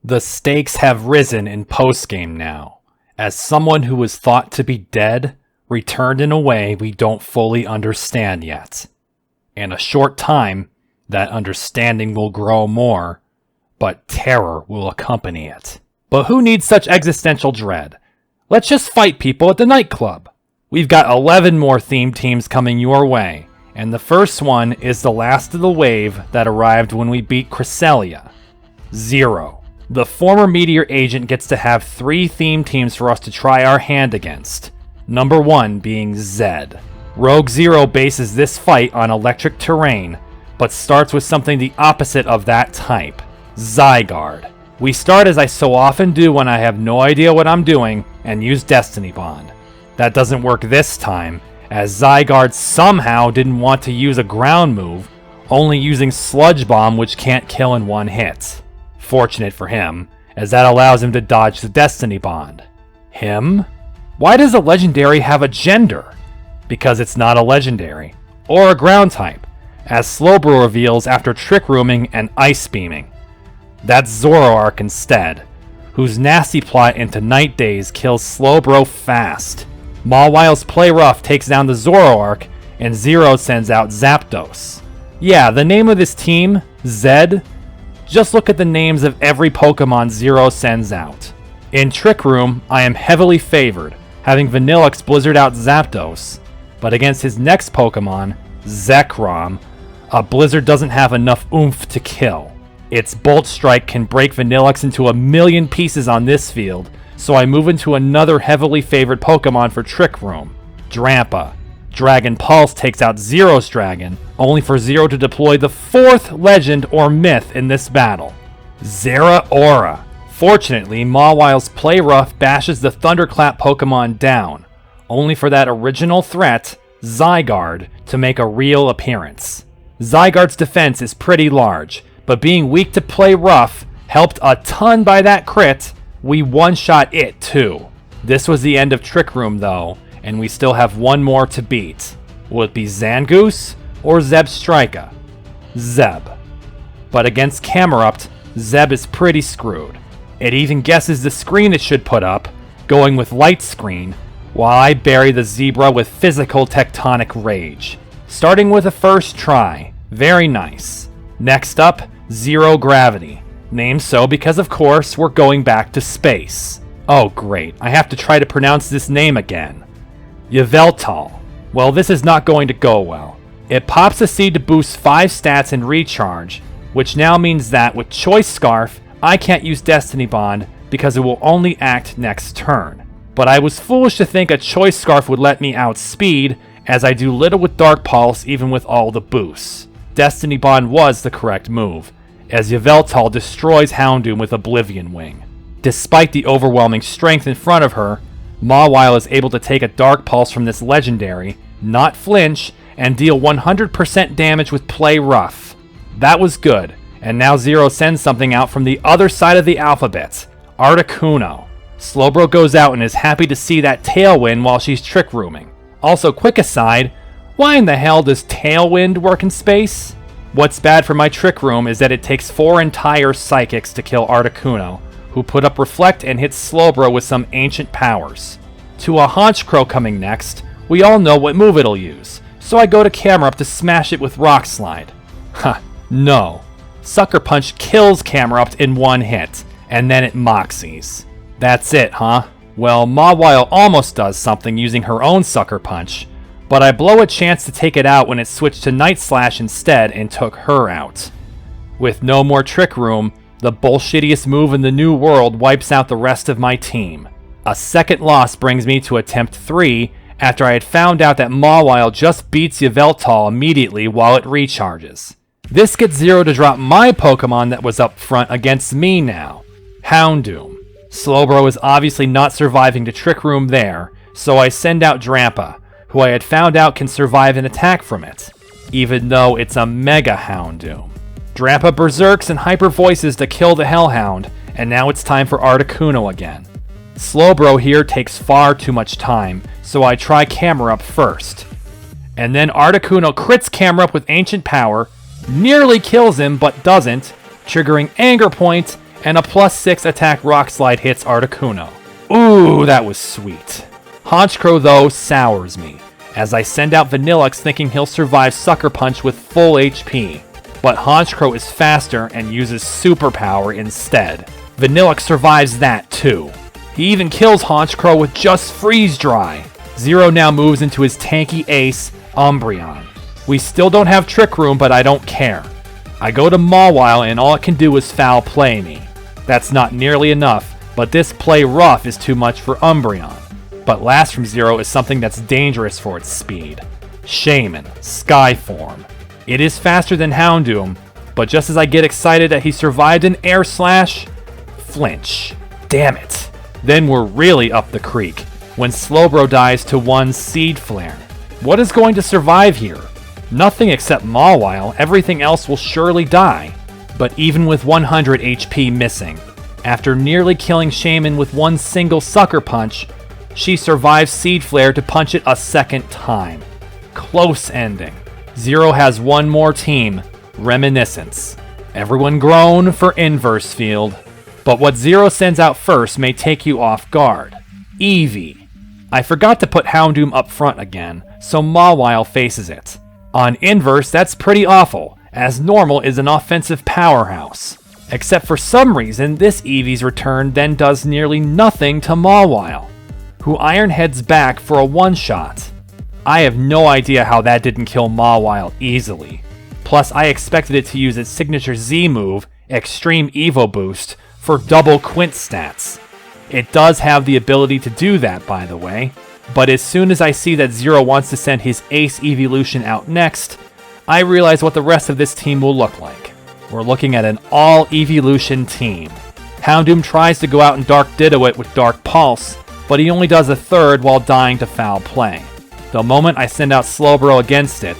The stakes have risen in postgame now, as someone who was thought to be dead returned in a way we don't fully understand yet. In a short time, that understanding will grow more, but terror will accompany it. But who needs such existential dread? Let's just fight people at the nightclub. We've got 11 more themed teams coming your way, and the first one is the last of the wave that arrived when we beat Cresselia. Zero. The former Meteor agent gets to have 3 theme teams for us to try our hand against. Number 1 being Zed. Rogue Zero bases this fight on electric terrain, but starts with something the opposite of that type, Zygarde. We start as I so often do when I have no idea what I'm doing, and use Destiny Bond. That doesn't work this time, as Zygarde somehow didn't want to use a ground move, only using Sludge Bomb, which can't kill in one hit. Fortunate for him, as that allows him to dodge the Destiny Bond. Him? Why does a legendary have a gender? Because it's not a legendary, or a ground type, as Slowbro reveals after Trick Rooming and Ice Beaming. That's Zoroark instead, whose nasty plot into Night Days kills Slowbro fast. Mawile's Play Rough takes down the Zoroark, and Zero sends out Zapdos. Yeah, the name of this team, Zed. Just look at the names of every Pokemon Zero sends out. In Trick Room, I am heavily favored, having Vanillix blizzard out Zapdos, but against his next Pokemon, Zekrom, a blizzard doesn't have enough oomph to kill. Its Bolt Strike can break Vanillix into a million pieces on this field, so I move into another heavily favored Pokemon for Trick Room, Drampa. Dragon Pulse takes out Zero's Dragon, only for Zero to deploy the 4th legend or myth in this battle, Zeraora. Fortunately, Mawile's Play Rough bashes the Thunderclap Pokemon down, only for that original threat, Zygarde, to make a real appearance. Zygarde's defense is pretty large, but being weak to Play Rough, helped a ton by that crit, we one-shot it too. This was the end of Trick Room though, and we still have one more to beat. Will it be Zangoose or Zebstrika? Zeb. But against Camerupt, Zeb is pretty screwed. It even guesses the screen it should put up, going with Light Screen, while I bury the Zebra with Physical Tectonic Rage. Starting with a first try. Very nice. Next up, Zero Gravity. Named so because of course we're going back to space. Oh great, I have to try to pronounce this name again. Yveltal. Well, this is not going to go well. It pops a seed to boost 5 stats and recharge, which now means that with Choice Scarf, I can't use Destiny Bond because it will only act next turn. But I was foolish to think a Choice Scarf would let me outspeed, as I do little with Dark Pulse even with all the boosts. Destiny Bond was the correct move, as Yveltal destroys Houndoom with Oblivion Wing. Despite the overwhelming strength in front of her, Mawile is able to take a Dark Pulse from this legendary, not flinch, and deal 100% damage with Play Rough. That was good, and now Zero sends something out from the other side of the alphabet, Articuno. Slowbro goes out and is happy to see that Tailwind while she's Trick Rooming. Also, quick aside, why in the hell does Tailwind work in space? What's bad for my Trick Room is that it takes 4 entire Psychics to kill Articuno, who put up Reflect and hits Slowbro with some ancient powers. To a Honchkrow coming next, we all know what move it'll use, so I go to Camerupt to smash it with Rock Slide. No. Sucker Punch kills Camerupt in one hit, and then it Moxies. That's it, huh? Well, Mawile almost does something using her own Sucker Punch, but I blow a chance to take it out when it switched to Night Slash instead and took her out. With no more Trick Room, the bullshittiest move in the new world wipes out the rest of my team. A second loss brings me to attempt 3 after I had found out that Mawile just beats Yveltal immediately while it recharges. This gets Zero to drop my Pokemon that was up front against me now, Houndoom. Slowbro is obviously not surviving to Trick Room there, so I send out Drampa, who I had found out can survive an attack from it, even though it's a Mega Houndoom. Drampa berserks and hyper voices to kill the Hellhound, and now it's time for Articuno again. Slowbro here takes far too much time, so I try Camerupt first. And then Articuno crits Camerupt with Ancient Power, nearly kills him but doesn't, triggering Anger Point, and a +6 attack Rock Slide hits Articuno. Ooh, that was sweet. Honchkrow, though, sours me, as I send out Vanillux thinking he'll survive Sucker Punch with full HP. But Honchkrow is faster and uses Superpower instead. Vanillux survives that too. He even kills Honchkrow with just Freeze Dry. Zero now moves into his tanky ace, Umbreon. We still don't have Trick Room, but I don't care. I go to Mawile and all it can do is foul play me. That's not nearly enough, but this play rough is too much for Umbreon. But Last from Zero is something that's dangerous for its speed. Shaman, Sky Form. It is faster than Houndoom, but just as I get excited that he survived an Air Slash, flinch. Damn it. Then we're really up the creek, when Slowbro dies to one Seed Flare. What is going to survive here? Nothing except Mawile, everything else will surely die. But even with 100 HP missing, after nearly killing Shaman with one single Sucker Punch, she survives Seed Flare to punch it a second time. Close ending. Zero has one more team, Reminiscence. Everyone groan for Inverse Field. But what Zero sends out first may take you off guard. Eevee. I forgot to put Houndoom up front again, so Mawile faces it. On Inverse, that's pretty awful, as Normal is an offensive powerhouse. Except for some reason, this Eevee's return then does nearly nothing to Mawile, who Ironheads back for a one-shot. I have no idea how that didn't kill Mawile easily. Plus, I expected it to use its signature Z move, Extreme Evo Boost, for double Quint stats. It does have the ability to do that, by the way, but as soon as I see that Zero wants to send his Ace Evolution out next, I realize what the rest of this team will look like. We're looking at an all-Evolution team. Houndoom tries to go out and Dark Ditto it with Dark Pulse, but he only does a third while dying to foul play. The moment I send out Slowbro against it,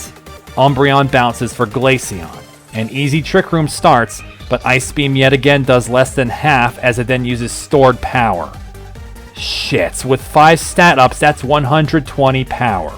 Umbreon bounces for Glaceon. An easy Trick Room starts, but Ice Beam yet again does less than half as it then uses stored power. Shit, with 5 stat ups that's 120 power.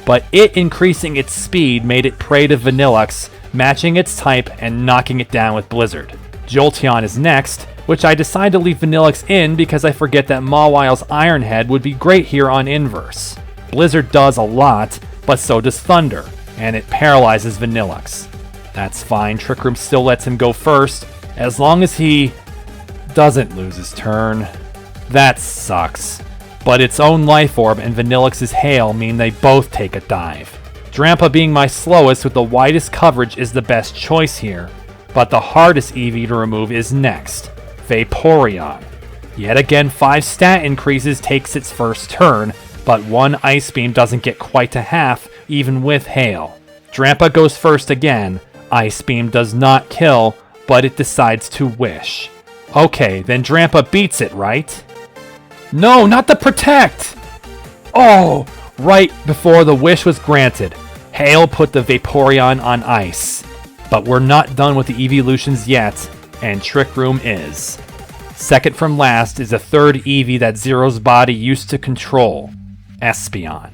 But it increasing its speed made it prey to Vanillux, matching its type and knocking it down with Blizzard. Jolteon is next, which I decide to leave Vanillux in because I forget that Mawile's Iron Head would be great here on Inverse. Blizzard does a lot, but so does Thunder, and it paralyzes Vanillux. That's fine, Trick Room still lets him go first, as long as he doesn't lose his turn. That sucks. But its own Life Orb and Vanillux's Hail mean they both take a dive. Drampa being my slowest with the widest coverage is the best choice here, but the hardest Eevee to remove is next, Vaporeon. Yet again 5 stat increases takes its first turn, but one Ice Beam doesn't get quite to half even with Hail. Drampa goes first again, Ice Beam does not kill, but it decides to Wish. Okay, then Drampa beats it, right? No, not the Protect! Oh, right before the Wish was granted, Hail put the Vaporeon on ice. But we're not done with the evolutions yet, and Trick Room is. Second from last is a third Eevee that Zero's body used to control, Espeon.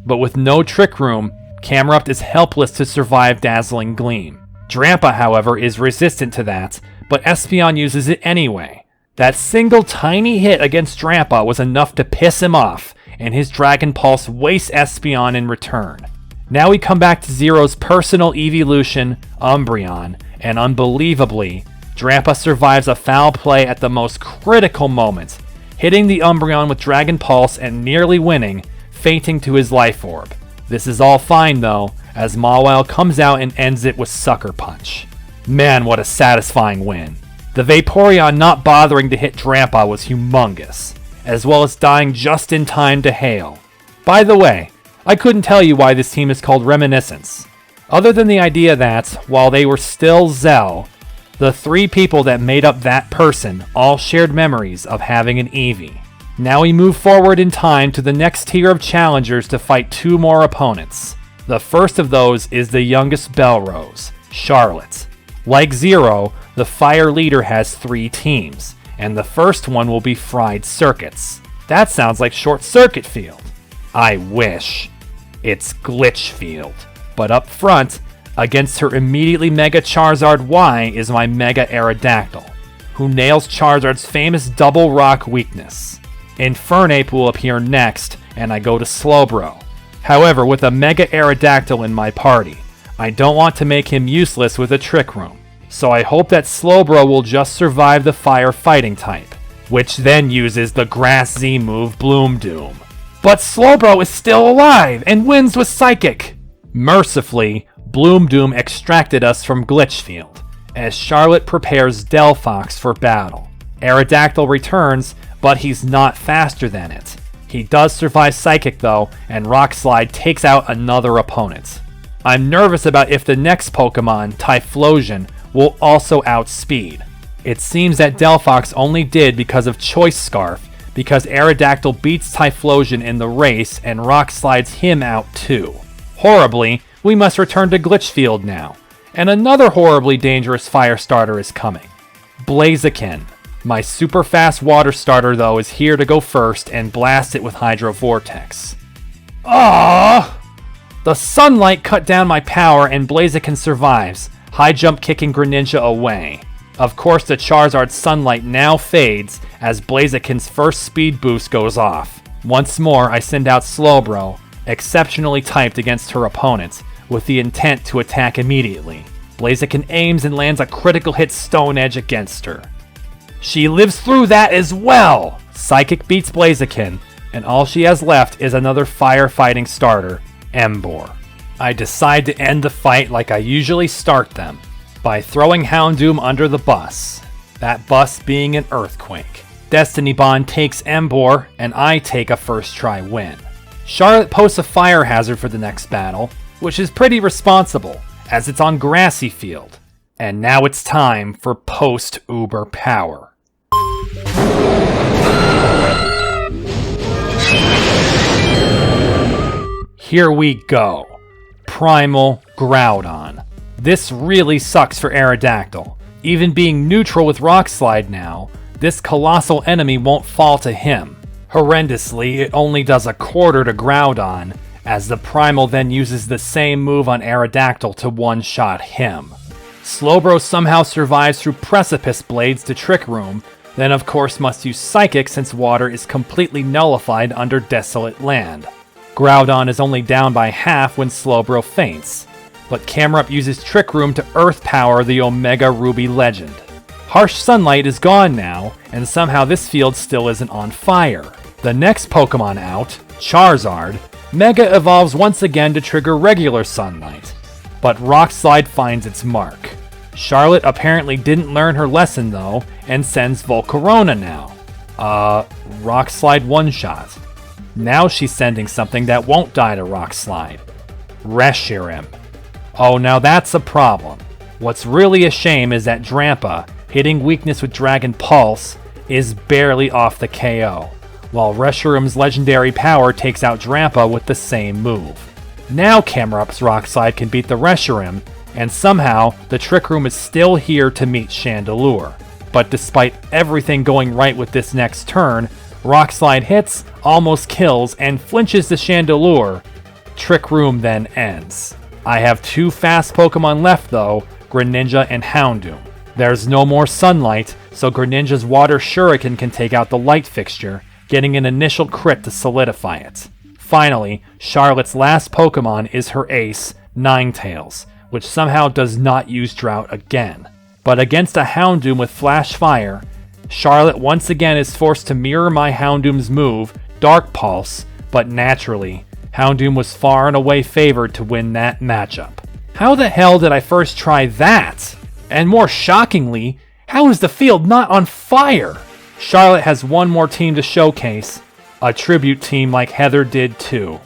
But with no Trick Room, Camerupt is helpless to survive Dazzling Gleam. Drampa, however, is resistant to that, but Espeon uses it anyway. That single tiny hit against Drampa was enough to piss him off, and his Dragon Pulse wastes Espeon in return. Now we come back to Zero's personal evolution, Umbreon, and unbelievably, Drampa survives a foul play at the most critical moment, hitting the Umbreon with Dragon Pulse and nearly winning, fainting to his Life Orb. This is all fine though, as Mawile comes out and ends it with Sucker Punch. Man, what a satisfying win. The Vaporeon not bothering to hit Drampa was humongous, as well as dying just in time to Hail. By the way, I couldn't tell you why this team is called Reminiscence, other than the idea that, while they were still Zell, the 3 people that made up that person all shared memories of having an Eevee. Now we move forward in time to the next tier of challengers to fight 2 more opponents. The first of those is the youngest Belrose, Charlotte. Like Zero, the Fire Leader has 3 teams, and the first one will be Fried Circuits. That sounds like Short Circuit Field. I wish. It's Glitch Field. But up front, against her immediately Mega Charizard Y is my Mega Aerodactyl, who nails Charizard's famous double rock weakness. Infernape will appear next, and I go to Slowbro. However, with a Mega Aerodactyl in my party, I don't want to make him useless with a Trick Room, so I hope that Slowbro will just survive the Fire Fighting type, which then uses the Grass Z move Bloom Doom. But Slowbro is still alive and wins with Psychic! Mercifully, Bloom Doom extracted us from Glitchfield, as Charlotte prepares Delphox for battle. Aerodactyl returns, but he's not faster than it. He does survive Psychic though, and Rock Slide takes out another opponent. I'm nervous about if the next Pokemon, Typhlosion, will also outspeed. It seems that Delphox only did because of Choice Scarf, because Aerodactyl beats Typhlosion in the race and Rock Slides him out too. Horribly, we must return to Glitchfield now, and another horribly dangerous fire starter is coming. Blaziken. My super fast water starter though is here to go first and blast it with Hydro Vortex. Ah! The sunlight cut down my power and Blaziken survives, high jump kicking Greninja away. Of course the Charizard's sunlight now fades as Blaziken's first speed boost goes off. Once more I send out Slowbro, exceptionally typed against her opponent, with the intent to attack immediately. Blaziken aims and lands a critical hit Stone Edge against her. She lives through that as well! Psychic beats Blaziken, and all she has left is another firefighting starter, Emboar. I decide to end the fight like I usually start them, by throwing Houndoom under the bus, that bus being an earthquake. Destiny Bond takes Emboar, and I take a first try win. Charlotte posts a fire hazard for the next battle, which is pretty responsible, as it's on Grassy Field. And now it's time for post-Uber power. Here we go. Primal Groudon. This really sucks for Aerodactyl. Even being neutral with Rock Slide now, this colossal enemy won't fall to him. Horrendously, it only does a quarter to Groudon, as the Primal then uses the same move on Aerodactyl to one-shot him. Slowbro somehow survives through Precipice Blades to Trick Room, then of course must use Psychic since water is completely nullified under Desolate Land. Groudon is only down by half when Slowbro faints, but Camerupt uses Trick Room to Earth Power the Omega Ruby Legend. Harsh Sunlight is gone now, and somehow this field still isn't on fire. The next Pokemon out, Charizard, Mega evolves once again to trigger regular Sunlight, but Rock Slide finds its mark. Charlotte apparently didn't learn her lesson though, and sends Volcarona now. Rock Slide one-shot. Now she's sending something that won't die to Rock Slide. Reshiram. Oh, now that's a problem. What's really a shame is that Drampa, hitting weakness with Dragon Pulse, is barely off the KO, while Reshiram's legendary power takes out Drampa with the same move. Now Camerupt's Rock Slide can beat the Reshiram, and somehow the Trick Room is still here to meet Chandelure. But despite everything going right with this next turn, Rock Slide hits, almost kills, and flinches the Chandelure. Trick Room then ends. I have two fast Pokemon left though, Greninja and Houndoom. There's no more sunlight, so Greninja's Water Shuriken can take out the light fixture, getting an initial crit to solidify it. Finally, Charlotte's last Pokemon is her ace, Ninetales, which somehow does not use Drought again. But against a Houndoom with Flash Fire, Charlotte once again is forced to mirror my Houndoom's move, Dark Pulse, but naturally, Houndoom was far and away favored to win that matchup. How the hell did I first try that? And more shockingly, how is the field not on fire? Charlotte has one more team to showcase, a tribute team like Heather did too.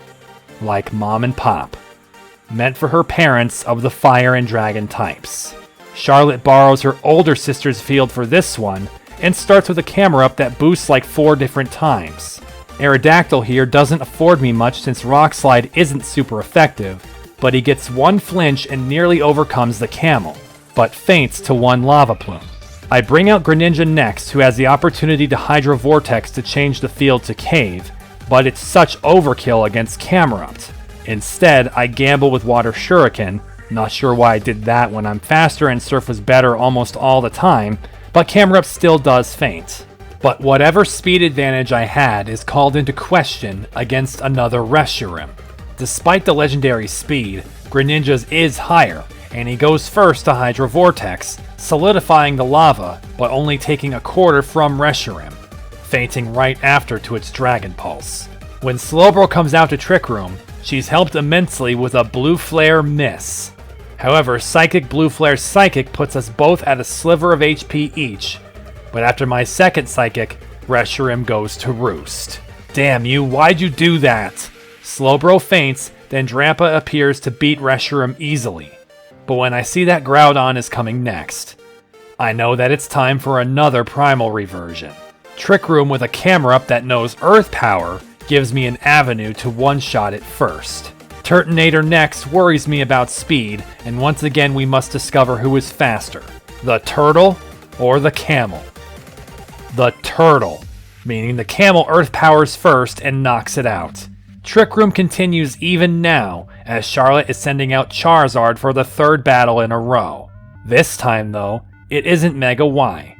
Like Mom and Pop. Meant for her parents of the fire and dragon types. Charlotte borrows her older sister's field for this one, and starts with a Camerupt that boosts like 4 different times. Aerodactyl here doesn't afford me much since Rock Slide isn't super effective, but he gets one flinch and nearly overcomes the Camel, but faints to one Lava Plume. I bring out Greninja next, who has the opportunity to Hydro Vortex to change the field to Cave, but it's such overkill against Camerupt. Instead, I gamble with Water Shuriken, not sure why I did that when I'm faster and Surf was better almost all the time, but Camerupt still does faint. But whatever speed advantage I had is called into question against another Reshiram. Despite the legendary speed, Greninja's is higher, and he goes first to Hydro Vortex, solidifying the lava, but only taking a quarter from Reshiram, fainting right after to its Dragon Pulse. When Slowbro comes out to Trick Room, she's helped immensely with a Blue Flare miss. However, Psychic Blue Flare Psychic puts us both at a sliver of HP each, but after my second Psychic, Reshiram goes to roost. Damn you, why'd you do that? Slowbro faints, then Drampa appears to beat Reshiram easily. But when I see that Groudon is coming next, I know that it's time for another Primal Reversion. Trick Room with a Camerupt that knows Earth Power gives me an avenue to one-shot it first. Turtonator next worries me about speed, and once again we must discover who is faster, the turtle or the camel. The turtle, meaning the camel Earth Powers first and knocks it out. Trick Room continues even now, as Charlotte is sending out Charizard for the third battle in a row. This time though, it isn't Mega Y,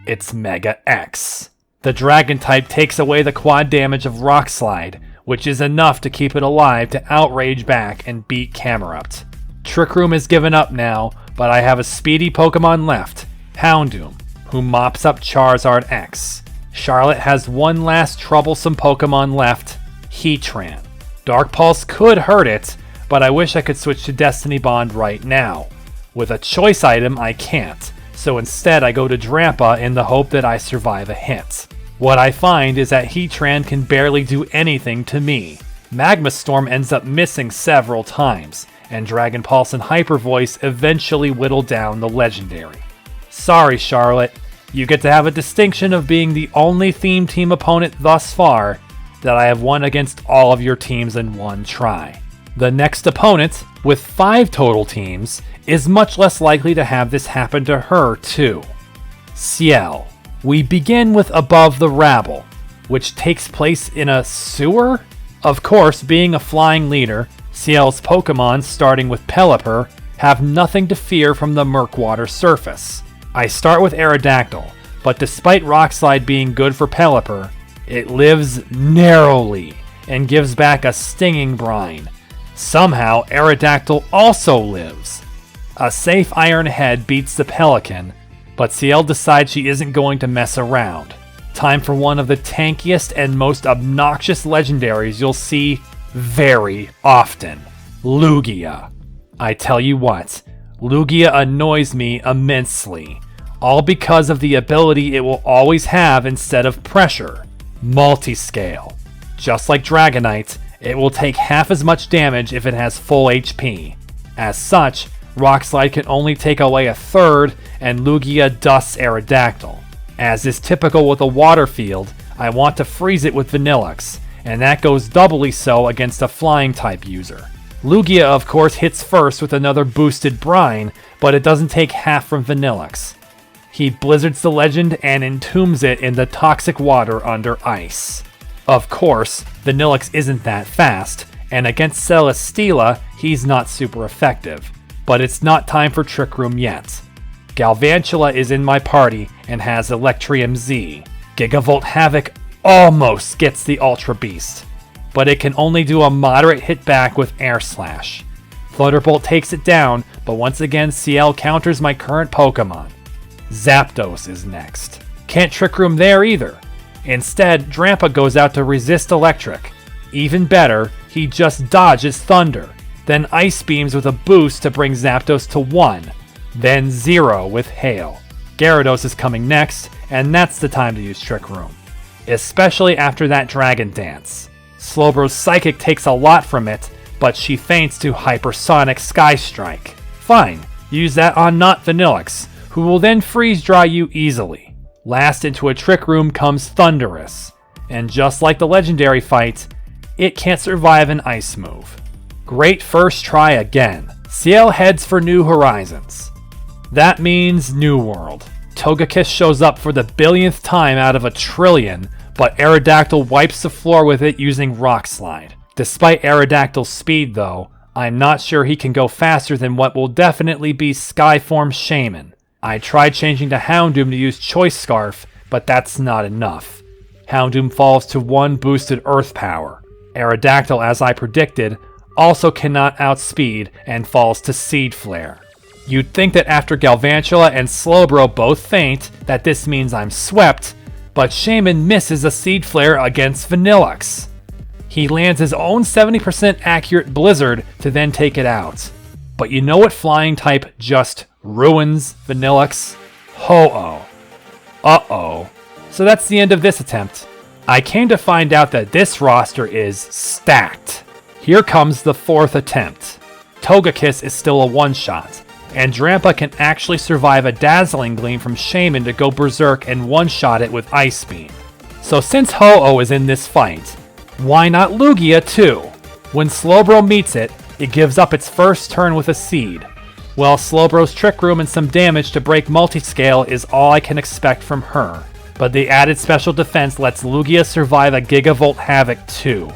it's Mega X. The Dragon type takes away the quad damage of Rock Slide, which is enough to keep it alive to outrage back and beat Camerupt. Trick Room is given up now, but I have a speedy Pokemon left, Houndoom, who mops up Charizard X. Charlotte has one last troublesome Pokemon left, Heatran. Dark Pulse could hurt it, but I wish I could switch to Destiny Bond right now. With a choice item, I can't, so instead I go to Drampa in the hope that I survive a hit. What I find is that Heatran can barely do anything to me. Magma Storm ends up missing several times, and Dragon Pulse and Hyper Voice eventually whittle down the legendary. Sorry, Charlotte, you get to have a distinction of being the only Theme Team opponent thus far that I have won against all of your teams in one try. The next opponent, with 5 total teams, is much less likely to have this happen to her too. Ciel. We begin with Above the Rabble, which takes place in a sewer? Of course, being a flying leader, Ciel's Pokemon, starting with Pelipper, have nothing to fear from the Murkwater surface. I start with Aerodactyl, but despite Rock Slide being good for Pelipper, it lives narrowly and gives back a stinging brine. Somehow, Aerodactyl also lives. A safe Iron Head beats the Pelican, but Ciel decides she isn't going to mess around. Time for one of the tankiest and most obnoxious legendaries you'll see very often, Lugia. I tell you what, Lugia annoys me immensely, all because of the ability it will always have instead of pressure, Multiscale. Just like Dragonite, it will take half as much damage if it has full HP. As such, Rock Slide can only take away a third, and Lugia dusts Aerodactyl. As is typical with a water field, I want to freeze it with Vanillux, and that goes doubly so against a flying type user. Lugia of course hits first with another boosted brine, but it doesn't take half from Vanillux. He blizzards the legend and entombs it in the toxic water under ice. Of course, Vanillux isn't that fast, and against Celesteela, he's not super effective. But it's not time for Trick Room yet. Galvantula is in my party and has Electrium Z. Gigavolt Havoc almost gets the Ultra Beast, but it can only do a moderate hit back with Air Slash. Thunderbolt takes it down, but once again Ciel counters my current Pokemon. Zapdos is next. Can't Trick Room there either. Instead, Drampa goes out to resist Electric. Even better, he just dodges Thunder, then Ice Beams with a boost to bring Zapdos to 1, then 0 with Hail. Gyarados is coming next, and that's the time to use Trick Room, especially after that Dragon Dance. Slowbro's Psychic takes a lot from it, but she faints to Hypersonic Sky Strike. Fine, use that on not Vanillux, who will then freeze dry you easily. Last into a Trick Room comes Thundurus, and just like the legendary fight, it can't survive an ice move. Great first try again. Ciel heads for New Horizons. That means New World. Togekiss shows up for the billionth time out of a trillion, but Aerodactyl wipes the floor with it using Rock Slide. Despite Aerodactyl's speed though, I'm not sure he can go faster than what will definitely be Skyform Shaman. I tried changing to Houndoom to use Choice Scarf, but that's not enough. Houndoom falls to 1 boosted Earth Power. Aerodactyl, as I predicted, also cannot outspeed and falls to Seed Flare. You'd think that after Galvantula and Slowbro both faint, that this means I'm swept, but Shaman misses a Seed Flare against Vanillux. He lands his own 70% accurate Blizzard to then take it out. But you know what flying type just ruins Vanillux? Ho-Oh. Uh-oh. So that's the end of this attempt. I came to find out that this roster is stacked. Here comes the 4th attempt. Togekiss is still a one-shot, and Drampa can actually survive a Dazzling Gleam from Shaman to go berserk and one-shot it with Ice Beam. So since Ho-Oh is in this fight, why not Lugia too? When Slowbro meets it, it gives up its first turn with a Seed. Well, Slowbro's Trick Room and some damage to break Multiscale is all I can expect from her, but the added special defense lets Lugia survive a Gigavolt Havoc too,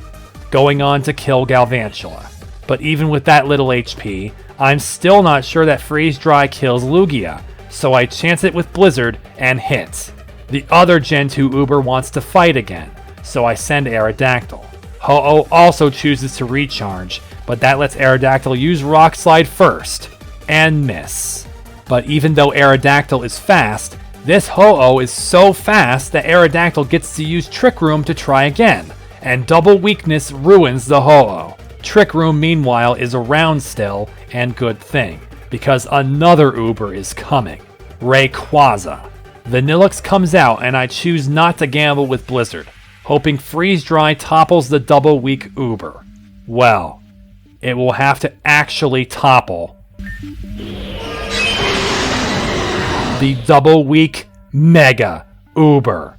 going on to kill Galvantula. But even with that little HP, I'm still not sure that Freeze Dry kills Lugia, so I chance it with Blizzard and hit. The other Gen 2 Uber wants to fight again, so I send Aerodactyl. Ho-Oh also chooses to recharge, but that lets Aerodactyl use Rock Slide first, and miss. But even though Aerodactyl is fast, this Ho-Oh is so fast that Aerodactyl gets to use Trick Room to try again, and double weakness ruins the Ho-Oh. Trick Room meanwhile is around still, and good thing, because another Uber is coming. Rayquaza. Vanillux comes out and I choose not to gamble with Blizzard, hoping Freeze Dry topples the double weak Uber. Well, it will have to actually topple the double weak Mega Uber.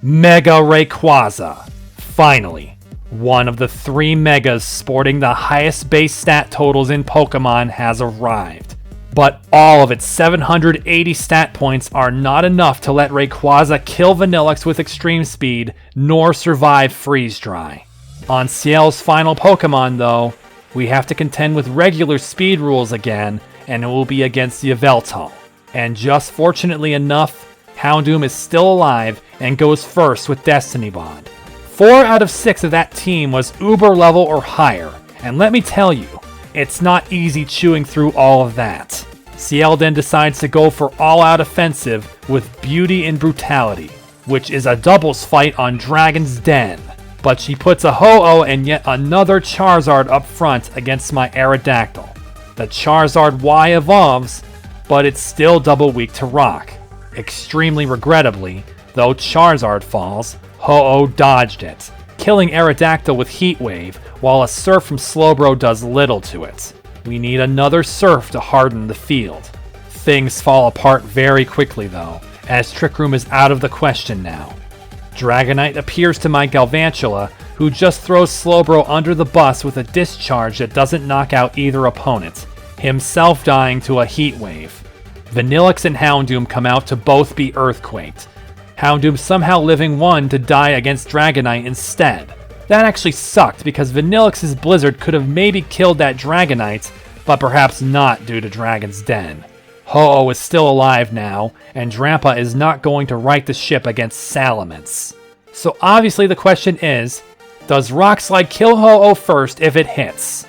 Mega Rayquaza. Finally, one of the 3 Megas sporting the highest base stat totals in Pokemon has arrived. But all of its 780 stat points are not enough to let Rayquaza kill Vanillux with extreme speed, nor survive Freeze Dry. On Ciel's final Pokemon, though, we have to contend with regular speed rules again, and it will be against the Yveltal. And just fortunately enough, Houndoom is still alive and goes first with Destiny Bond. 4 out of 6 of that team was Uber level or higher, and let me tell you, it's not easy chewing through all of that. Ciel then decides to go for all-out offensive with Beauty and Brutality, which is a doubles fight on Dragon's Den. But she puts a Ho-Oh and yet another Charizard up front against my Aerodactyl. The Charizard Y evolves, but it's still double weak to Rock. Extremely regrettably, though Charizard falls, Ho-Oh dodged it, killing Aerodactyl with Heat Wave, while a Surf from Slowbro does little to it. We need another Surf to harden the field. Things fall apart very quickly though, as Trick Room is out of the question now. Dragonite appears to my Galvantula, who just throws Slowbro under the bus with a discharge that doesn't knock out either opponent, himself dying to a Heat Wave. Vanillux and Houndoom come out to both be earthquaked. Houndoom somehow living one to die against Dragonite instead. That actually sucked because Vanillux's Blizzard could have maybe killed that Dragonite, but perhaps not due to Dragon's Den. Ho-Oh is still alive now, and Drampa is not going to right the ship against Salamence. So obviously the question is, does Rock Slide kill Ho-Oh first if it hits?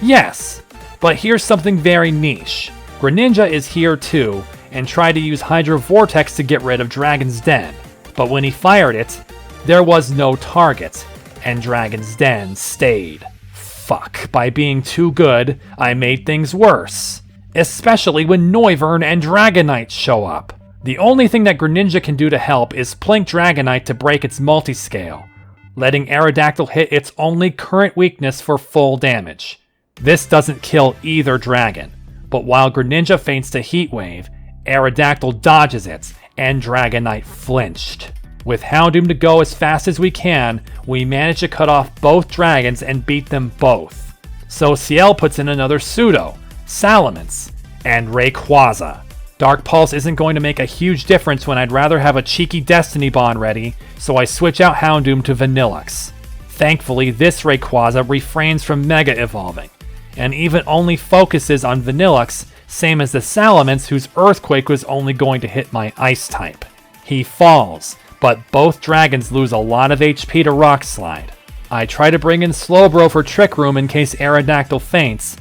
Yes, but here's something very niche. Greninja is here too, and tried to use Hydro Vortex to get rid of Dragon's Den, but when he fired it, there was no target, and Dragon's Den stayed. Fuck, by being too good, I made things worse. Especially when Noivern and Dragonite show up. The only thing that Greninja can do to help is plink Dragonite to break its multiscale, letting Aerodactyl hit its only current weakness for full damage. This doesn't kill either dragon, but while Greninja feints to Heat Wave, Aerodactyl dodges it, and Dragonite flinched. With Houndoom to go as fast as we can, we manage to cut off both dragons and beat them both. So Ciel puts in another Pseudo, Salamence, and Rayquaza. Dark Pulse isn't going to make a huge difference when I'd rather have a cheeky Destiny Bond ready, so I switch out Houndoom to Vanillux. Thankfully, this Rayquaza refrains from Mega Evolving, and even only focuses on Vanillux Same as the Salamence, whose Earthquake was only going to hit my Ice type. He falls, but both dragons lose a lot of HP to Rock Slide. I try to bring in Slowbro for Trick Room in case Aerodactyl faints,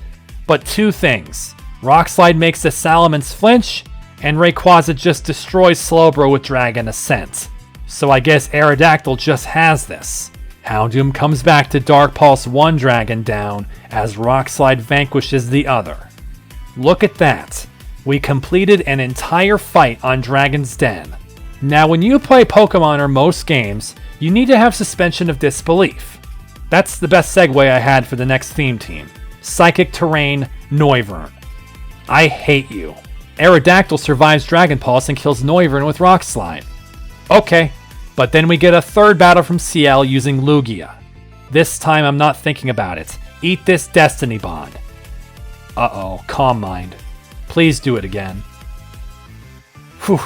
but two things. Rock Slide makes the Salamence flinch, and Rayquaza just destroys Slowbro with Dragon Ascent. So I guess Aerodactyl just has this. Houndoom comes back to Dark Pulse one dragon down as Rock Slide vanquishes the other. Look at that. We completed an entire fight on Dragon's Den. Now when you play Pokemon or most games, you need to have suspension of disbelief. That's the best segue I had for the next theme team. Psychic Terrain, Noivern. I hate you. Aerodactyl survives Dragon Pulse and kills Noivern with Rock Slide. Okay, but then we get a third battle from CL using Lugia. This time I'm not thinking about it. Eat this Destiny Bond. Uh-oh, Calm Mind. Please do it again. Whew.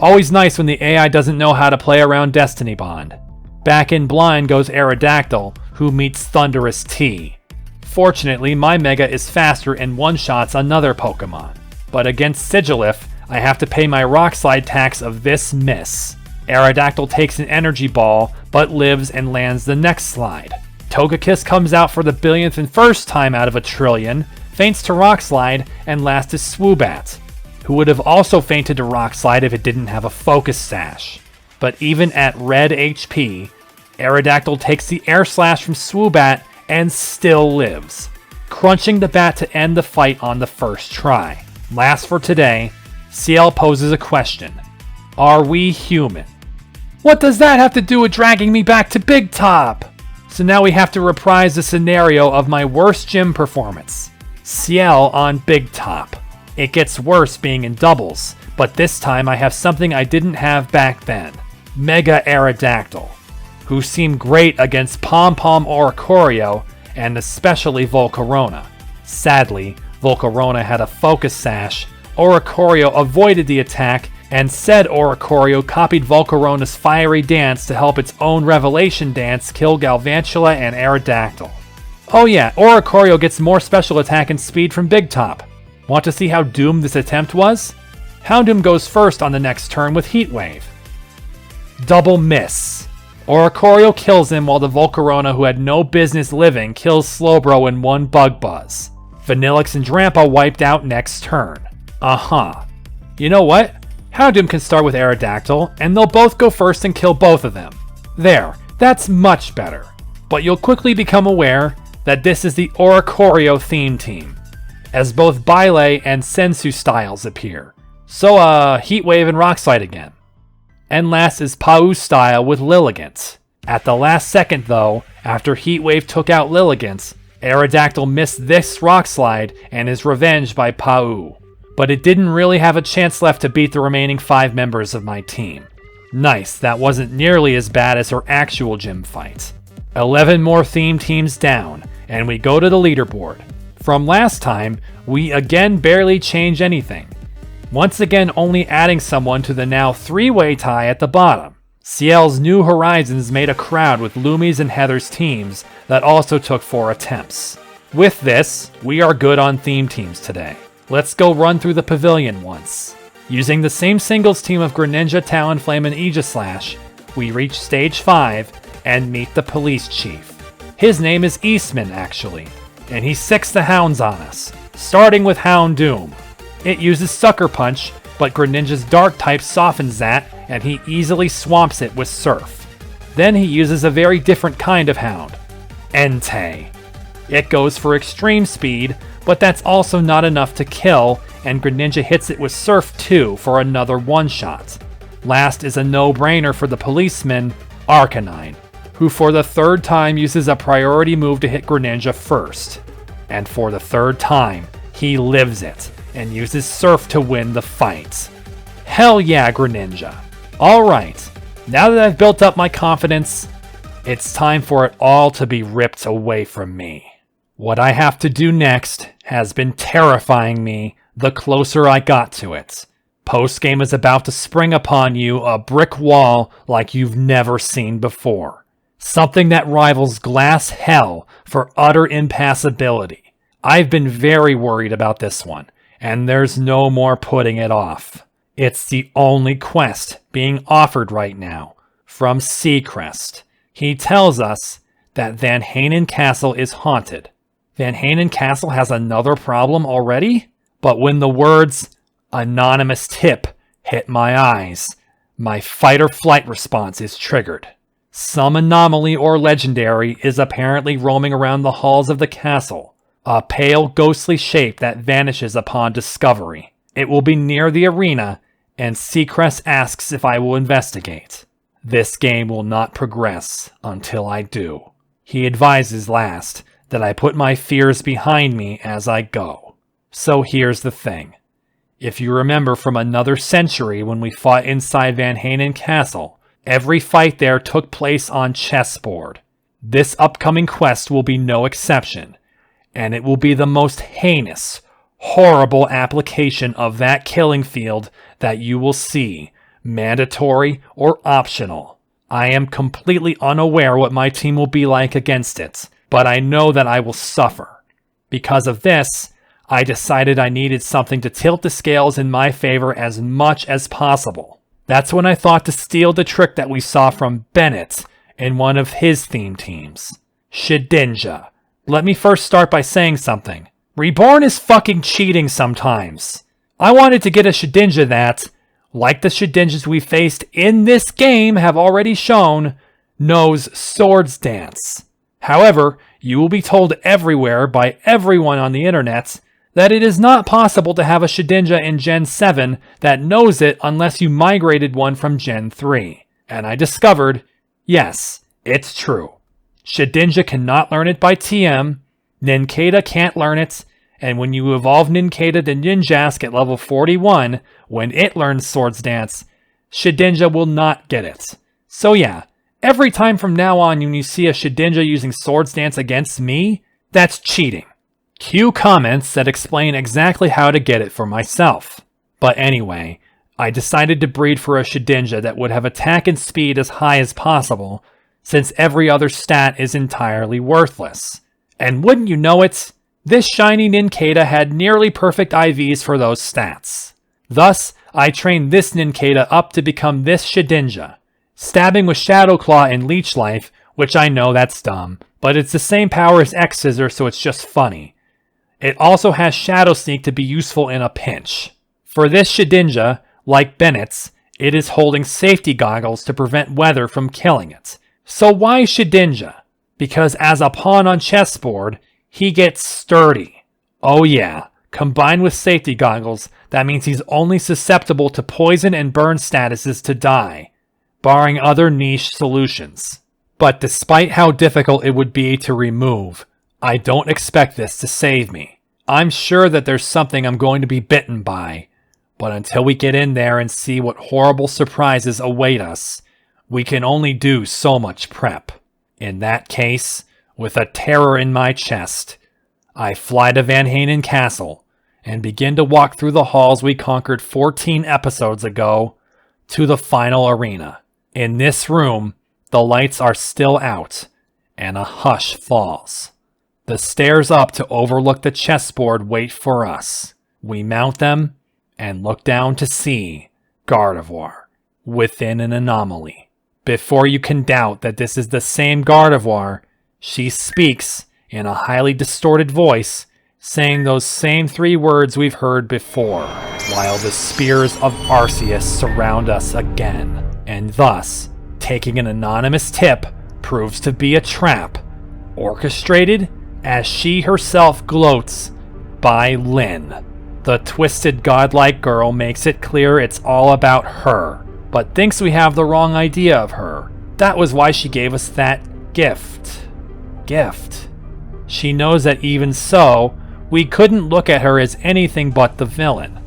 Always nice when the AI doesn't know how to play around Destiny Bond. Back in blind goes Aerodactyl, who meets Thundurus T. Fortunately, my Mega is faster and one-shots another Pokemon. But against Sigilif, I have to pay my Rock Slide tax of this miss. Aerodactyl takes an Energy Ball, but lives and lands the next slide. Togekiss comes out for the billionth and first time out of a trillion, faints to Rock Slide, and last is Swoobat, who would have also fainted to Rock Slide if it didn't have a Focus Sash. But even at red HP, Aerodactyl takes the Air Slash from Swoobat and still lives, crunching the bat to end the fight on the first try. Last for today, CL poses a question. Are we human? What does that have to do with dragging me back to Big Top? So now we have to reprise the scenario of my worst gym performance. CL on Big Top. It gets worse being in doubles, but this time I have something I didn't have back then. Mega Aerodactyl, who seemed great against Pom Pom Oricorio and especially Volcarona. Sadly, Volcarona had a Focus Sash, Oricorio avoided the attack, and said Oricorio copied Volcarona's Fiery Dance to help its own Revelation Dance kill Galvantula and Aerodactyl. Oh yeah, Oricorio gets more special attack and speed from Big Top. Want to see how doomed this attempt was? Houndoom goes first on the next turn with Heat Wave. Double miss. Oricorio kills him while the Volcarona, who had no business living, kills Slowbro in one Bug Buzz. Vanillix and Drampa wiped out next turn. You know what? Houndoom can start with Aerodactyl, and they'll both go first and kill both of them. There, that's much better. But you'll quickly become aware that this is the Oricorio theme team, as both Bylay and Sensu styles appear. So, Heatwave and Rock Slide again. And last is Pau style with Lilligant. At the last second though, after Heatwave took out Lilligant, Aerodactyl missed this Rock Slide and is revenged by Pau. But it didn't really have a chance left to beat the remaining 5 members of my team. Nice, that wasn't nearly as bad as her actual gym fight. 11 more theme teams down, and we go to the leaderboard. From last time, we again barely change anything. Once again only adding someone to the now 3-way tie at the bottom. CL's New Horizons made a crowd with Lumi's and Heather's teams that also took 4 attempts. With this, we are good on theme teams today. Let's go run through the pavilion once. Using the same singles team of Greninja, Talonflame, and Aegislash, we reach stage 5 and meet the police chief. His name is Eastman actually, and he sicks the hounds on us, starting with Houndoom. It uses Sucker Punch, but Greninja's Dark type softens that, and he easily swamps it with Surf. Then he uses a very different kind of hound, Entei. It goes for extreme speed, but that's also not enough to kill, and Greninja hits it with Surf 2 for another one-shot. Last is a no-brainer for the policeman, Arcanine, who for the 3rd time uses a priority move to hit Greninja first. And for the 3rd time, he lives it, and uses Surf to win the fight. Hell yeah, Greninja. Alright, now that I've built up my confidence, it's time for it all to be ripped away from me. What I have to do next has been terrifying me the closer I got to it. Postgame is about to spring upon you a brick wall like you've never seen before. Something that rivals glass hell for utter impassability. I've been very worried about this one, and there's no more putting it off. It's the only quest being offered right now from Seacrest. He tells us that Van Hanen Castle is haunted. Van Hanen Castle has another problem already? But when the words anonymous tip hit my eyes, my fight or flight response is triggered. Some anomaly or legendary is apparently roaming around the halls of the castle, a pale ghostly shape that vanishes upon discovery. It will be near the arena, and Seacrest asks if I will investigate. This game will not progress until I do. He advises last that I put my fears behind me as I go. So here's the thing. If you remember from another century when we fought inside Van Hanen Castle, every fight there took place on chessboard. This upcoming quest will be no exception, and it will be the most heinous, horrible application of that killing field that you will see, mandatory or optional. I am completely unaware what my team will be like against it, but I know that I will suffer. Because of this, I decided I needed something to tilt the scales in my favor as much as possible. That's when I thought to steal the trick that we saw from Bennett in one of his theme teams. Shedinja. Let me first start by saying something. Reborn is fucking cheating sometimes. I wanted to get a Shedinja that, like the Shedinjas we faced in this game have already shown, knows Swords Dance. However, you will be told everywhere by everyone on the internet that it is not possible to have a Shedinja in Gen 7 that knows it unless you migrated one from Gen 3. And I discovered, yes, it's true. Shedinja cannot learn it by TM, Ninkata can't learn it, and when you evolve Ninkata to Ninjask at level 41, when it learns Swords Dance, Shedinja will not get it. So yeah, every time from now on when you see a Shedinja using Swords Dance against me, that's cheating. Cue comments that explain exactly how to get it for myself. But anyway, I decided to breed for a Shedinja that would have attack and speed as high as possible, since every other stat is entirely worthless. And wouldn't you know it, this shiny Ninkata had nearly perfect IVs for those stats. Thus, I trained this Ninkata up to become this Shedinja, stabbing with Shadow Claw and Leech Life, which I know that's dumb, but it's the same power as X-Scissor, so it's just funny. It also has Shadow Sneak to be useful in a pinch. For this Shedinja, like Bennett's, it is holding safety goggles to prevent weather from killing it. So why Shedinja? Because as a pawn on chessboard, he gets sturdy. Oh yeah, combined with safety goggles, that means he's only susceptible to poison and burn statuses to die, barring other niche solutions. But despite how difficult it would be to remove, I don't expect this to save me. I'm sure that there's something I'm going to be bitten by, but until we get in there and see what horrible surprises await us, we can only do so much prep. In that case, with a terror in my chest, I fly to Van Hanen Castle and begin to walk through the halls we conquered 14 episodes ago to the final arena. In this room, the lights are still out, and a hush falls. The stairs up to overlook the chessboard wait for us. We mount them and look down to see Gardevoir within an anomaly. Before you can doubt that this is the same Gardevoir, she speaks in a highly distorted voice, saying those same 3 words we've heard before, while the spears of Arceus surround us again. And thus, taking an anonymous tip proves to be a trap, orchestrated, as she herself gloats, by Lyn. The twisted godlike girl makes it clear it's all about her, but thinks we have the wrong idea of her. That was why she gave us that gift. She knows that even so, we couldn't look at her as anything but the villain.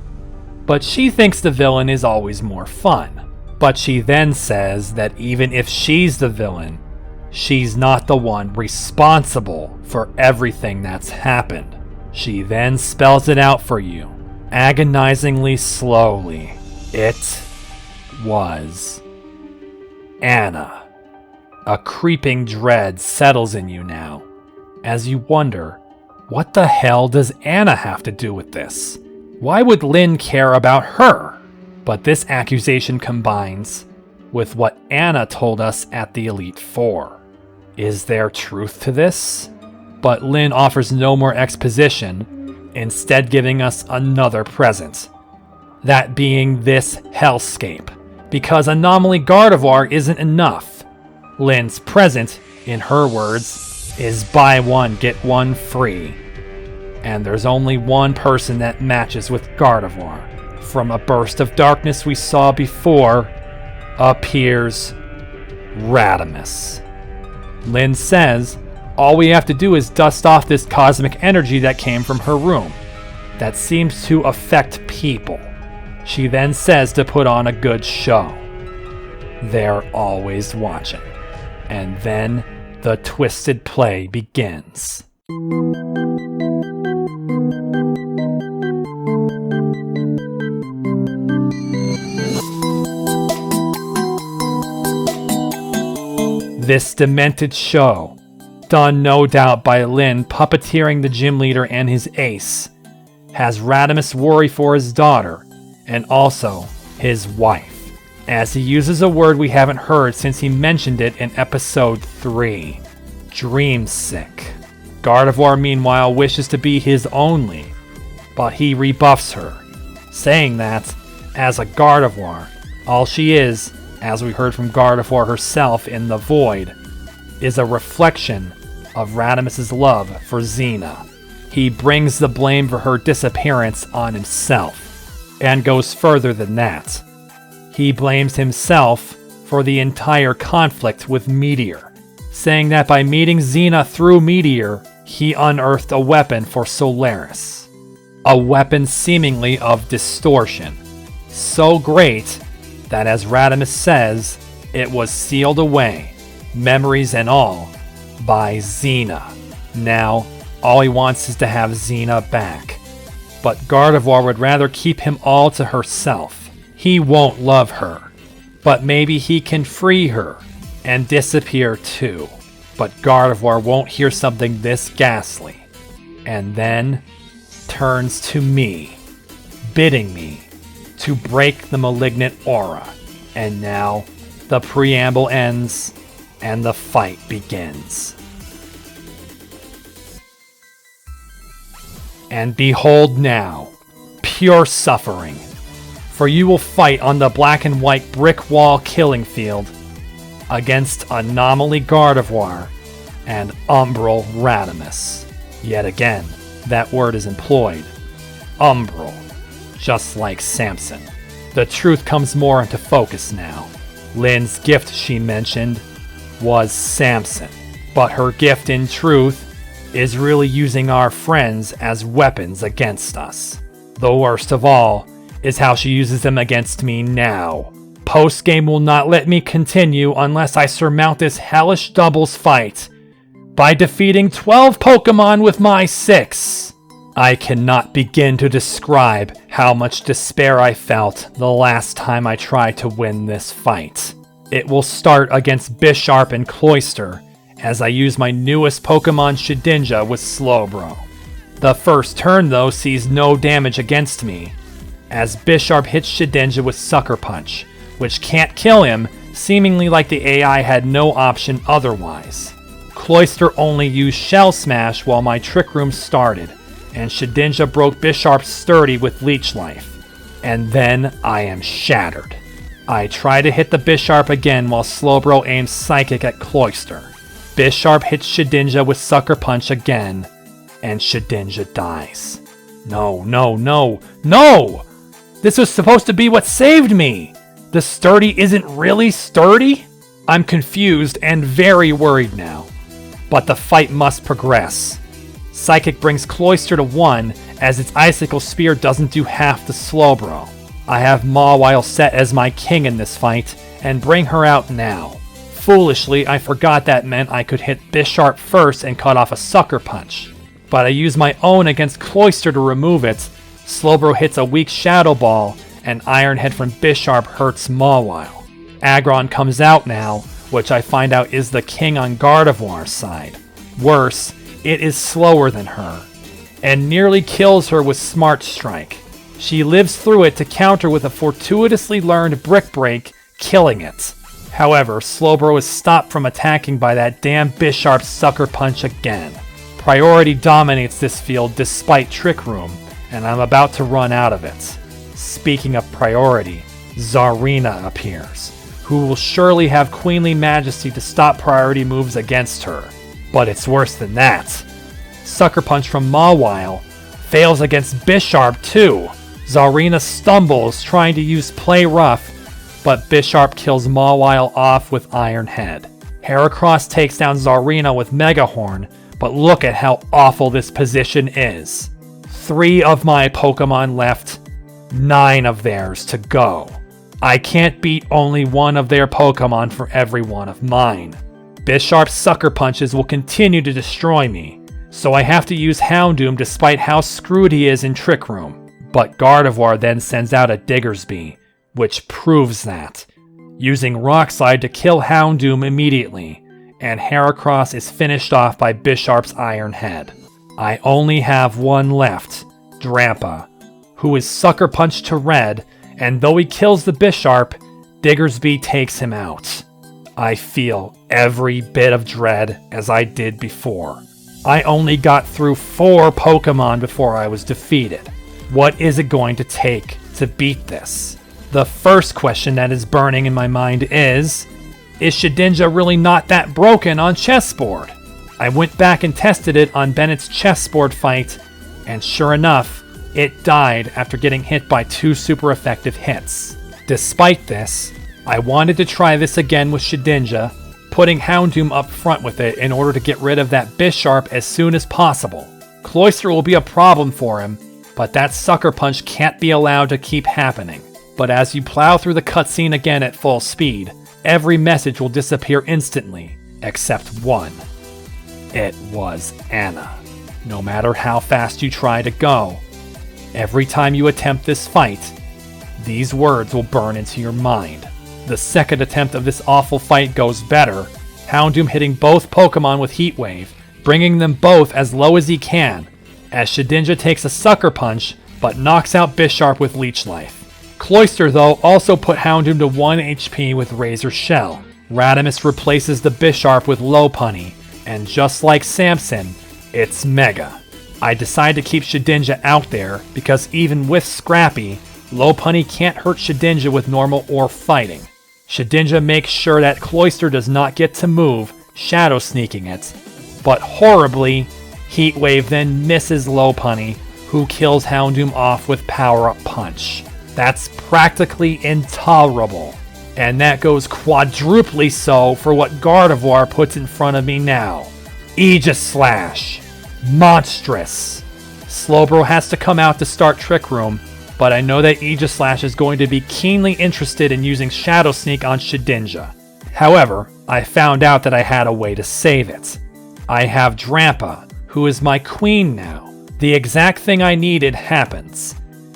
But she thinks the villain is always more fun. But she then says that even if she's the villain, she's not the one responsible for everything that's happened. She then spells it out for you, agonizingly slowly. It was Anna. A creeping dread settles in you now, as you wonder, what the hell does Anna have to do with this? Why would Lynn care about her? But this accusation combines with what Anna told us at the Elite Four. Is there truth to this? But Lynn offers no more exposition, instead giving us another present. That being this hellscape. Because Anomaly Gardevoir isn't enough. Lynn's present, in her words, is buy one, get one free. And there's only one person that matches with Gardevoir. From a burst of darkness we saw before, appears Radimus. Lynn says, all we have to do is dust off this cosmic energy that came from her room, that seems to affect people. She then says to put on a good show. They're always watching. And then the twisted play begins. This demented show, done no doubt by Lynn puppeteering the gym leader and his ace, has Radimus worry for his daughter and also his wife, as he uses a word we haven't heard since he mentioned it in episode 3, dreamsick. Gardevoir meanwhile wishes to be his only, but he rebuffs her, saying that, as a Gardevoir, all she is, as we heard from Gardevoir herself in The Void, is a reflection of Radimus's love for Xena. He brings the blame for her disappearance on himself, and goes further than that. He blames himself for the entire conflict with Meteor, saying that by meeting Xena through Meteor, he unearthed a weapon for Solaris. A weapon seemingly of distortion. So great that, as Radimus says, it was sealed away, memories and all, by Xena. Now, all he wants is to have Xena back. But Gardevoir would rather keep him all to herself. He won't love her, but maybe he can free her and disappear too. But Gardevoir won't hear something this ghastly, and then turns to me, bidding me to break the malignant aura. And now the preamble ends and the fight begins. And behold now, pure suffering, for you will fight on the black and white brick wall killing field against Anomaly Gardevoir and Umbral Radimus. Yet again, that word is employed. Umbral. Just like Samson. The truth comes more into focus now. Lynn's gift, she mentioned, was Samson. But her gift in truth is really using our friends as weapons against us. The worst of all is how she uses them against me now. Postgame will not let me continue unless I surmount this hellish doubles fight by defeating 12 Pokemon with my 6. I cannot begin to describe how much despair I felt the last time I tried to win this fight. It will start against Bisharp and Cloyster, as I use my newest Pokemon Shedinja with Slowbro. The first turn though sees no damage against me, as Bisharp hits Shedinja with Sucker Punch, which can't kill him, seemingly like the AI had no option otherwise. Cloyster only used Shell Smash while my Trick Room started, and Shedinja broke Bisharp's sturdy with Leech Life. And then I am shattered. I try to hit the Bisharp again while Slowbro aims Psychic at Cloyster. Bisharp hits Shedinja with Sucker Punch again, and Shedinja dies. No, no, no, no! This was supposed to be what saved me! The sturdy isn't really sturdy? I'm confused and very worried now. But the fight must progress. Psychic brings Cloyster to 1, as its Icicle Spear doesn't do half the Slowbro. I have Mawile set as my king in this fight, and bring her out now. Foolishly, I forgot that meant I could hit Bisharp first and cut off a Sucker Punch. But I use my own against Cloyster to remove it. Slowbro hits a weak Shadow Ball, and Iron Head from Bisharp hurts Mawile. Aggron comes out now, which I find out is the king on Gardevoir's side. Worse, it is slower than her, and nearly kills her with Smart Strike. She lives through it to counter with a fortuitously learned Brick Break, killing it. However, Slowbro is stopped from attacking by that damn Bisharp Sucker Punch again. Priority dominates this field despite Trick Room, and I'm about to run out of it. Speaking of priority, Zarina appears, who will surely have queenly majesty to stop priority moves against her. But it's worse than that. Sucker Punch from Mawile fails against Bisharp too. Zarina stumbles trying to use Play Rough, but Bisharp kills Mawile off with Iron Head. Heracross takes down Zarina with Mega Horn, but look at how awful this position is. 3 of my Pokemon left, 9 of theirs to go. I can't beat only 1 of their Pokemon for every 1 of mine. Bisharp's Sucker Punches will continue to destroy me, so I have to use Houndoom despite how screwed he is in Trick Room. But Gardevoir then sends out a Diggersby, which proves that, using Rock Slide to kill Houndoom immediately, and Heracross is finished off by Bisharp's Iron Head. I only have 1 left, Drampa, who is Sucker Punch to Red, and though he kills the Bisharp, Diggersby takes him out. I feel every bit of dread as I did before. I only got through 4 Pokemon before I was defeated. What is it going to take to beat this? The first question that is burning in my mind is Shedinja really not that broken on chessboard? I went back and tested it on Bennett's chessboard fight, and sure enough, it died after getting hit by 2 super effective hits. Despite this, I wanted to try this again with Shedinja, putting Houndoom up front with it in order to get rid of that Bisharp as soon as possible. Cloyster will be a problem for him, but that Sucker Punch can't be allowed to keep happening. But as you plow through the cutscene again at full speed, every message will disappear instantly, except one. It was Anna. No matter how fast you try to go, every time you attempt this fight, these words will burn into your mind. The second attempt of this awful fight goes better, Houndoom hitting both Pokemon with Heat Wave, bringing them both as low as he can, as Shedinja takes a Sucker Punch, but knocks out Bisharp with Leech Life. Cloyster, though, also put Houndoom to 1 HP with Razor Shell. Radimus replaces the Bisharp with Lopunny, and just like Samson, it's Mega. I decide to keep Shedinja out there, because even with Scrappy, Lopunny can't hurt Shedinja with normal or fighting. Shedinja makes sure that Cloyster does not get to move, Shadow Sneaking it, but horribly, Heat Wave then misses Lopunny, who kills Houndoom off with Power Up Punch. That's practically intolerable, and that goes quadruply so for what Gardevoir puts in front of me now. Aegis Slash. Monstrous. Slowbro has to come out to start Trick Room, but I know that Aegis Slash is going to be keenly interested in using Shadow Sneak on Shedinja. However, I found out that I had a way to save it. I have Drampa, who is my queen now. The exact thing I needed happens.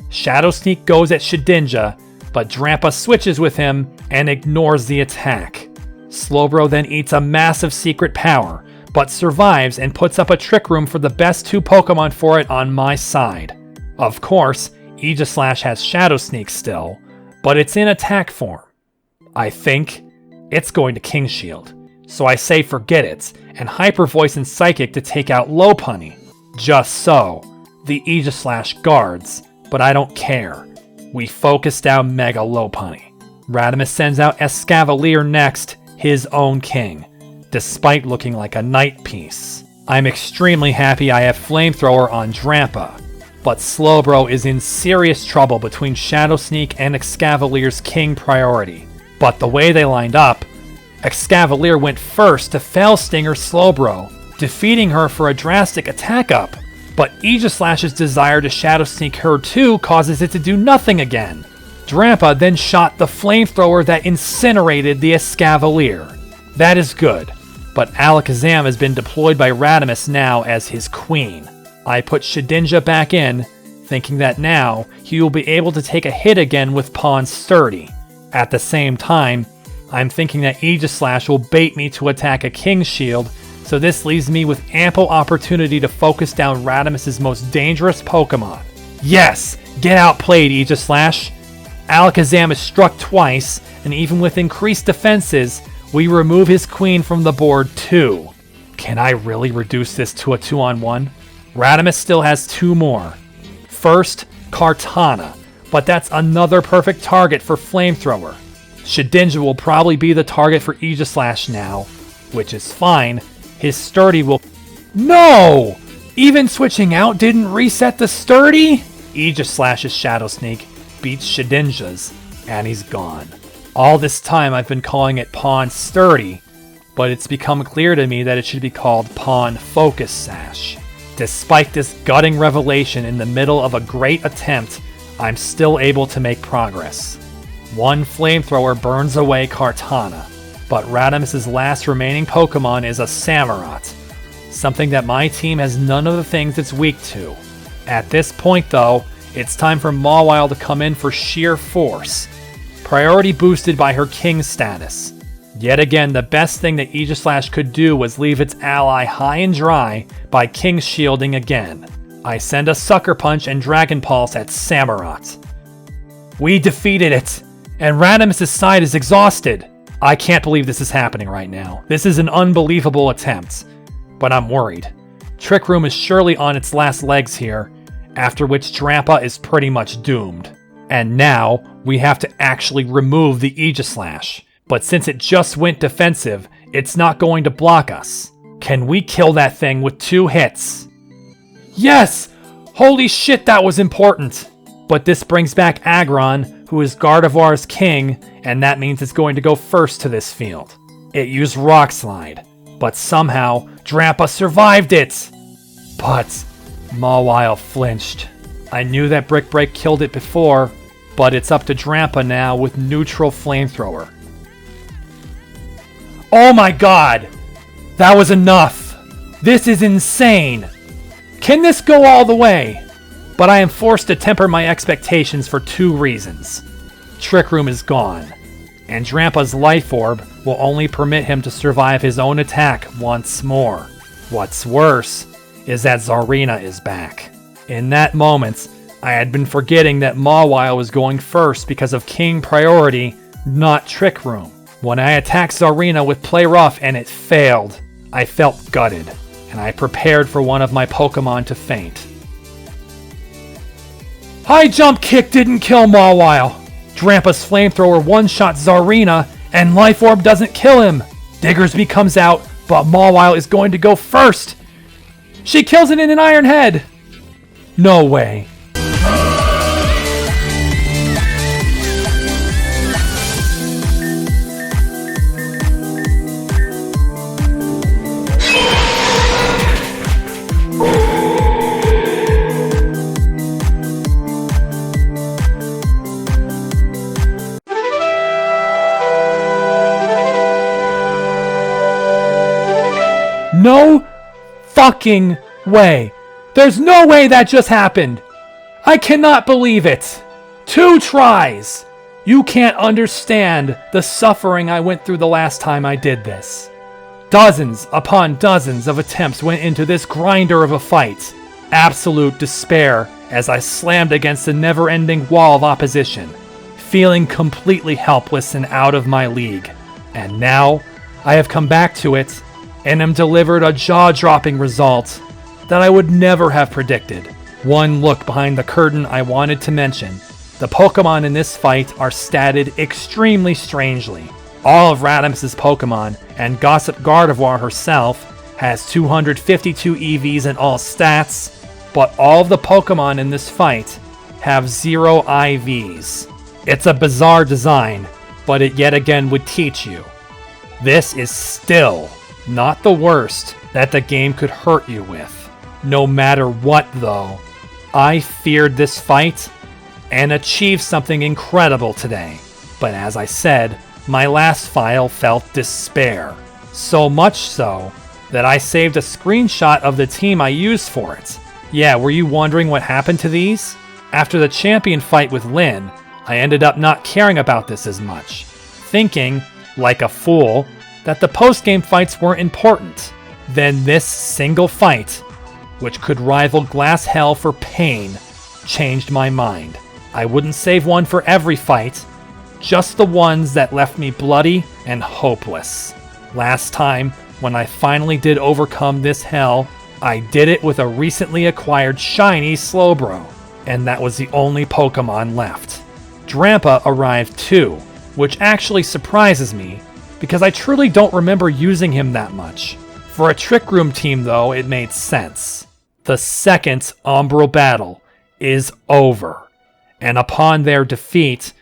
Shadow Sneak goes at Shedinja, but Drampa switches with him and ignores the attack. Slowbro then eats a massive secret power, but survives and puts up a Trick Room for the best 2 Pokemon for it on my side. Of course, Aegis Slash has Shadow Sneak still, but it's in attack form. I think it's going to King Shield, so I say forget it, and Hyper Voice and Psychic to take out Lopunny. Just so, the Aegis Slash guards, but I don't care. We focus down Mega Lopunny. Radimus sends out Escavalier next, his own king, despite looking like a knight piece. I'm extremely happy I have Flamethrower on Drampa, but Slowbro is in serious trouble between Shadow Sneak and Escavalier's king priority. But the way they lined up, Escavalier went first to Fell Stinger Slowbro, defeating her for a drastic attack up. But Aegis Slash's desire to Shadow Sneak her too causes it to do nothing again. Drampa then shot the Flamethrower that incinerated the Escavalier. That is good, but Alakazam has been deployed by Radimus now as his queen. I put Shedinja back in, thinking that now he will be able to take a hit again with Pawn Sturdy. At the same time, I'm thinking that Aegis Slash will bait me to attack a King Shield, so this leaves me with ample opportunity to focus down Radimus' most dangerous Pokemon. Yes! Get outplayed, Aegislash! Alakazam is struck twice, and even with increased defenses, we remove his queen from the board too. Can I really reduce this to a 2-on-1? Radimus still has 2 more. First, Kartana, but that's another perfect target for Flamethrower. Shedinja will probably be the target for Aegislash now, which is fine. His Sturdy will... No! Even switching out didn't reset the Sturdy? Aegislash's Shadow Sneak beats Shedinja's, and he's gone. All this time I've been calling it Pawn Sturdy, but it's become clear to me that it should be called Pawn Focus Sash. Despite this gutting revelation in the middle of a great attempt, I'm still able to make progress. One Flamethrower burns away Kartana, but Radimus's last remaining Pokemon is a Samurott, something that my team has none of the things it's weak to. At this point though, it's time for Mawile to come in for sheer force, priority boosted by her King status. Yet again, the best thing that Aegislash could do was leave its ally high and dry by King shielding again. I send a Sucker Punch and Dragon Pulse at Samurott. We defeated it, and Radimus' side is exhausted. I can't believe this is happening right now. This is an unbelievable attempt, but I'm worried. Trick Room is surely on its last legs here, after which Drampa is pretty much doomed. And now, we have to actually remove the Aegislash. But since it just went defensive, it's not going to block us. Can we kill that thing with 2 hits? Yes! Holy shit, that was important! But this brings back Aggron, who is Gardevoir's king, and that means it's going to go first to this field. It used Rock Slide, but somehow, Drampa survived it! But Mawile flinched. I knew that Brick Break killed it before, but it's up to Drampa now with neutral Flamethrower. Oh my god! That was enough! This is insane! Can this go all the way? But I am forced to temper my expectations for 2 reasons. Trick Room is gone, and Drampa's Life Orb will only permit him to survive his own attack once more. What's worse is that Zarina is back. In that moment, I had been forgetting that Mawile was going first because of King priority, not Trick Room. When I attacked Zarina with Play Rough and it failed, I felt gutted, and I prepared for one of my Pokemon to faint. High Jump Kick didn't kill Mawile. Drampa's Flamethrower one-shot Zarina, and Life Orb doesn't kill him. Diggersby comes out, but Mawile is going to go first. She kills it in an Iron Head. No way. No fucking way. There's no way that just happened. I cannot believe it. 2 tries. You can't understand the suffering I went through the last time I did this. Dozens upon dozens of attempts went into this grinder of a fight. Absolute despair as I slammed against the never-ending wall of opposition, feeling completely helpless and out of my league. And now, I have come back to it, and am delivered a jaw-dropping result that I would never have predicted. One look behind the curtain I wanted to mention. The Pokemon in this fight are statted extremely strangely. All of Radimus's Pokemon, and Gossip Gardevoir herself, has 252 EVs in all stats, but all of the Pokemon in this fight have 0 IVs. It's a bizarre design, but it yet again would teach you. This is still not the worst that the game could hurt you with. No matter what, though, I feared this fight and achieved something incredible today. But as I said, my last file felt despair. So much so that I saved a screenshot of the team I used for it. Yeah, were you wondering what happened to these? After the champion fight with Lynn, I ended up not caring about this as much, thinking, like a fool, that the post-game fights weren't important. Then this single fight, which could rival Glass Hell for pain, changed my mind. I wouldn't save one for every fight, just the ones that left me bloody and hopeless. Last time, when I finally did overcome this hell, I did it with a recently acquired shiny Slowbro, and that was the only Pokemon left. Drampa arrived too, which actually surprises me, because I truly don't remember using him that much. For a Trick Room team though, it made sense. The second Umbral battle is over, and upon their defeat,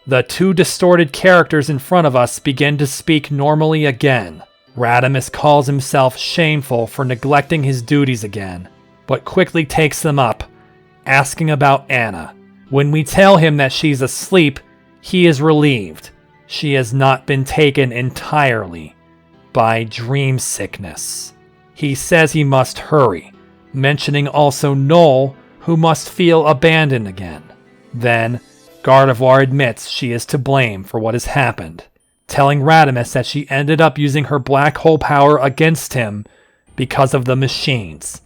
the two distorted characters in front of us begin to speak normally again. Radimus calls himself shameful for neglecting his duties again, but quickly takes them up, asking about Anna. When we tell him that she's asleep, he is relieved. She has not been taken entirely by dream sickness. He says he must hurry, mentioning also Noel, who must feel abandoned again. Then, Gardevoir admits she is to blame for what has happened, telling Radimus that she ended up using her black hole power against him because of the machines.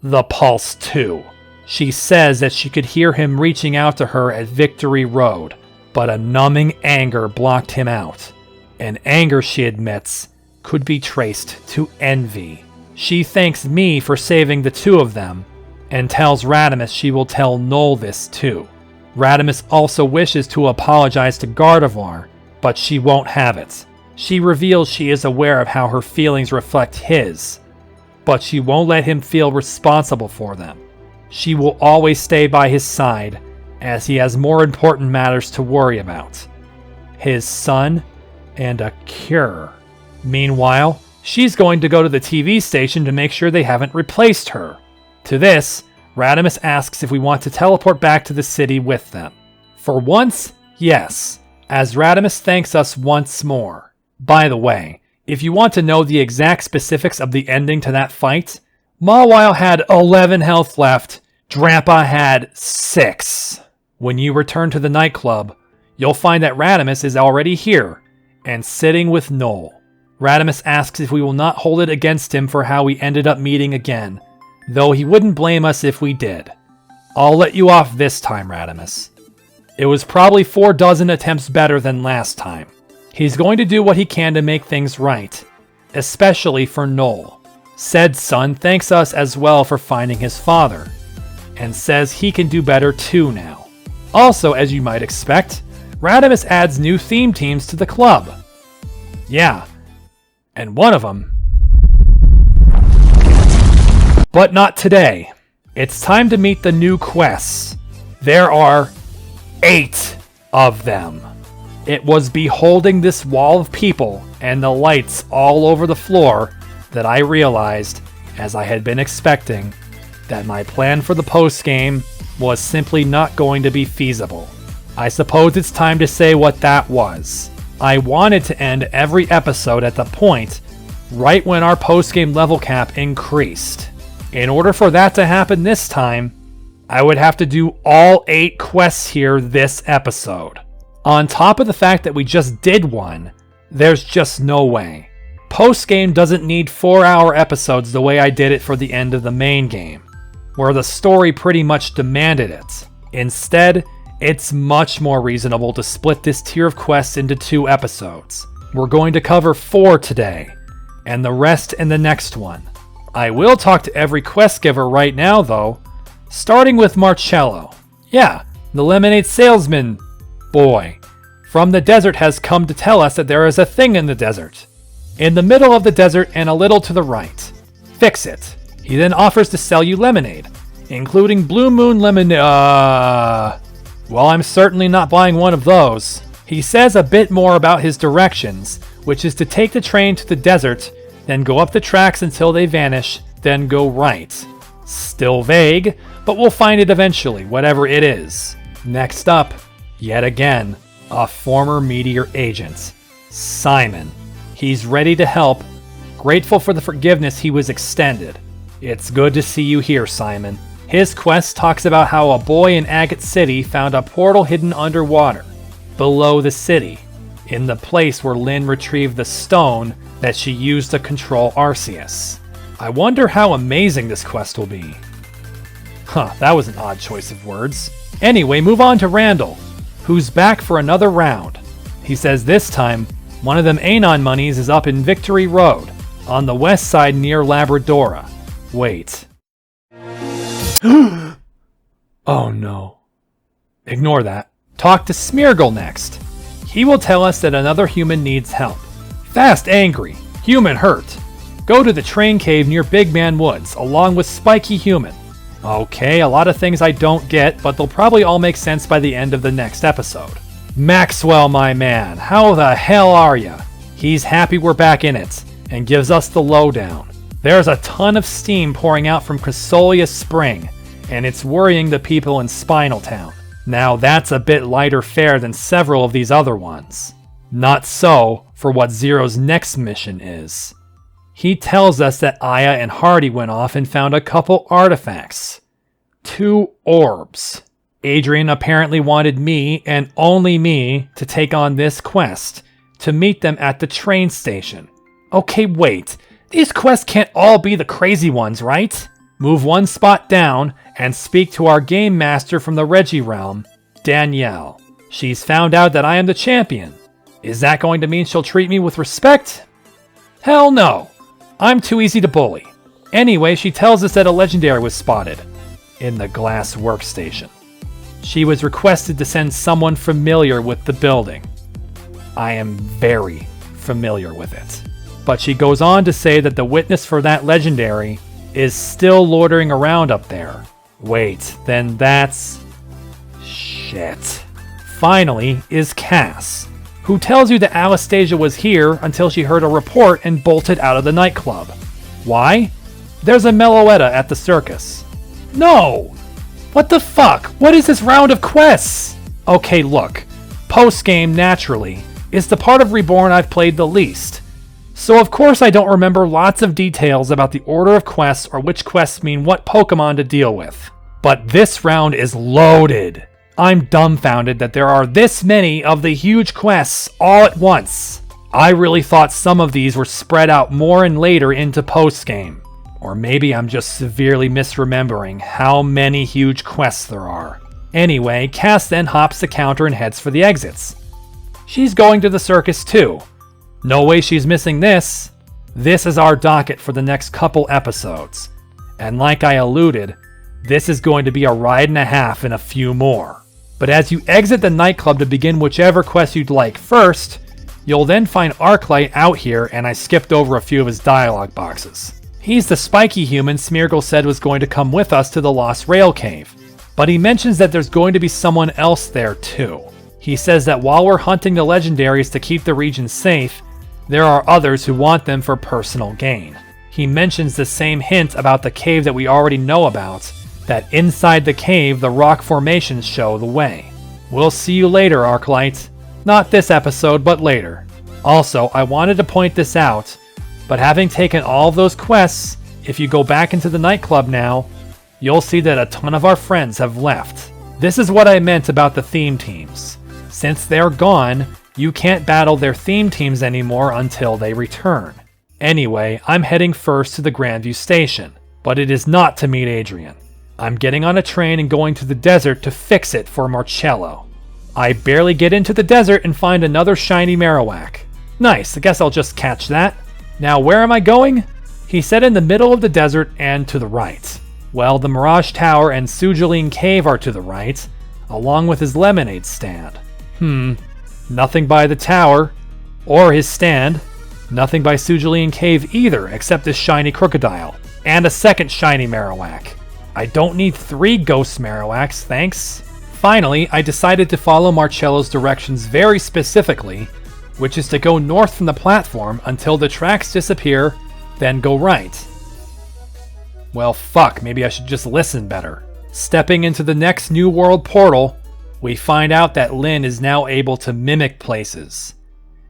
The Pulse 2. She says that she could hear him reaching out to her at Victory Road, but a numbing anger blocked him out. An anger, she admits, could be traced to envy. She thanks me for saving the two of them, and tells Radimus she will tell Noel this too. Radimus also wishes to apologize to Gardevoir, but she won't have it. She reveals she is aware of how her feelings reflect his, but she won't let him feel responsible for them. She will always stay by his side, as he has more important matters to worry about. His son and a cure. Meanwhile, she's going to go to the TV station to make sure they haven't replaced her. To this, Radimus asks if we want to teleport back to the city with them. For once, yes, as Radimus thanks us once more. By the way, if you want to know the exact specifics of the ending to that fight, Mawile had 11 health left, Drampa had 6. When you return to the nightclub, you'll find that Radimus is already here, and sitting with Noel. Radimus asks if we will not hold it against him for how we ended up meeting again, though he wouldn't blame us if we did. I'll let you off this time, Radimus. It was probably 4 dozen attempts better than last time. He's going to do what he can to make things right, especially for Noel. Said son thanks us as well for finding his father, and says he can do better too now. Also, as you might expect, Radimus adds new theme teams to the club. Yeah, and one of them. But not today. It's time to meet the new quests. There are 8 of them. It was beholding this wall of people and the lights all over the floor that I realized, as I had been expecting, that my plan for the post-game was simply not going to be feasible. I suppose it's time to say what that was. I wanted to end every episode at the point right when our post-game level cap increased. In order for that to happen this time, I would have to do all 8 quests here this episode. On top of the fact that we just did one, there's just no way. Post-game doesn't need 4-hour episodes the way I did it for the end of the main game, where the story pretty much demanded it. Instead, it's much more reasonable to split this tier of quests into 2 episodes. We're going to cover 4 today, and the rest in the next one. I will talk to every quest giver right now though, starting with Marcello. Yeah, the lemonade salesman boy from the desert has come to tell us that there is a thing in the desert. In the middle of the desert and a little to the right. Fix it. He then offers to sell you lemonade, including Blue Moon lemonade. Well, I'm certainly not buying one of those. He says a bit more about his directions, which is to take the train to the desert, then go up the tracks until they vanish, then go right. Still vague, but we'll find it eventually, whatever it is. Next up, yet again, a former Meteor agent, Simon. He's ready to help, grateful for the forgiveness he was extended. It's good to see you here, Simon. His quest talks about how a boy in Agate City found a portal hidden underwater, below the city, in the place where Lynn retrieved the stone that she used to control Arceus. I wonder how amazing this quest will be. Huh, that was an odd choice of words. Anyway, move on to Randall, who's back for another round. He says this time, one of them Anon monies is up in Victory Road, on the west side near Labradora. Wait. Oh no. Ignore that. Talk to Smeargle next. He will tell us that another human needs help. Fast angry. Human hurt. Go to the train cave near Big Man Woods, along with Spiky Human. Okay, a lot of things I don't get, but they'll probably all make sense by the end of the next episode. Maxwell, my man, how the hell are ya? He's happy we're back in it, and gives us the lowdown. There's a ton of steam pouring out from Cressolia Spring, and it's worrying the people in Spinal Town. Now that's a bit lighter fare than several of these other ones. Not so for what Zero's next mission is. He tells us that Aya and Hardy went off and found a couple artifacts. 2 orbs. Adrian apparently wanted me, and only me, to take on this quest, to meet them at the train station. Okay, wait. These quests can't all be the crazy ones, right? Move one spot down and speak to our game master from the Reggie realm, Danielle. She's found out that I am the champion. Is that going to mean she'll treat me with respect? Hell no. I'm too easy to bully. Anyway, she tells us that a legendary was spotted in the glass workstation. She was requested to send someone familiar with the building. I am very familiar with it. But she goes on to say that the witness for that legendary is still loitering around up there. Wait, then that's... shit. Finally is Cass, who tells you that Anastasia was here until she heard a report and bolted out of the nightclub. Why? There's a Meloetta at the circus. No! What the fuck? What is this round of quests? Okay, look. Post-game, naturally, is the part of Reborn I've played the least. So of course I don't remember lots of details about the order of quests or which quests mean what Pokemon to deal with. But this round is loaded. I'm dumbfounded that there are this many of the huge quests all at once. I really thought some of these were spread out more and later into post-game. Or maybe I'm just severely misremembering how many huge quests there are. Anyway, Cass then hops the counter and heads for the exits. She's going to the circus too. No way she's missing this. This is our docket for the next couple episodes. And like I alluded, this is going to be a ride and a half and a few more. But as you exit the nightclub to begin whichever quest you'd like first, you'll then find Arclight out here, and I skipped over a few of his dialogue boxes. He's the spiky human Smeargle said was going to come with us to the Lost Rail Cave, but he mentions that there's going to be someone else there too. He says that while we're hunting the legendaries to keep the region safe, there are others who want them for personal gain. He mentions the same hint about the cave that we already know about, that inside the cave the rock formations show the way. We'll see you later, Arclight. Not this episode, but later. Also, I wanted to point this out, but having taken all of those quests, if you go back into the nightclub now, you'll see that a ton of our friends have left. This is what I meant about the theme teams. Since they're gone, you can't battle their theme teams anymore until they return. Anyway, I'm heading first to the Grandview station, but it is not to meet Adrian. I'm getting on a train and going to the desert to fix it for Marcello. I barely get into the desert and find another shiny Marowak. Nice, I guess I'll just catch that. Now where am I going? He said in the middle of the desert and to the right. Well, the Mirage Tower and Sugeline Cave are to the right, along with his lemonade stand. Nothing by the tower, or his stand. Nothing by Sugeline Cave either, except this shiny crocodile, and a second shiny Marowak. I don't need 3 ghost Marowaks, thanks. Finally, I decided to follow Marcello's directions very specifically, which is to go north from the platform until the tracks disappear, then go right. Well, fuck, maybe I should just listen better. Stepping into the next New World portal, we find out that Lynn is now able to mimic places,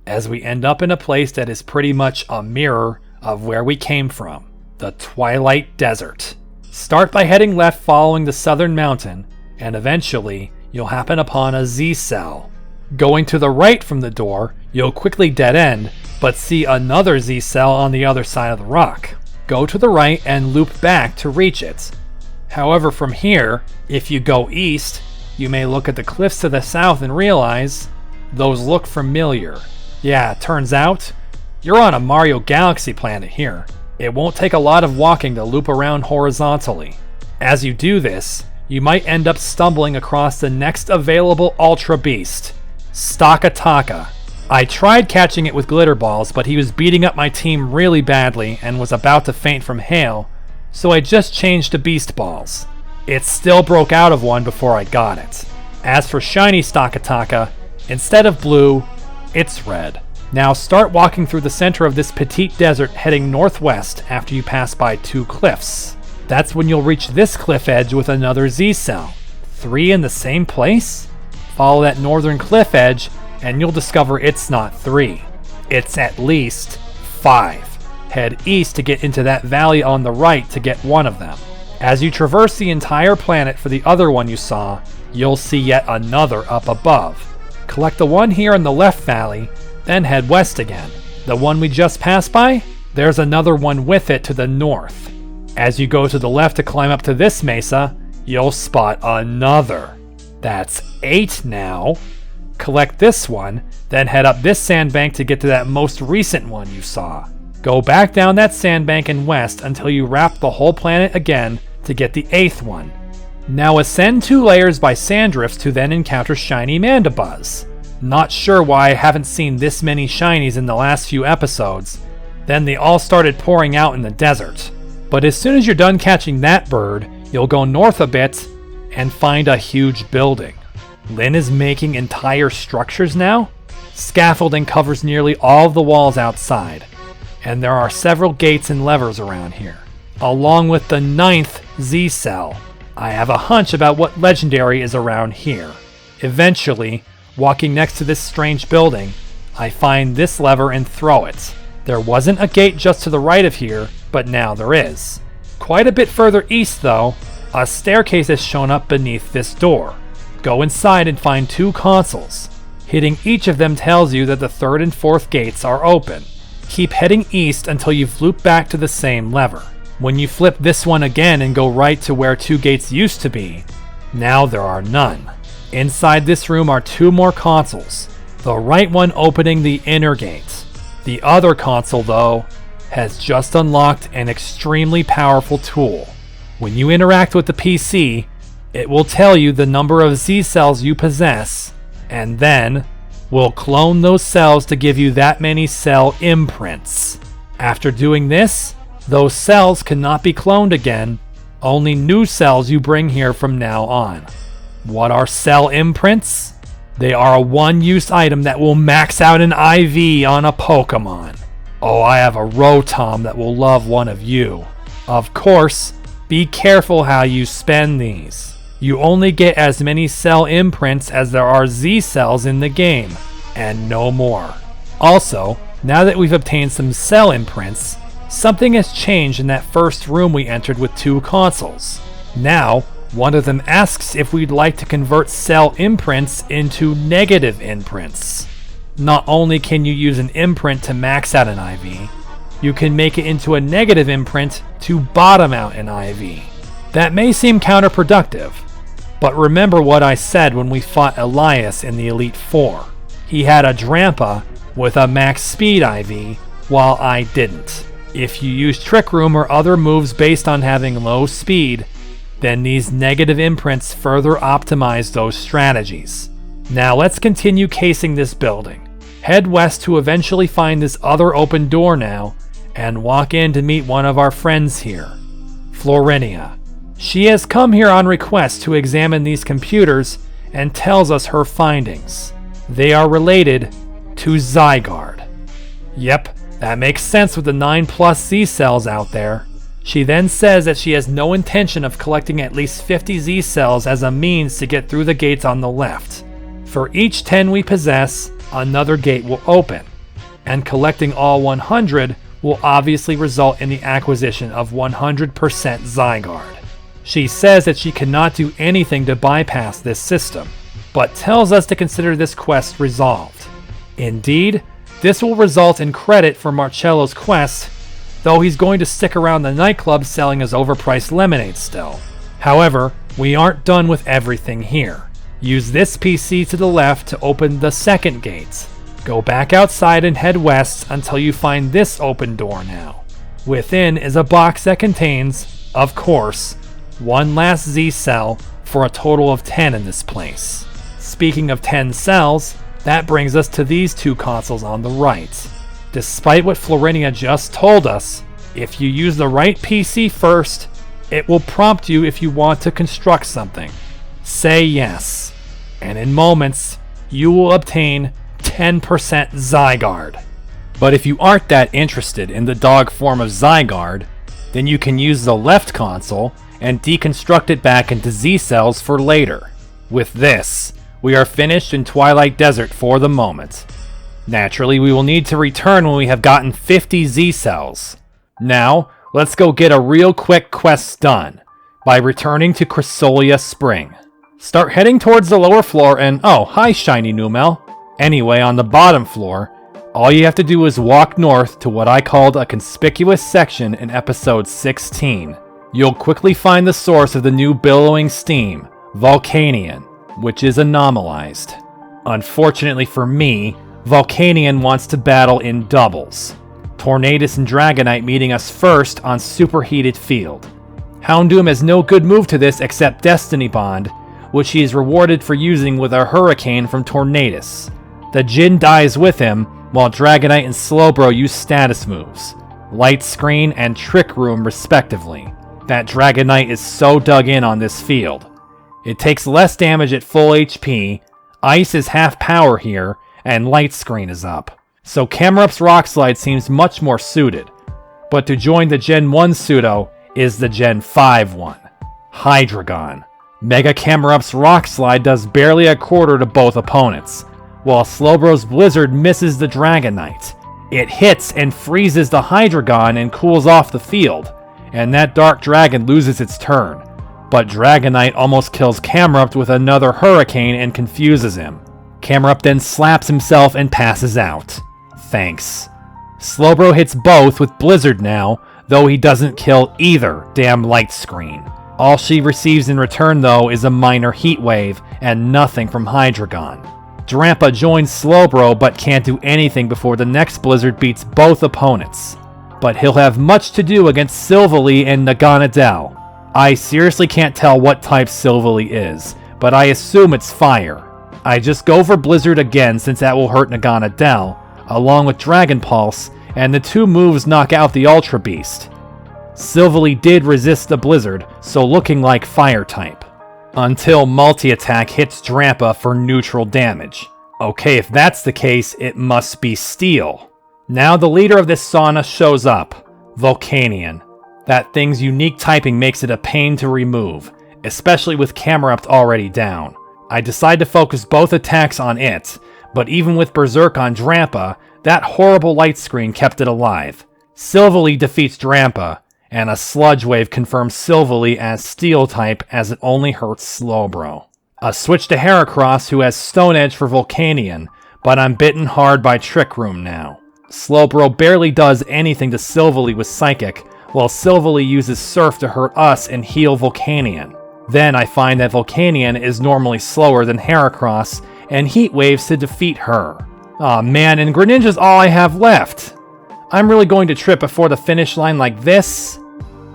as we end up in a place that is pretty much a mirror of where we came from, the Twilight Desert. Start by heading left following the southern mountain, and eventually you'll happen upon a Z-cell. Going to the right from the door, you'll quickly dead end, but see another Z-cell on the other side of the rock. Go to the right and loop back to reach it. However, from here, if you go east, you may look at the cliffs to the south and realize those look familiar. Yeah, it turns out you're on a Mario Galaxy planet here. It won't take a lot of walking to loop around horizontally. As you do this, you might end up stumbling across the next available Ultra Beast, Stakataka. I tried catching it with glitter balls, but he was beating up my team really badly and was about to faint from hail, so I just changed to Beast Balls. It still broke out of one before I got it. As for Shiny Stakataka, instead of blue, it's red. Now start walking through the center of this petite desert heading northwest after you pass by 2 cliffs. That's when you'll reach this cliff edge with another Z-cell. 3 in the same place? Follow that northern cliff edge and you'll discover it's not 3. It's at least 5. Head east to get into that valley on the right to get one of them. As you traverse the entire planet for the other one you saw, you'll see yet another up above. Collect the one here in the left valley, then head west again. The one we just passed by? There's another one with it to the north. As you go to the left to climb up to this mesa, you'll spot another. That's 8 now. Collect this one, then head up this sandbank to get to that most recent one you saw. Go back down that sandbank and west until you wrap the whole planet again to get the 8th one. Now ascend 2 layers by sand drifts to then encounter shiny Mandibuzz. Not sure why I haven't seen this many shinies in the last few episodes. Then they all started pouring out in the desert. But as soon as you're done catching that bird, you'll go north a bit and find a huge building. Lynn is making entire structures now? Scaffolding covers nearly all of the walls outside, and there are several gates and levers around here, along with the 9th Z-cell. I have a hunch about what legendary is around here. Eventually, walking next to this strange building, I find this lever and throw it. There wasn't a gate just to the right of here, but now there is. Quite a bit further east though, a staircase has shown up beneath this door. Go inside and find 2 consoles. Hitting each of them tells you that the 3rd and 4th gates are open. Keep heading east until you've looped back to the same lever. When you flip this one again and go right to where 2 gates used to be, now there are none. Inside this room are 2 more consoles, the right one opening the inner gate. The other console, though, has just unlocked an extremely powerful tool. When you interact with the PC, it will tell you the number of Z-cells you possess, and then will clone those cells to give you that many cell imprints. After doing this, those cells cannot be cloned again, only new cells you bring here from now on. What are cell imprints? They are a one-use item that will max out an IV on a Pokemon. Oh, I have a Rotom that will love one of you. Of course, be careful how you spend these. You only get as many cell imprints as there are Z-cells in the game, and no more. Also, now that we've obtained some cell imprints, something has changed in that first room we entered with 2 consoles. Now, one of them asks if we'd like to convert cell imprints into negative imprints. Not only can you use an imprint to max out an IV, you can make it into a negative imprint to bottom out an IV. That may seem counterproductive, but remember what I said when we fought Elias in the Elite Four. He had a Drampa with a max speed IV, while I didn't. If you use Trick Room or other moves based on having low speed, then these negative imprints further optimize those strategies. Now let's continue casing this building. Head west to eventually find this other open door now, and walk in to meet one of our friends here, Florinia. She has come here on request to examine these computers and tells us her findings. They are related to Zygarde. Yep, that makes sense with the 9+ Z-cells out there. She then says that she has no intention of collecting at least 50 Z-cells as a means to get through the gates on the left. For each 10 we possess, another gate will open, and collecting all 100 will obviously result in the acquisition of 100% Zygarde. She says that she cannot do anything to bypass this system, but tells us to consider this quest resolved. Indeed, this will result in credit for Marcello's quest, though he's going to stick around the nightclub selling his overpriced lemonade still. However, we aren't done with everything here. Use this PC to the left to open the second gate. Go back outside and head west until you find this open door now. Within is a box that contains, of course, one last Z cell for a total of 10 in this place. Speaking of 10 cells, that brings us to these two consoles on the right. Despite what Florinia just told us, if you use the right PC first, it will prompt you if you want to construct something. Say yes, and in moments, you will obtain 10% Zygarde. But if you aren't that interested in the dog form of Zygarde, then you can use the left console and deconstruct it back into Z cells for later. With this, we are finished in Twilight Desert for the moment. Naturally, we will need to return when we have gotten 50 Z cells. Now, let's go get a real quick quest done by returning to Chrysolia Spring. Start heading towards the lower floor and oh, hi Shiny Numel. Anyway, on the bottom floor, all you have to do is walk north to what I called a conspicuous section in episode 16. You'll quickly find the source of the new billowing steam, Volcanion, which is anomalized. Unfortunately for me, Volcanion wants to battle in doubles. Tornadus and Dragonite meeting us first on Superheated Field. Houndoom has no good move to this except Destiny Bond, which he is rewarded for using with a Hurricane from Tornadus. The Jin dies with him, while Dragonite and Slowbro use status moves, Light Screen and Trick Room respectively. That Dragonite is so dug in on this field. It takes less damage at full HP, Ice is half power here, and Light Screen is up. So Camerup's Rock Slide seems much more suited. But to join the Gen 1 pseudo is the Gen 5 one, Hydreigon. Mega Camerup's Rock Slide does barely a quarter to both opponents, while Slowbro's Blizzard misses the Dragonite. It hits and freezes the Hydreigon and cools off the field, and that Dark Dragon loses its turn. But Dragonite almost kills Camerupt with another Hurricane and confuses him. Camerupt then slaps himself and passes out. Thanks. Slowbro hits both with Blizzard now, though he doesn't kill either damn Light Screen. All she receives in return though is a minor Heat Wave and nothing from Hydreigon. Drampa joins Slowbro but can't do anything before the next Blizzard beats both opponents. But he'll have much to do against Silvally and Naganadel. I seriously can't tell what type Silvally is, but I assume it's fire. I just go for Blizzard again since that will hurt Naganadel, along with Dragon Pulse, and the two moves knock out the Ultra Beast. Silvally did resist the Blizzard, so looking like fire type. Until multi-attack hits Drampa for neutral damage. Okay, if that's the case, it must be Steel. Now the leader of this sauna shows up, Volcanion. That thing's unique typing makes it a pain to remove, especially with Camerupt already down. I decide to focus both attacks on it, but even with Berserk on Drampa, that horrible Light Screen kept it alive. Silvally defeats Drampa, and a Sludge Wave confirms Silvally as Steel type as it only hurts Slowbro. A switch to Heracross who has Stone Edge for Volcanion, but I'm bitten hard by Trick Room now. Slowbro barely does anything to Silvally with Psychic, while Silvally uses Surf to hurt us and heal Volcanion. Then I find that Volcanion is normally slower than Heracross, and Heat Waves to defeat her. Aw man, and Greninja's all I have left! I'm really going to trip before the finish line like this?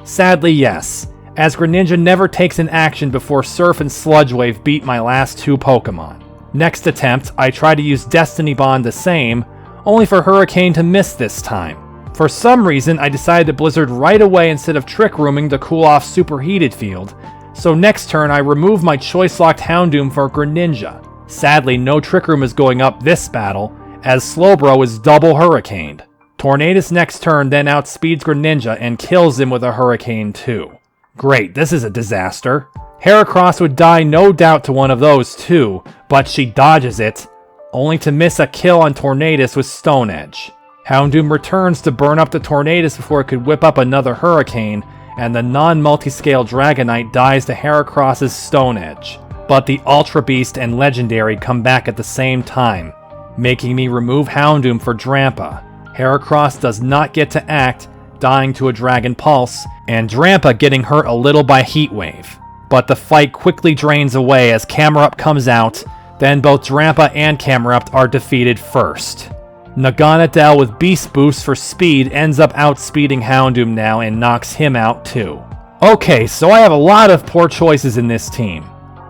Sadly, yes, as Greninja never takes an action before Surf and Sludge Wave beat my last two Pokemon. Next attempt, I try to use Destiny Bond the same, only for Hurricane to miss this time. For some reason, I decided to Blizzard right away instead of Trick Rooming to cool off Superheated Field, so next turn I remove my choice-locked Houndoom for Greninja. Sadly, no Trick Room is going up this battle, as Slowbro is double Hurricaned. Tornadus next turn then outspeeds Greninja and kills him with a Hurricane too. Great, this is a disaster. Heracross would die no doubt to one of those too, but she dodges it, only to miss a kill on Tornadus with Stone Edge. Houndoom returns to burn up the Tornadus before it could whip up another Hurricane, and the non-multiscale Dragonite dies to Heracross's Stone Edge. But the Ultra Beast and Legendary come back at the same time, making me remove Houndoom for Drampa. Heracross does not get to act, dying to a Dragon Pulse, and Drampa getting hurt a little by Heat Wave. but the fight quickly drains away as Camerupt comes out, then both Drampa and Camerupt are defeated first. Naganadel with Beast Boost for speed ends up outspeeding Houndoom now and knocks him out too. Okay, so I have a lot of poor choices in this team.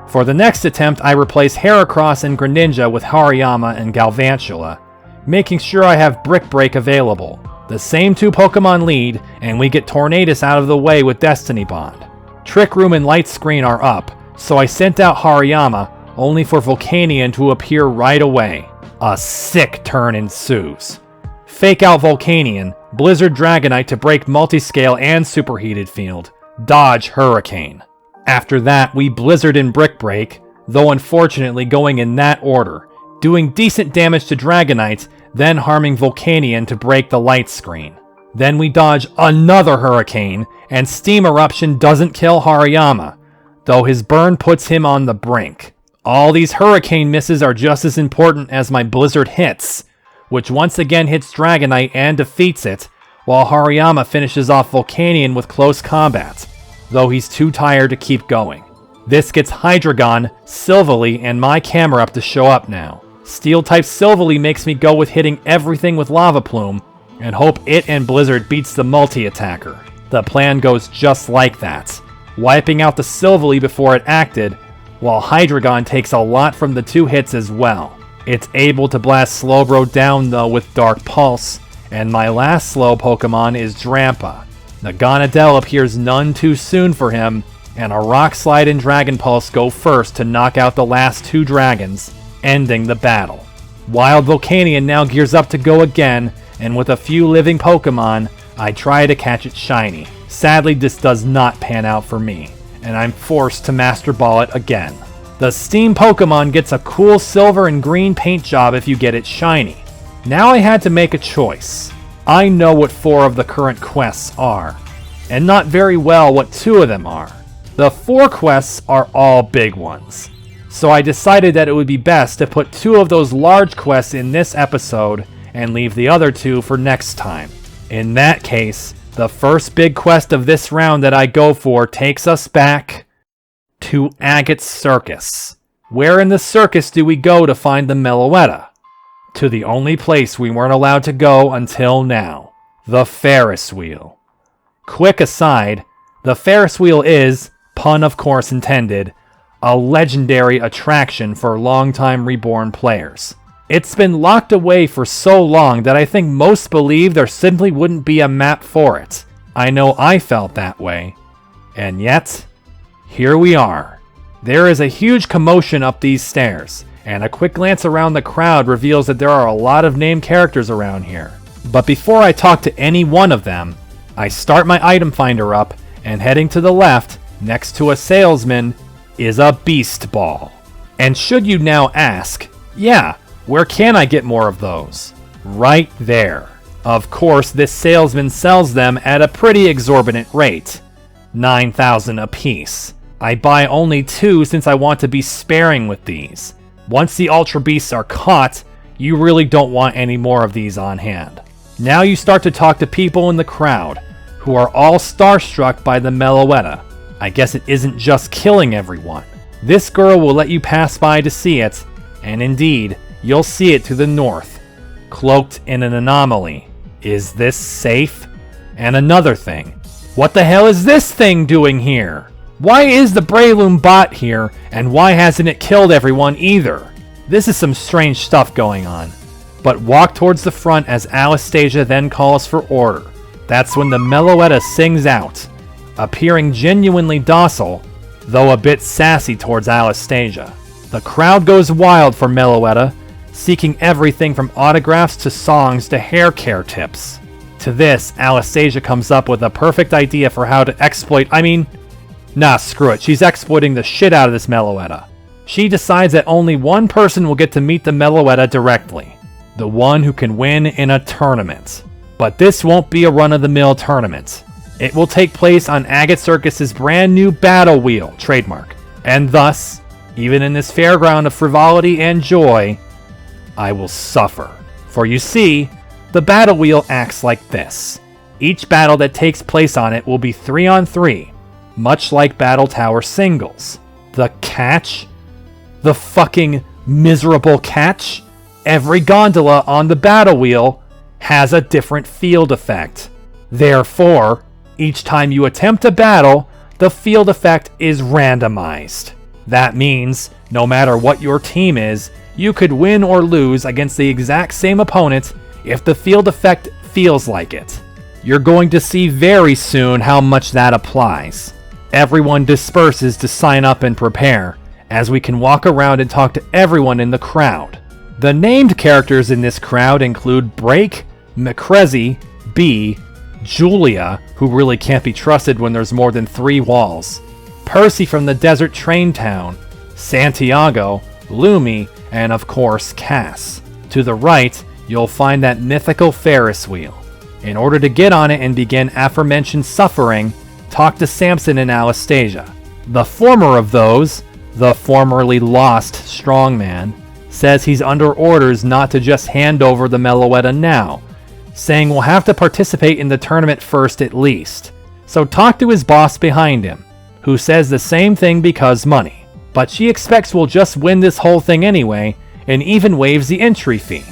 For the next attempt, I replace Heracross and Greninja with Hariyama and Galvantula, making sure I have Brick Break available. The same two Pokemon lead, and we get Tornadus out of the way with Destiny Bond. Trick Room and Light Screen are up, so I sent out Hariyama, only for Volcanion to appear right away. A sick turn ensues. Fake out Volcanion, Blizzard Dragonite to break Multiscale and Superheated Field, dodge Hurricane. After that, we Blizzard and Brick Break, though unfortunately going in that order, doing decent damage to Dragonite, then harming Volcanion to break the Light Screen. Then we dodge another Hurricane, and Steam Eruption doesn't kill Hariyama, though his burn puts him on the brink. All these Hurricane misses are just as important as my Blizzard hits, which once again hits Dragonite and defeats it, while Hariyama finishes off Volcanion with close combat, though he's too tired to keep going. This gets Hydreigon, Silvally, and my Camerupt to show up now. Steel-type Silvally makes me go with hitting everything with Lava Plume, and hope it and Blizzard beats the multi-attacker. The plan goes just like that, wiping out the Silvally before it acted, while Hydreigon takes a lot from the two hits as well. It's able to blast Slowbro down though with Dark Pulse, and my last slow Pokemon is Drampa. Naganadel appears none too soon for him, and a Rock Slide and Dragon Pulse go first to knock out the last two dragons, ending the battle. Wild Volcanion now gears up to go again, and with a few living Pokemon, I try to catch it shiny. Sadly, this does not pan out for me, and I'm forced to Master Ball it again. The Steam Pokemon gets a cool silver and green paint job if you get it shiny. Now I had to make a choice. I know what 4 of the current quests are, and not very well what 2 of them are. The 4 quests are all big ones, so I decided that it would be best to put 2 of those large quests in this episode and leave the other 2 for next time. In that case, the first big quest of this round that I go for takes us back to Agate's Circus. Where in the circus do we go to find the Meloetta? To the only place we weren't allowed to go until now, the Ferris Wheel. Quick aside, the Ferris Wheel is, pun of course intended, a legendary attraction for longtime Reborn players. It's been locked away for so long that I think most believe there simply wouldn't be a map for it. I know I felt that way. And yet, here we are. There is a huge commotion up these stairs, and a quick glance around the crowd reveals that there are a lot of named characters around here. But before I talk to any one of them, I start my item finder up, and heading to the left, next to a salesman, is a Beast Ball. And should you now ask, yeah, where can I get more of those? Right there. Of course, this salesman sells them at a pretty exorbitant rate. 9,000 apiece. I buy only 2 since I want to be sparing with these. Once the Ultra Beasts are caught, you really don't want any more of these on hand. Now you start to talk to people in the crowd, who are all starstruck by the Meloetta. I guess it isn't just killing everyone. This girl will let you pass by to see it, and indeed, you'll see it to the north, cloaked in an anomaly. Is this safe? And another thing, what the hell is this thing doing here? Why is the Breloom bot here, and why hasn't it killed everyone either? This is some strange stuff going on. But walk towards the front as Anastasia then calls for order. That's when the Meloetta sings out, appearing genuinely docile, though a bit sassy towards Anastasia. The crowd goes wild for Meloetta, seeking everything from autographs to songs to hair care tips. To this, Anastasia comes up with a perfect idea for how to exploit, nah, screw it, she's exploiting the shit out of this Meloetta. She decides that only one person will get to meet the Meloetta directly, the one who can win in a tournament. But this won't be a run-of-the-mill tournament. It will take place on Agate Circus's brand new Battle Wheel, trademark, and thus, even in this fairground of frivolity and joy, I will suffer. For you see, the Battle Wheel acts like this. Each battle that takes place on it will be 3-on-3, much like Battle Tower singles. The catch? The fucking miserable catch? Every gondola on the battle wheel has a different field effect. Therefore, each time you attempt a battle, the field effect is randomized. That means, no matter what your team is, you could win or lose against the exact same opponent if the field effect feels like it. You're going to see very soon how much that applies. Everyone disperses to sign up and prepare, as we can walk around and talk to everyone in the crowd. The named characters in this crowd include Break, McCrezzy, B, Julia, who really can't be trusted when there's more than 3 walls, Percy from the Desert Train Town, Santiago, Lumi, and of course Cass. To the right, you'll find that mythical Ferris wheel. In order to get on it and begin aforementioned suffering, talk to Samson and Anastasia. The former of those, the formerly lost strongman, says he's under orders not to just hand over the Meloetta now, saying we'll have to participate in the tournament first at least. So talk to his boss behind him, who says the same thing because money. But she expects we'll just win this whole thing anyway, and even waives the entry fee.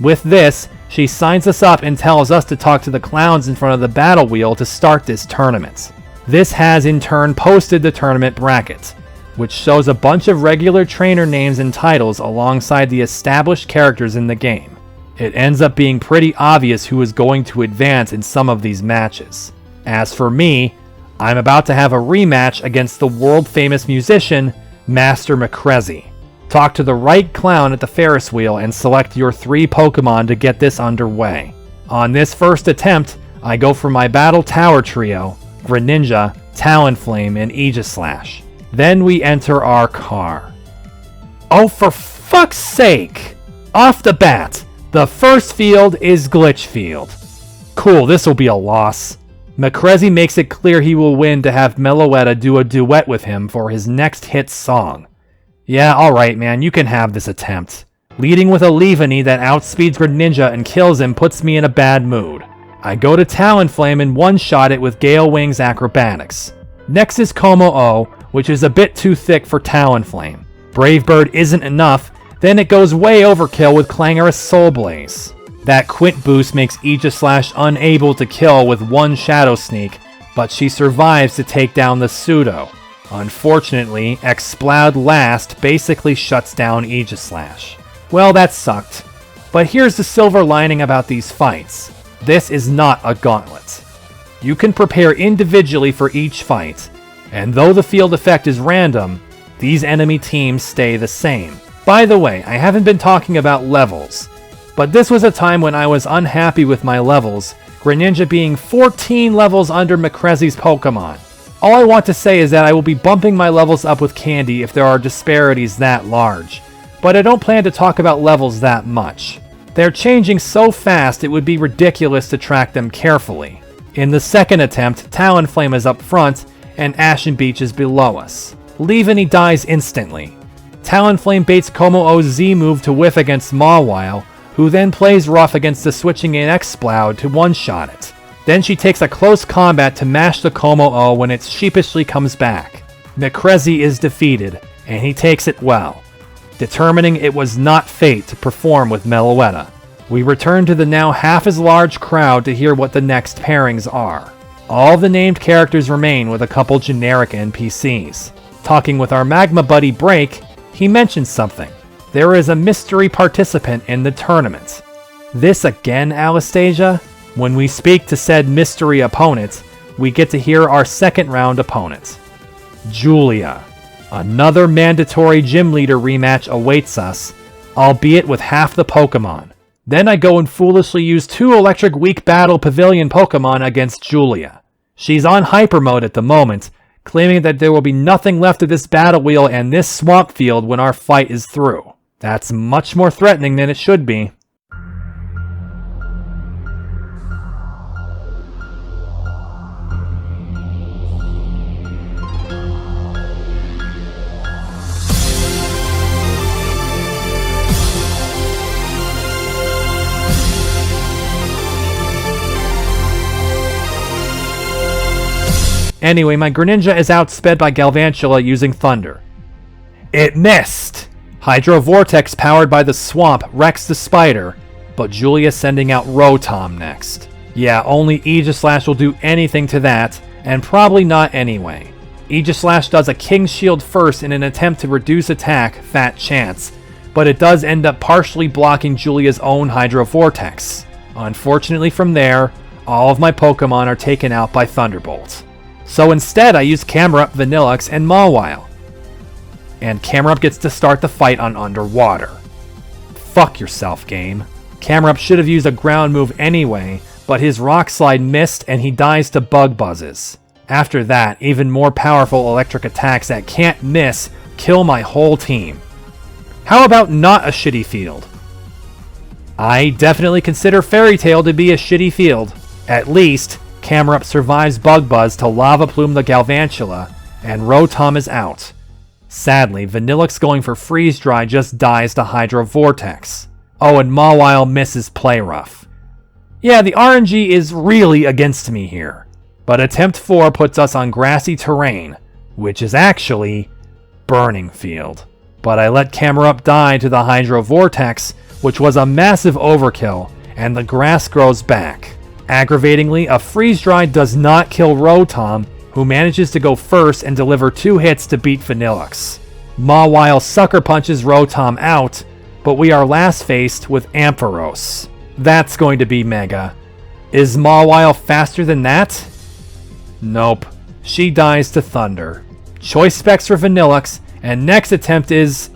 With this, she signs us up and tells us to talk to the clowns in front of the battle wheel to start this tournament. This has in turn posted the tournament bracket, which shows a bunch of regular trainer names and titles alongside the established characters in the game. It ends up being pretty obvious who is going to advance in some of these matches. As for me, I'm about to have a rematch against the world-famous musician, Master McCrezzy. Talk to the right clown at the Ferris wheel and select your 3 Pokemon to get this underway. On this first attempt, I go for my Battle Tower trio, Greninja, Talonflame, and Aegislash. Then we enter our car. Oh, for fuck's sake! Off the bat, the first field is Glitch Field. Cool, this'll be a loss. McCrezzy makes it clear he will win to have Meloetta do a duet with him for his next hit song. Yeah, alright man, you can have this attempt. Leading with a Leavanny that outspeeds Greninja and kills him puts me in a bad mood. I go to Talonflame and one-shot it with Gale Wing's Acrobatics. Next is Como-O, which is a bit too thick for Talonflame. Brave Bird isn't enough, then it goes way overkill with Clangorous Soul Blaze. That quit boost makes Aegislash unable to kill with one Shadow Sneak, but she survives to take down the Pseudo. Unfortunately, Exploud last basically shuts down Aegislash. Well, that sucked. But here's the silver lining about these fights. This is not a gauntlet. You can prepare individually for each fight, and though the field effect is random, these enemy teams stay the same. By the way, I haven't been talking about levels, but this was a time when I was unhappy with my levels, Greninja being 14 levels under McCrezzy's Pokemon. All I want to say is that I will be bumping my levels up with Candy if there are disparities that large, but I don't plan to talk about levels that much. They're changing so fast it would be ridiculous to track them carefully. In the second attempt, Talonflame is up front, and Ashen Beach is below us. Leavanny dies instantly. Talonflame baits Como-O's Z move to whiff against Mawile, who then plays rough against the switching in Exploud to one-shot it. Then she takes a close combat to mash the Como-O when it sheepishly comes back. McCrezzy is defeated, and he takes it well, determining it was not fate to perform with Meloetta. We return to the now half as large crowd to hear what the next pairings are. All the named characters remain with a couple generic NPCs. Talking with our Magma buddy Break, he mentions something. There is a mystery participant in the tournament. This again, Anastasia? When we speak to said mystery opponent, we get to hear our second round opponent. Julia. Another mandatory gym leader rematch awaits us, albeit with half the Pokemon. Then I go and foolishly use 2 Electric Weak Battle Pavilion Pokemon against Julia. She's on Hyper Mode at the moment, claiming that there will be nothing left of this battle wheel and this swamp field when our fight is through. That's much more threatening than it should be. Anyway, my Greninja is outsped by Galvantula using Thunder. It missed! Hydro Vortex powered by the Swamp wrecks the Spider, but Julia's sending out Rotom next. Yeah, only Aegislash will do anything to that, and probably not anyway. Aegislash does a King's Shield first in an attempt to reduce attack, fat chance, but it does end up partially blocking Julia's own Hydro Vortex. Unfortunately from there, all of my Pokemon are taken out by Thunderbolt. So instead I use Camerupt, Vanilluxe, and Mawile. And Camerupt gets to start the fight on Underwater. Fuck yourself, game. Camerupt should have used a ground move anyway, but his Rock Slide missed and he dies to Bug Buzzes. After that, even more powerful electric attacks that can't miss kill my whole team. How about not a shitty field? I definitely consider Fairy Tail to be a shitty field. At least, Camerupt survives Bug Buzz to Lava Plume the Galvantula, and Rotom is out. Sadly, Vanilluxe going for Freeze Dry just dies to Hydro Vortex. Oh, and Mawile misses Play Rough. Yeah, the RNG is really against me here. But attempt 4 puts us on grassy terrain, which is actually Burning Field. But I let Camerupt die to the Hydro Vortex, which was a massive overkill, and the grass grows back. Aggravatingly, a Freeze Dry does not kill Rotom, who manages to go first and deliver 2 hits to beat Vanilluxe. Mawile Sucker Punches Rotom out, but we are last faced with Ampharos. That's going to be Mega. Is Mawile faster than that? Nope. She dies to Thunder. Choice Specs for Vanilluxe, and next attempt is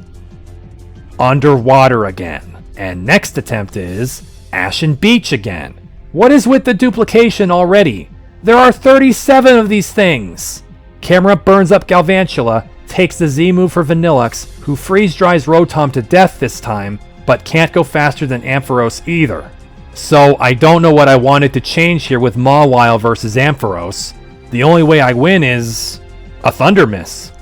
Underwater again. And next attempt is Ashen Beach again. What is with the duplication already? There are 37 of these things! Camerupt burns up Galvantula, takes the Z move for Vanilluxe, who freeze dries Rotom to death this time, but can't go faster than Ampharos either. So I don't know what I wanted to change here with Mawile versus Ampharos. The only way I win is a Thunder Miss.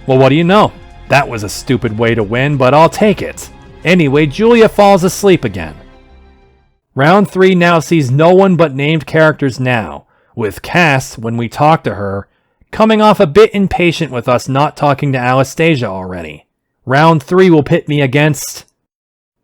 Well, what do you know? That was a stupid way to win, but I'll take it. Anyway, Julia falls asleep again. Round 3 now sees no one but named characters now, with Cass, when we talk to her, coming off a bit impatient with us not talking to Anastasia already. Round 3 will pit me against...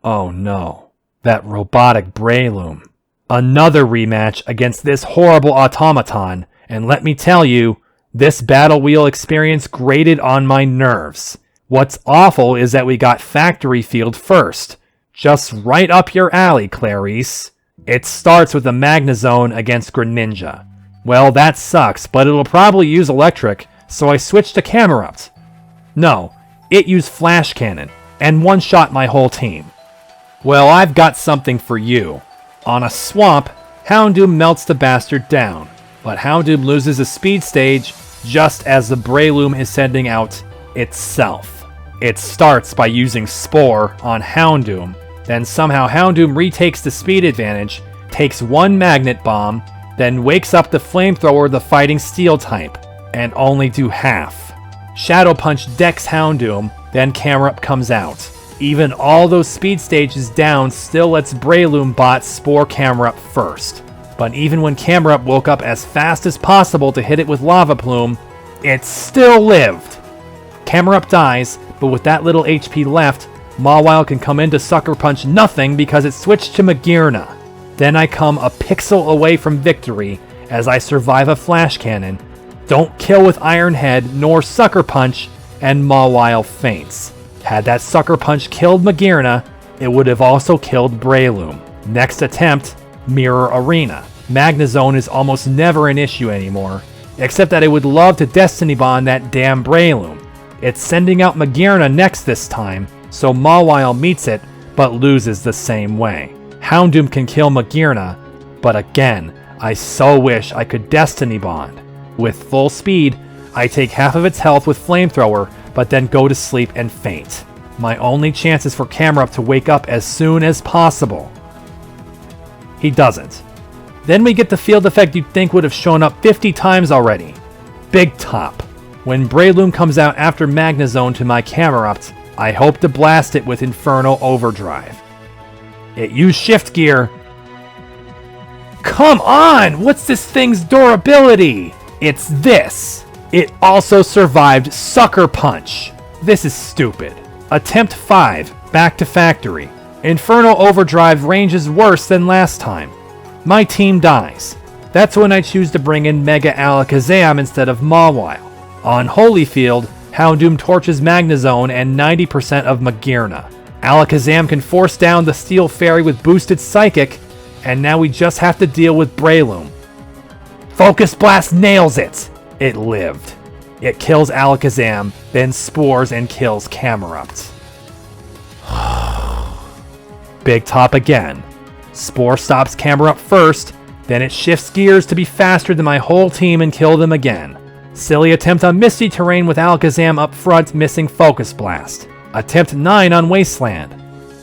oh no, that robotic Breloom. Another rematch against this horrible automaton, and let me tell you, this Battle Wheel experience grated on my nerves. What's awful is that we got Factory Field first. Just right up your alley, Clarice. It starts with a Magnezone against Greninja. Well, that sucks, but it'll probably use Electric, so I switched to Camerupt. No, it used Flash Cannon, and one-shot my whole team. Well, I've got something for you. On a swamp, Houndoom melts the bastard down, but Houndoom loses a speed stage just as the Breloom is sending out itself. It starts by using Spore on Houndoom, then somehow Houndoom retakes the speed advantage, takes one Magnet Bomb, then wakes up the Flamethrower the fighting Steel type, and only do half. Shadow Punch decks Houndoom, then Camerupt comes out. Even all those speed stages down still lets Breloom bot Spore Camerupt first. But even when Camerupt woke up as fast as possible to hit it with Lava Plume, it still lived! Camerupt dies, but with that little HP left, Mawile can come in to Sucker Punch nothing because it switched to Magearna. Then I come a pixel away from victory as I survive a Flash Cannon, don't kill with Iron Head nor Sucker Punch, and Mawile faints. Had that Sucker Punch killed Magearna, it would have also killed Breloom. Next attempt, Mirror Arena. Magnezone is almost never an issue anymore, except that I would love to Destiny Bond that damn Breloom. It's sending out Magearna next this time, so Mawile meets it, but loses the same way. Houndoom can kill Magearna, but again, I so wish I could Destiny Bond. With full speed, I take half of its health with Flamethrower, but then go to sleep and faint. My only chance is for Camerupt to wake up as soon as possible. He doesn't. Then we get the field effect you'd think would have shown up 50 times already. Big Top. When Breloom comes out after Magnezone to my Camerupt, I hope to blast it with Infernal Overdrive. It used Shift Gear. Come on! What's this thing's durability? It's this! It also survived Sucker Punch! This is stupid. Attempt 5, back to factory. Infernal Overdrive range is worse than last time. My team dies. That's when I choose to bring in Mega Alakazam instead of Mawile. On Holyfield, Houndoom torches Magnezone and 90% of Magearna. Alakazam can force down the Steel Fairy with boosted Psychic, and now we just have to deal with Breloom. Focus Blast nails it! It lived. It kills Alakazam, then spores and kills Camerupt. Big Top again. Spore stops Camerupt first, then it shifts gears to be faster than my whole team and kill them again. Silly attempt on Misty Terrain with Alakazam up front missing Focus Blast. Attempt 9 on Wasteland.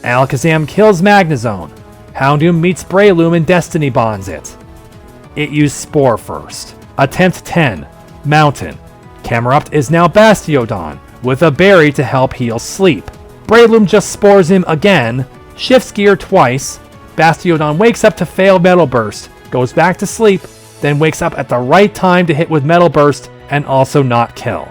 Alakazam kills Magnezone. Houndoom meets Breloom and Destiny Bonds it. It used Spore first. Attempt 10. Mountain. Camerupt is now Bastiodon, with a berry to help heal Sleep. Breloom just spores him again, shifts gear twice. Bastiodon wakes up to fail Metal Burst, goes back to sleep, then wakes up at the right time to hit with Metal Burst and also not kill.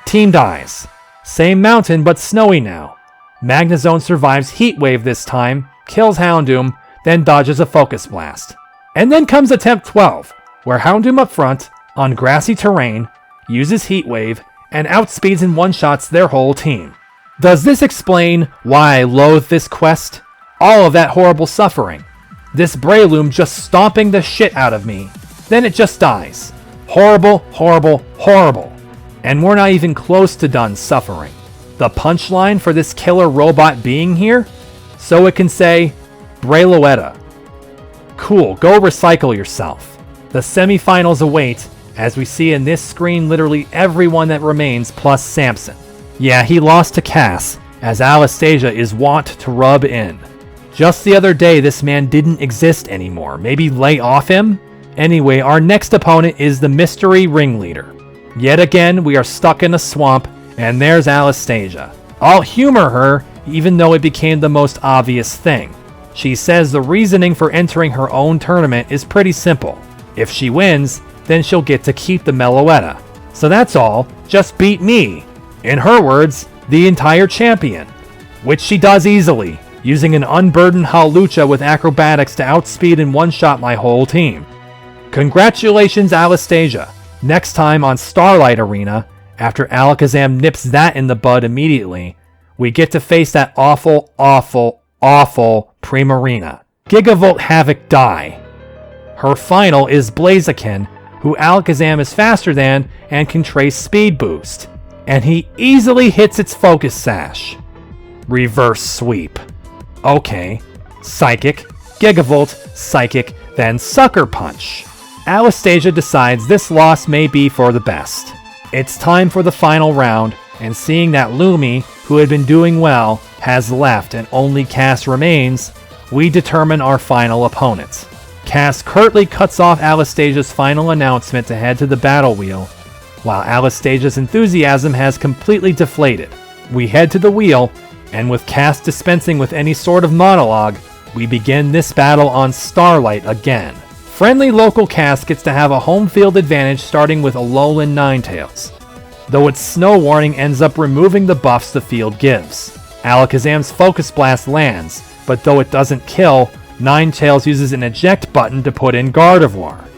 Team dies. Same mountain but snowy now. Magnezone survives Heat Wave this time, kills Houndoom, then dodges a Focus Blast. And then comes attempt 12, where Houndoom up front, on grassy terrain, uses Heat Wave, and outspeeds and one-shots their whole team. Does this explain why I loathe this quest? All of that horrible suffering. This Breloom just stomping the shit out of me. Then it just dies. Horrible, horrible, horrible. And we're not even close to done suffering. The punchline for this killer robot being here? So it can say, Breloetta. Cool, go recycle yourself. The semifinals await, as we see in this screen literally everyone that remains plus Samson. Yeah, he lost to Cass, as Anastasia is wont to rub in. Just the other day this man didn't exist anymore, maybe lay off him? Anyway, our next opponent is the Mystery Ringleader. Yet again, we are stuck in a swamp, and there's Anastasia. I'll humor her, even though it became the most obvious thing. She says the reasoning for entering her own tournament is pretty simple. If she wins, then she'll get to keep the Meloetta. So that's all, just beat me. In her words, the entire champion. Which she does easily, using an unburdened Hawlucha with acrobatics to outspeed and one-shot my whole team. Congratulations, Anastasia. Next time on Starlight Arena, after Alakazam nips that in the bud immediately, we get to face that awful, awful, awful Primarina. Gigavolt Havoc die. Her final is Blaziken, who Alakazam is faster than and can trace speed boost. And he easily hits its focus sash. Reverse sweep. Okay. Psychic, Gigavolt, Psychic, then Sucker Punch. Anastasia decides this loss may be for the best. It's time for the final round, and seeing that Lumi, who had been doing well, has left and only Cass remains, we determine our final opponent. Cass curtly cuts off Anastasia's final announcement to head to the battle wheel, while Anastasia's enthusiasm has completely deflated. We head to the wheel, and with Cass dispensing with any sort of monologue, we begin this battle on Starlight again. Friendly local Cass gets to have a home field advantage starting with Alolan Ninetales, though its snow warning ends up removing the buffs the field gives. Alakazam's Focus Blast lands, but though it doesn't kill, Ninetales uses an eject button to put in Gardevoir.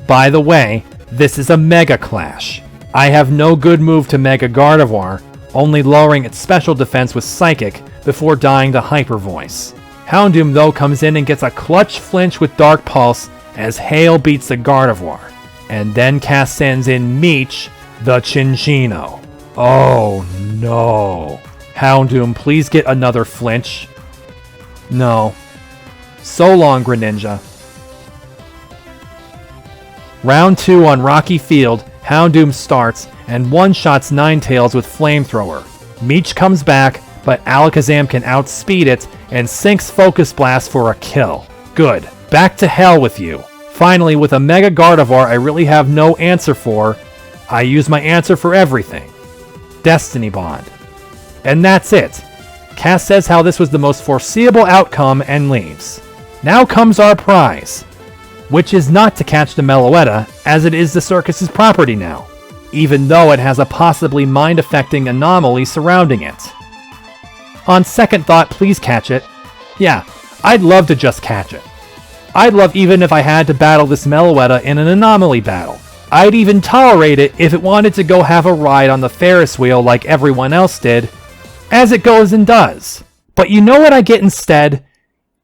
By the way, this is a Mega Clash. I have no good move to Mega Gardevoir, only lowering its special defense with Psychic before dying to Hyper Voice. Houndoom though comes in and gets a clutch flinch with Dark Pulse as Hail beats the Gardevoir. And then Cass sends in Meech, the Chinchino. Oh no. Houndoom, please get another flinch. No. So long, Greninja. Round 2 on Rocky Field, Houndoom starts and one-shots Ninetales with Flamethrower. Meech comes back, but Alakazam can outspeed it and sinks Focus Blast for a kill. Good. Back to hell with you. Finally, with a Mega Gardevoir I really have no answer for, I use my answer for everything. Destiny Bond. And that's it. Cass says how this was the most foreseeable outcome and leaves. Now comes our prize. which is not to catch the Meloetta, as it is the circus's property now, even though it has a possibly mind-affecting anomaly surrounding it. On second thought, please catch it. Yeah, I'd love to just catch it. I'd love even if I had to battle this Meloetta in an anomaly battle. I'd even tolerate it if it wanted to go have a ride on the Ferris wheel like everyone else did, as it goes and does. But you know what I get instead?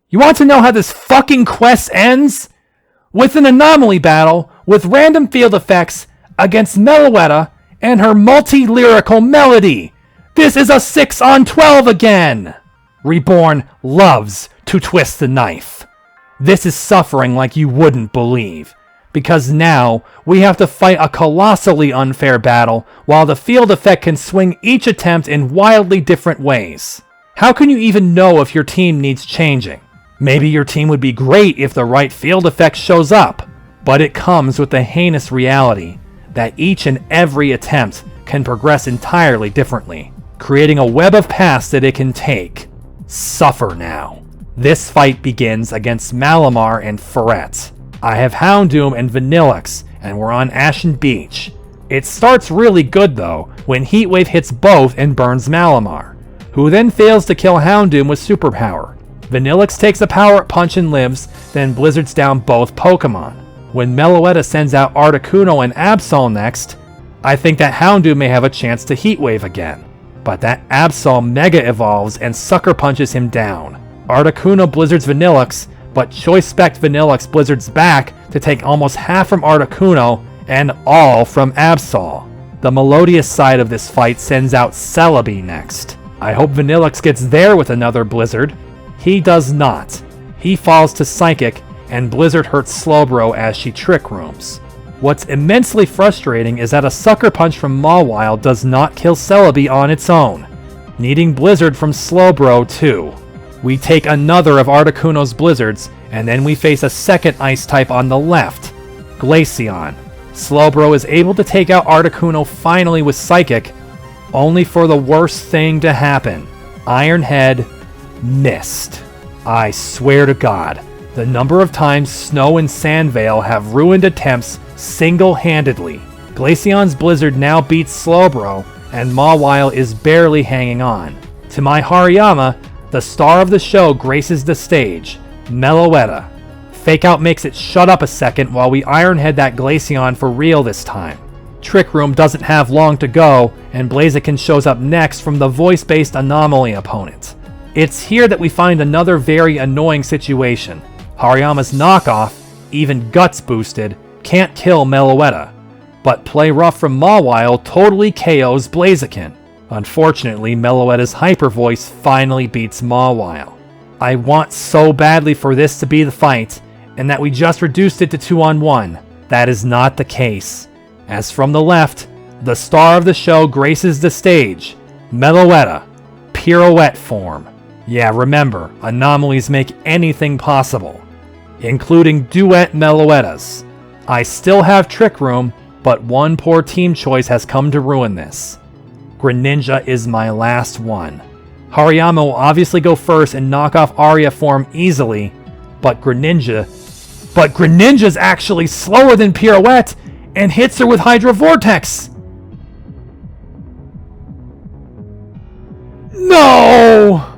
You want to know how this fucking quest ends? With an anomaly battle with random field effects against Meloetta and her multi-lyrical melody. This is a 6 on 12 again! Reborn loves to twist the knife. This is suffering like you wouldn't believe, because now we have to fight a colossally unfair battle while the field effect can swing each attempt in wildly different ways. How can you even know if your team needs changing? Maybe your team would be great if the right field effect shows up, but it comes with the heinous reality that each and every attempt can progress entirely differently, creating a web of paths that it can take. Suffer now. This fight begins against Malamar and Ferret. I have Houndoom and Vanillix, and we're on Ashen Beach. It starts really good though, when Heatwave hits both and burns Malamar, who then fails to kill Houndoom with superpower. Vanillix takes a power-up punch and lives, then blizzards down both Pokemon. When Meloetta sends out Articuno and Absol next, I think that Houndoom may have a chance to Heatwave again. But that Absol Mega evolves and sucker punches him down. Articuno blizzards Vanillix, but Choice Spec Vanillix blizzards back to take almost half from Articuno and all from Absol. The melodious side of this fight sends out Celebi next. I hope Vanillix gets there with another blizzard. He does not. He falls to Psychic, and Blizzard hurts Slowbro as she Trick Rooms. What's immensely frustrating is that a Sucker Punch from Mawile does not kill Celebi on its own, needing Blizzard from Slowbro too. We take another of Articuno's Blizzards, and then we face a second Ice type on the left, Glaceon. Slowbro is able to take out Articuno finally with Psychic, only for the worst thing to happen. Iron Head missed. I swear to God, the number of times Snow and Sandvale have ruined attempts single-handedly. Glaceon's Blizzard now beats Slowbro, and Mawile is barely hanging on. To my Hariyama, the star of the show graces the stage, Meloetta. Fake Out makes it shut up a second while we Ironhead that Glaceon for real this time. Trick Room doesn't have long to go, and Blaziken shows up next from the voice-based Anomaly opponent. It's here that we find another very annoying situation. Hariyama's knockoff, even Guts boosted, can't kill Meloetta, but Play Rough from Mawile totally KOs Blaziken. Unfortunately, Meloetta's Hyper Voice finally beats Mawile. I want so badly for this to be the fight, and that we just reduced it to 2-on-1. That is not the case. As from the left, the star of the show graces the stage, Meloetta, Pirouette form. Yeah, remember, anomalies make anything possible, including duet Meloettas. I still have Trick Room, but one poor team choice has come to ruin this. Greninja is my last one. Hariyama will obviously go first and knock off Aria form easily, but Greninja's actually slower than Pirouette and hits her with Hydro Vortex! No!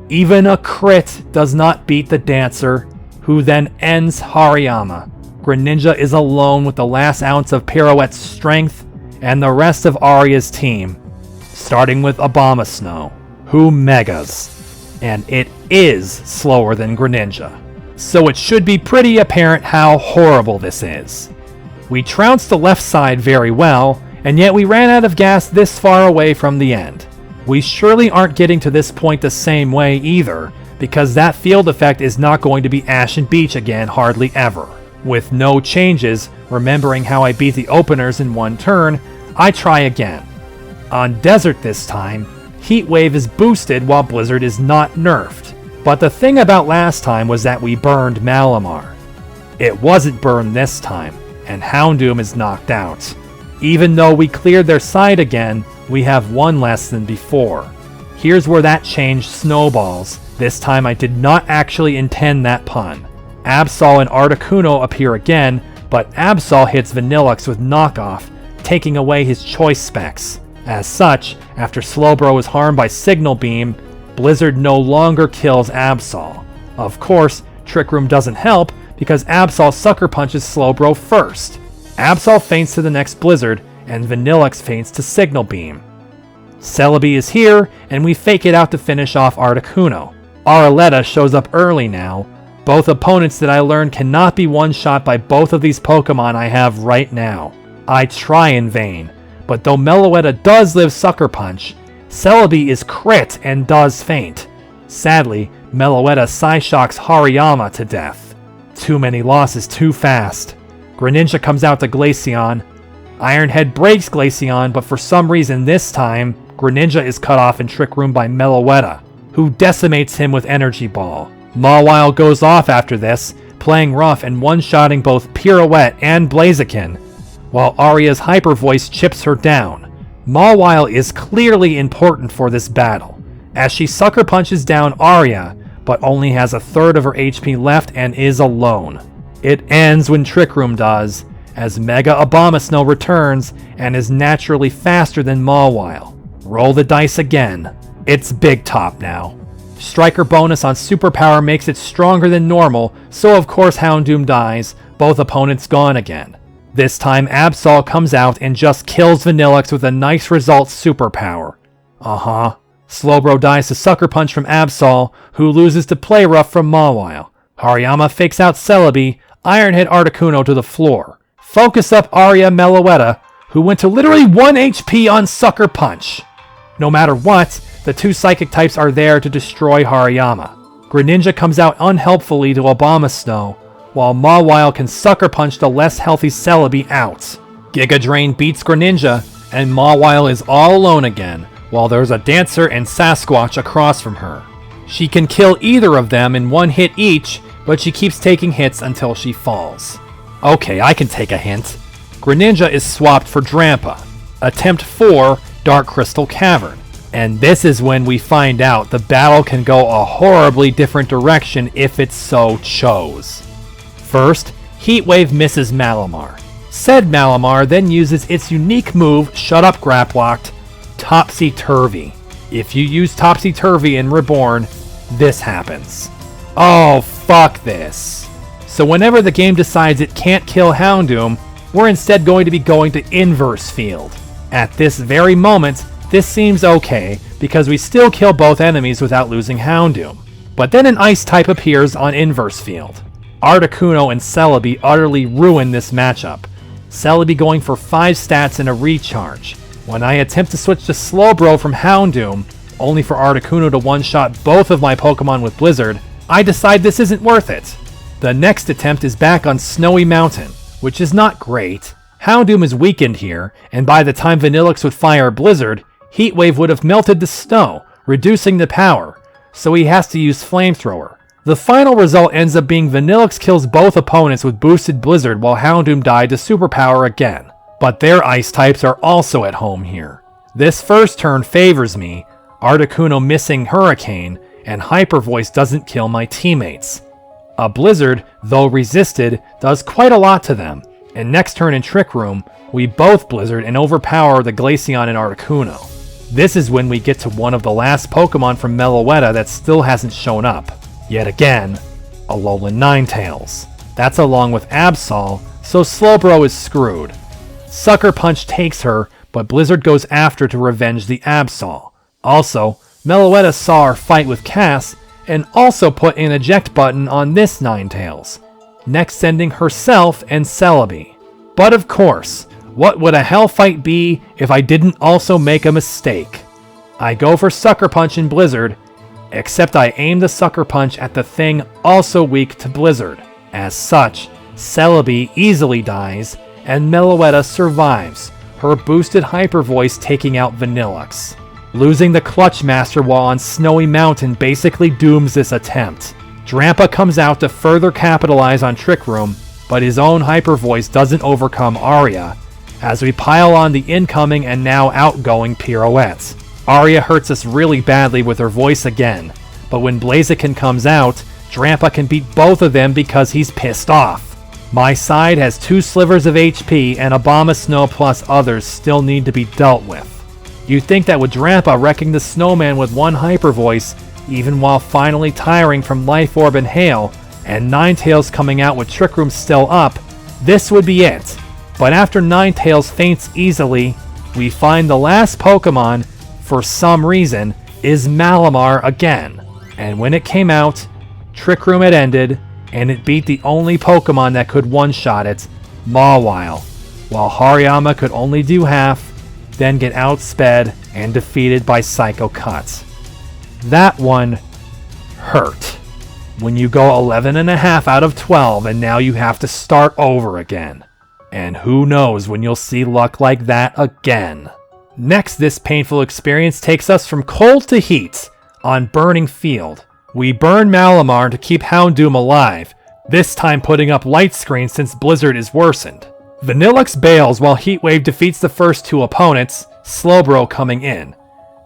Even a crit does not beat the Dancer, who then ends Hariyama. Greninja is alone with the last ounce of Pirouette's strength and the rest of Aria's team, starting with Abomasnow, who Megas, and it is slower than Greninja. So it should be pretty apparent how horrible this is. We trounced the left side very well, and yet we ran out of gas this far away from the end. We surely aren't getting to this point the same way either, because that field effect is not going to be Ashen Beach again hardly ever. With no changes, remembering how I beat the openers in one turn, I try again. On Desert this time, Heat Wave is boosted while Blizzard is not nerfed. But the thing about last time was that we burned Malamar. It wasn't burned this time, and Houndoom is knocked out. Even though we cleared their side again, we have one less than before. Here's where that change snowballs. This time I did not actually intend that pun. Absol and Articuno appear again, but Absol hits Vanillux with knockoff, taking away his choice specs. As such, after Slowbro is harmed by Signal Beam, Blizzard no longer kills Absol. Of course, Trick Room doesn't help because Absol sucker punches Slowbro first. Absol faints to the next Blizzard, and Vanillux faints to Signal Beam. Celebi is here, and we fake it out to finish off Articuno. Arletta shows up early now. Both opponents that I learned cannot be one-shot by both of these Pokemon I have right now. I try in vain, but though Meloetta does live Sucker Punch, Celebi is crit and does faint. Sadly, Meloetta Psyshocks Hariyama to death. Too many losses too fast. Greninja comes out to Glaceon. Ironhead breaks Glaceon, but for some reason this time, Greninja is cut off in Trick Room by Meloetta, who decimates him with Energy Ball. Mawile goes off after this, playing rough and one-shotting both Pirouette and Blaziken, while Aria's Hyper Voice chips her down. Mawile is clearly important for this battle, as she sucker punches down Aria, but only has a third of her HP left and is alone. It ends when Trick Room does, as Mega Abomasnow returns and is naturally faster than Mawile. Roll the dice again. It's Big Top now. Striker bonus on Superpower makes it stronger than normal, so of course Houndoom dies, both opponents gone again. This time Absol comes out and just kills Vanillux with a nice result Superpower. Slowbro dies to Sucker Punch from Absol, who loses to Play Rough from Mawile. Hariyama fakes out Celebi, Ironhead Articuno to the floor. Focus up Aria Meloetta, who went to literally 1 HP on Sucker Punch. No matter what, the two Psychic types are there to destroy Hariyama. Greninja comes out unhelpfully to Abomasnow, while Mawile can Sucker Punch the less healthy Celebi out. Giga Drain beats Greninja, and Mawile is all alone again, while there's a Dancer and Sasquatch across from her. She can kill either of them in one hit each, but she keeps taking hits until she falls. Okay, I can take a hint. Greninja is swapped for Drampa. Attempt 4, Dark Crystal Cavern. And this is when we find out the battle can go a horribly different direction if it so chose. First, Heat Wave misses Malamar. Said Malamar then uses its unique move, Shut Up Graplocked, Topsy-Turvy. If you use Topsy-Turvy in Reborn, this happens. Oh, fuck this. So whenever the game decides it can't kill Houndoom, we're instead going to be going to Inverse Field. At this very moment, this seems okay, because we still kill both enemies without losing Houndoom. But then an Ice type appears on Inverse Field. Articuno and Celebi utterly ruin this matchup. Celebi going for 5 stats and a recharge. When I attempt to switch to Slowbro from Houndoom, only for Articuno to one-shot both of my Pokemon with Blizzard, I decide this isn't worth it. The next attempt is back on Snowy Mountain, which is not great. Houndoom is weakened here, and by the time Vanillux would fire Blizzard, Heat Wave would have melted the snow, reducing the power, so he has to use Flamethrower. The final result ends up being Vanillux kills both opponents with boosted Blizzard while Houndoom died to Superpower again. But their Ice types are also at home here. This first turn favors me, Articuno missing Hurricane, and Hyper Voice doesn't kill my teammates. A Blizzard, though resisted, does quite a lot to them, and next turn in Trick Room, we both Blizzard and overpower the Glaceon and Articuno. This is when we get to one of the last Pokemon from Meloetta that still hasn't shown up. Yet again, Alolan Ninetales. That's along with Absol, so Slowbro is screwed. Sucker Punch takes her, but Blizzard goes after to revenge the Absol. Also, Meloetta saw our fight with Cass, and also put an eject button on this Ninetales, next sending herself and Celebi. But of course, what would a hell fight be if I didn't also make a mistake? I go for Sucker Punch in Blizzard, except I aim the Sucker Punch at the thing also weak to Blizzard. As such, Celebi easily dies, and Meloetta survives, her boosted Hyper Voice taking out Vanillux. Losing the Clutch Master while on Snowy Mountain basically dooms this attempt. Drampa comes out to further capitalize on Trick Room, but his own Hyper Voice doesn't overcome Aria, as we pile on the incoming and now outgoing Pirouette. Aria hurts us really badly with her voice again, but when Blaziken comes out, Drampa can beat both of them because he's pissed off. My side has 2 slivers of HP, and Abomasnow plus others still need to be dealt with. You'd think that with Drampa wrecking the snowman with 1 hyper voice, even while finally tiring from Life Orb and Hail, and Ninetales coming out with Trick Room still up, this would be it. But after Ninetales faints easily, we find the last Pokemon, for some reason, is Malamar again. And when it came out, Trick Room had ended, and it beat the only Pokemon that could one-shot it, Mawile, while Hariyama could only do half, then get outsped and defeated by Psycho Cut. That one hurt. When you go 11.5 out of 12 and now you have to start over again. And who knows when you'll see luck like that again. Next, this painful experience takes us from cold to heat on Burning Field. We burn Malamar to keep Houndoom alive, this time putting up light screen since Blizzard is worsened. Vanillux bails while Heatwave defeats the first 2 opponents, Slowbro coming in.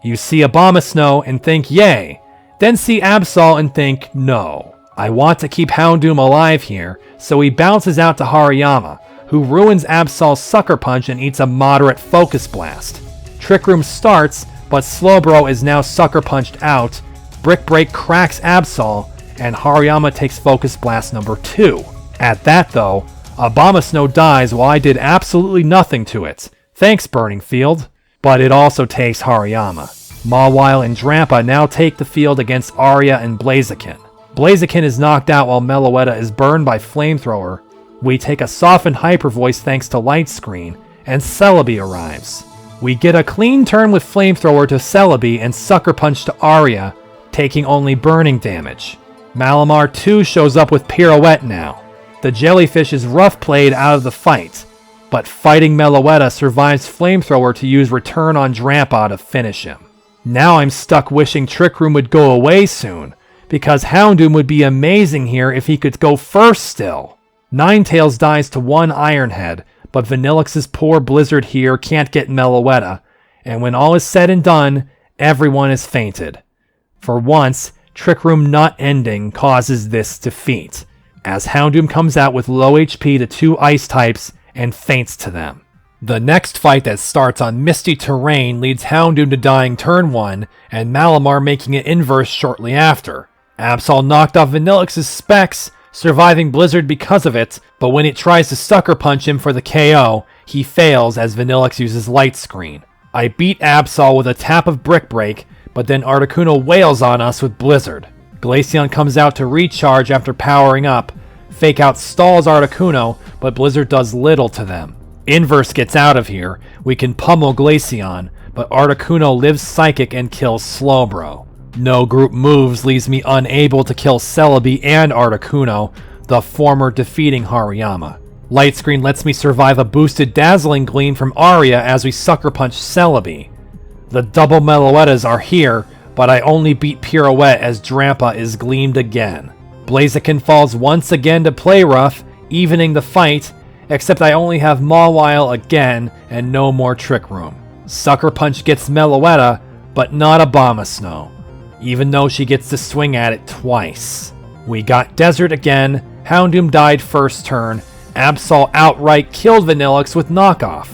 You see Abomasnow and think yay, then see Absol and think no. I want to keep Houndoom alive here, so he bounces out to Hariyama, who ruins Absol's Sucker Punch and eats a moderate Focus Blast. Trick Room starts, but Slowbro is now Sucker Punched out, Brick Break cracks Absol, and Hariyama takes Focus Blast number 2. At that though, Abomasnow dies while I did absolutely nothing to it. Thanks, Burning Field. But it also takes Hariyama. Mawile and Drampa now take the field against Arya and Blaziken. Blaziken is knocked out while Meloetta is burned by Flamethrower. We take a softened Hyper Voice thanks to Light Screen, and Celebi arrives. We get a clean turn with Flamethrower to Celebi and Sucker Punch to Arya, taking only burning damage. Malamar 2 shows up with Pirouette now. The jellyfish is rough played out of the fight, but fighting Meloetta survives Flamethrower to use Return on Drampa to finish him. Now I'm stuck wishing Trick Room would go away soon, because Houndoom would be amazing here if he could go first still. Ninetales dies to 1 Ironhead, but Vanillux's poor Blizzard here can't get Meloetta, and when all is said and done, everyone is fainted. For once, Trick Room not ending causes this defeat, as Houndoom comes out with low HP to 2 ice types and faints to them. The next fight that starts on misty terrain leads Houndoom to dying turn 1, and Malamar making it inverse shortly after. Absol knocked off Vanillux's specs, surviving Blizzard because of it, but when it tries to Sucker Punch him for the KO, he fails as Vanillux uses Light Screen. I beat Absol with a tap of Brick Break, but then Articuno wails on us with Blizzard. Glaceon comes out to recharge after powering up. Fake Out stalls Articuno, but Blizzard does little to them. Inverse gets out of here. We can pummel Glaceon, but Articuno lives Psychic and kills Slowbro. No group moves leaves me unable to kill Celebi and Articuno, the former defeating Hariyama. Light Screen lets me survive a boosted Dazzling Gleam from Arya as we Sucker Punch Celebi. The double Meloettas are here, but I only beat Pirouette as Drampa is gleamed again. Blaziken falls once again to play rough, evening the fight, except I only have Mawile again and no more Trick Room. Sucker Punch gets Meloetta, but not Abomasnow, even though she gets to swing at it twice. We got Desert again, Houndoom died first turn, Absol outright killed Vanillux with Knockoff.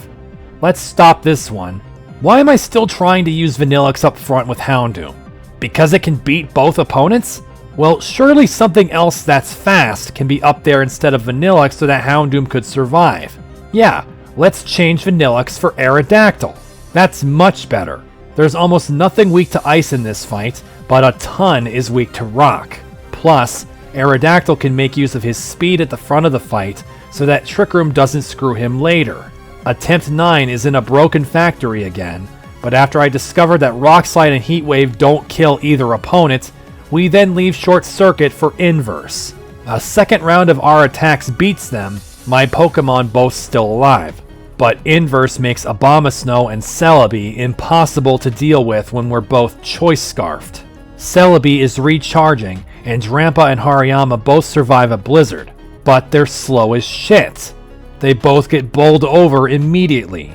Let's stop this one. Why am I still trying to use Vanillux up front with Houndoom? Because it can beat both opponents? Well, surely something else that's fast can be up there instead of Vanillux so that Houndoom could survive. Yeah, let's change Vanillux for Aerodactyl. That's much better. There's almost nothing weak to ice in this fight, but a ton is weak to rock. Plus, Aerodactyl can make use of his speed at the front of the fight so that Trick Room doesn't screw him later. Attempt 9 is in a broken factory again, but after I discovered that Rock Slide and Heat Wave don't kill either opponent, we then leave Short Circuit for Inverse. A second round of our attacks beats them, my Pokemon both still alive. But Inverse makes Abomasnow and Celebi impossible to deal with when we're both Choice Scarfed. Celebi is recharging, and Drampa and Hariyama both survive a Blizzard, but they're slow as shit. They both get bowled over immediately.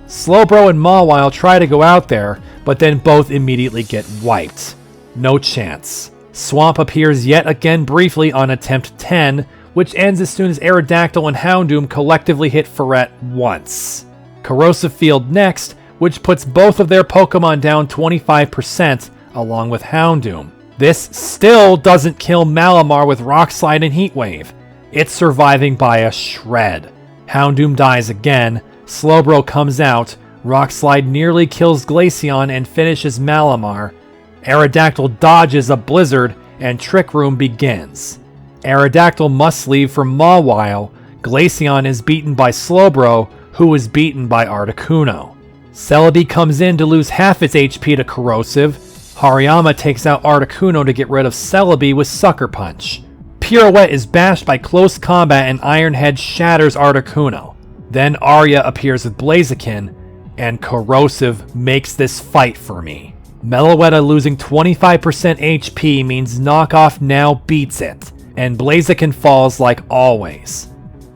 Slowbro and Mawile try to go out there, but then both immediately get wiped. No chance. Swamp appears yet again briefly on attempt 10, which ends as soon as Aerodactyl and Houndoom collectively hit Ferret once. Corrosive Field next, which puts both of their Pokemon down 25% along with Houndoom. This still doesn't kill Malamar with Rock Slide and Heat Wave. It's surviving by a shred. Houndoom dies again, Slowbro comes out, Rock Slide nearly kills Glaceon and finishes Malamar. Aerodactyl dodges a Blizzard and Trick Room begins. Aerodactyl must leave for Mawile. Glaceon is beaten by Slowbro, who is beaten by Articuno. Celebi comes in to lose half its HP to Corrosive. Hariyama takes out Articuno to get rid of Celebi with Sucker Punch. Pirouette is bashed by close combat and Ironhead shatters Articuno. Then Arya appears with Blaziken, and Corrosive makes this fight for me. Meloetta losing 25% HP means Knockoff now beats it, and Blaziken falls like always.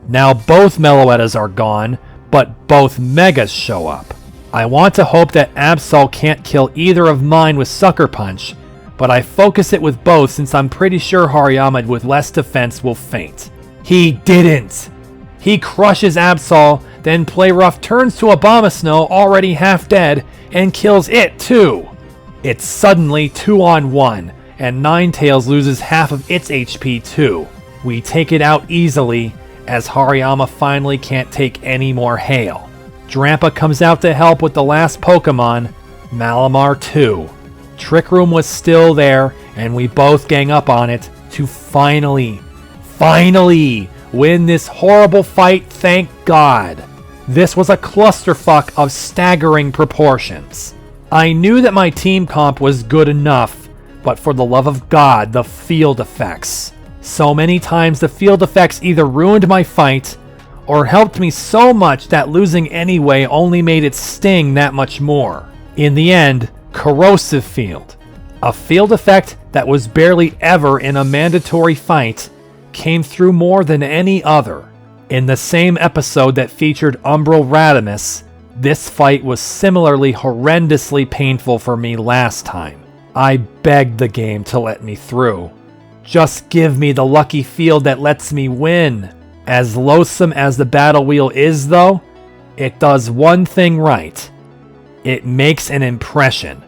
Now both Meloettas are gone, but both Megas show up. I want to hope that Absol can't kill either of mine with Sucker Punch, but I focus it with both since I'm pretty sure Hariyama with less defense will faint. He didn't! He crushes Absol, then Playrough turns to Abomasnow already half dead and kills it too! It's suddenly 2-on-1, and Ninetales loses half of its HP too. We take it out easily, as Hariyama finally can't take any more hail. Drampa comes out to help with the last Pokemon, Malamar too. Trick Room was still there, and we both gang up on it to finally win this horrible fight, thank God. This was a clusterfuck of staggering proportions. I knew that my team comp was good enough, but for the love of God, the field effects. So many times the field effects either ruined my fight, or helped me so much that losing anyway only made it sting that much more. In the end, Corrosive Field, a field effect that was barely ever in a mandatory fight, came through more than any other. In the same episode that featured Umbral Radimus, this fight was similarly horrendously painful for me last time. I begged the game to let me through. Just give me the lucky field that lets me win. As loathsome as the battle wheel is though, it does one thing right. It makes an impression,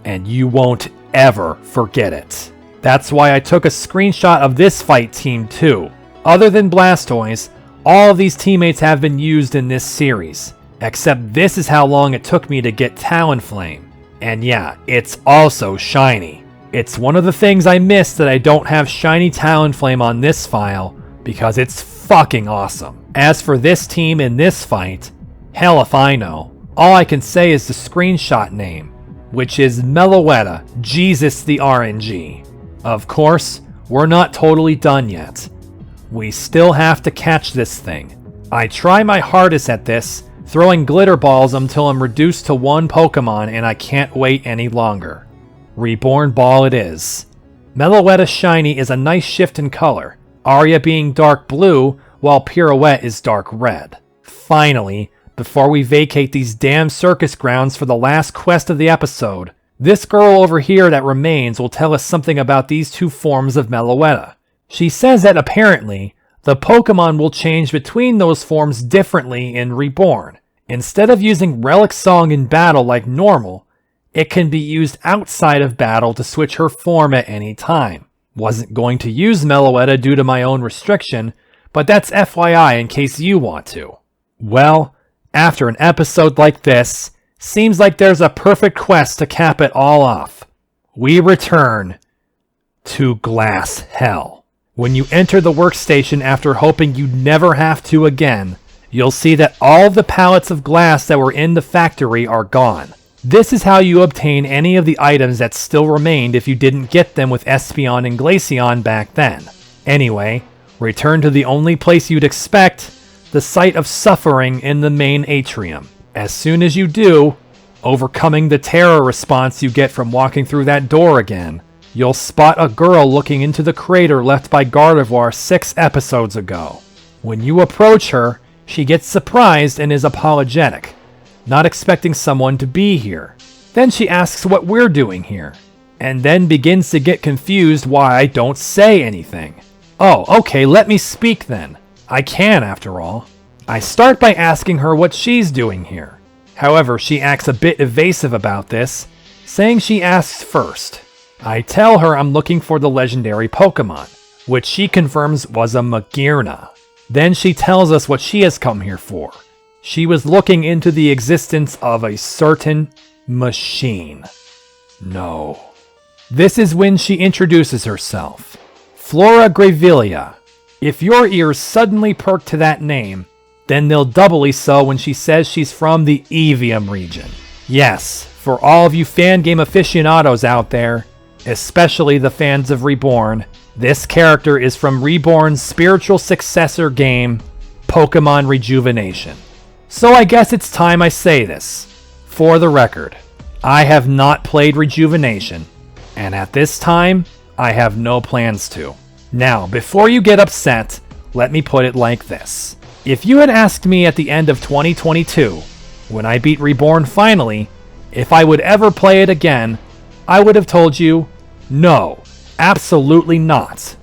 and you won't ever forget it. That's why I took a screenshot of this fight team too. Other than Blastoise, all of these teammates have been used in this series, except this is how long it took me to get Talonflame. And yeah, it's also shiny. It's one of the things I missed that I don't have shiny Talonflame on this file, because it's fucking awesome. As for this team in this fight, hell if I know. All I can say is the screenshot name, which is Meloetta, Jesus the RNG. Of course, we're not totally done yet. We still have to catch this thing. I try my hardest at this, throwing glitter balls until I'm reduced to one Pokemon and I can't wait any longer. Reborn Ball it is. Meloetta Shiny is a nice shift in color, Arya being dark blue while Pirouette is dark red. Finally, before we vacate these damn circus grounds for the last quest of the episode, this girl over here that remains will tell us something about these two forms of Meloetta. She says that apparently, the Pokemon will change between those forms differently in Reborn. Instead of using Relic Song in battle like normal, it can be used outside of battle to switch her form at any time. Wasn't going to use Meloetta due to my own restriction, but that's FYI in case you want to. Well, after an episode like this, seems like there's a perfect quest to cap it all off. We return to Glass Hell. When you enter the workstation after hoping you'd never have to again, you'll see that all of the pallets of glass that were in the factory are gone. This is how you obtain any of the items that still remained if you didn't get them with Espeon and Glaceon back then. Anyway, return to the only place you'd expect, the site of suffering in the main atrium. As soon as you do, overcoming the terror response you get from walking through that door again, you'll spot a girl looking into the crater left by Gardevoir 6 episodes ago. When you approach her, she gets surprised and is apologetic, not expecting someone to be here. Then she asks what we're doing here. and then begins to get confused why I don't say anything. Oh, okay, let me speak then. I can, after all. I start by asking her what she's doing here. However, she acts a bit evasive about this, saying she asks first. I tell her I'm looking for the legendary Pokemon, which she confirms was a Magearna. Then she tells us what she has come here for. She was looking into the existence of a certain machine. No. This is when she introduces herself. Flora Gravelia. If your ears suddenly perk to that name, then they'll doubly so when she says she's from the Evium region. Yes, for all of you fan game aficionados out there, especially the fans of Reborn, this character is from Reborn's spiritual successor game, Pokemon Rejuvenation. So I guess it's time I say this. For the record, I have not played Rejuvenation, and at this time, I have no plans to. Now, before you get upset, let me put it like this. If you had asked me at the end of 2022, when I beat Reborn finally, if I would ever play it again, I would have told you, no, absolutely not.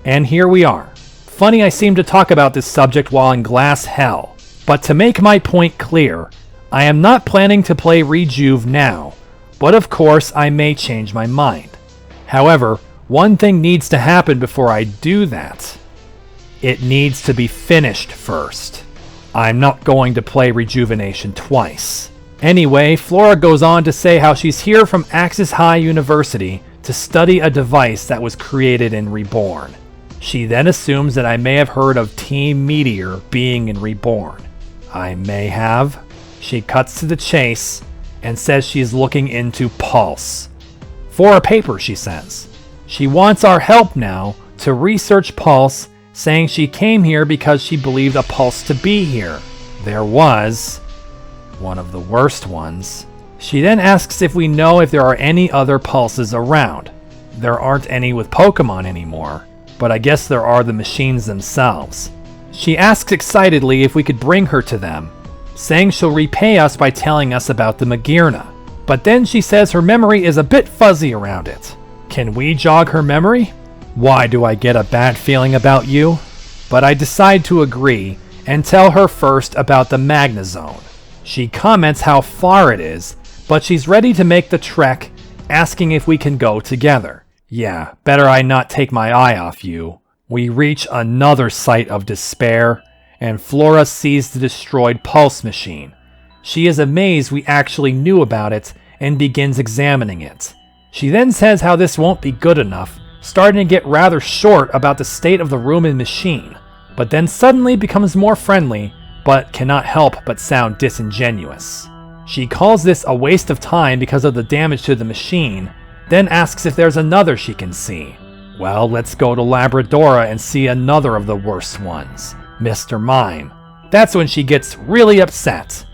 And here we are. Funny I seem to talk about this subject while in glass hell, but to make my point clear, I am not planning to play Rejuve now, but of course I may change my mind. However, one thing needs to happen before I do that. It needs to be finished first. I'm not going to play Rejuvenation twice. Anyway, Flora goes on to say how she's here from Axis High University to study a device that was created in Reborn. She then assumes that I may have heard of Team Meteor being in Reborn. I may have. She cuts to the chase and says she's looking into Pulse. For a paper, she says. She wants our help now to research Pulse, saying she came here because she believed a Pulse to be here. There was one of the worst ones. She then asks if we know if there are any other Pulses around. There aren't any with Pokemon anymore, but I guess there are the machines themselves. She asks excitedly if we could bring her to them, saying she'll repay us by telling us about the Magearna. But then she says her memory is a bit fuzzy around it. Can we jog her memory? Why do I get a bad feeling about you? But I decide to agree and tell her first about the Magnezone. She comments how far it is, but she's ready to make the trek, asking if we can go together. Yeah, better I not take my eye off you. We reach another site of despair, and Flora sees the destroyed Pulse machine. She is amazed we actually knew about it and begins examining it. She then says how this won't be good enough, starting to get rather short about the state of the room and machine, but then suddenly becomes more friendly, but cannot help but sound disingenuous. She calls this a waste of time because of the damage to the machine, then asks if there's another she can see. Well, let's go to Labradora and see another of the worst ones, Mr. Mime. That's when she gets really upset.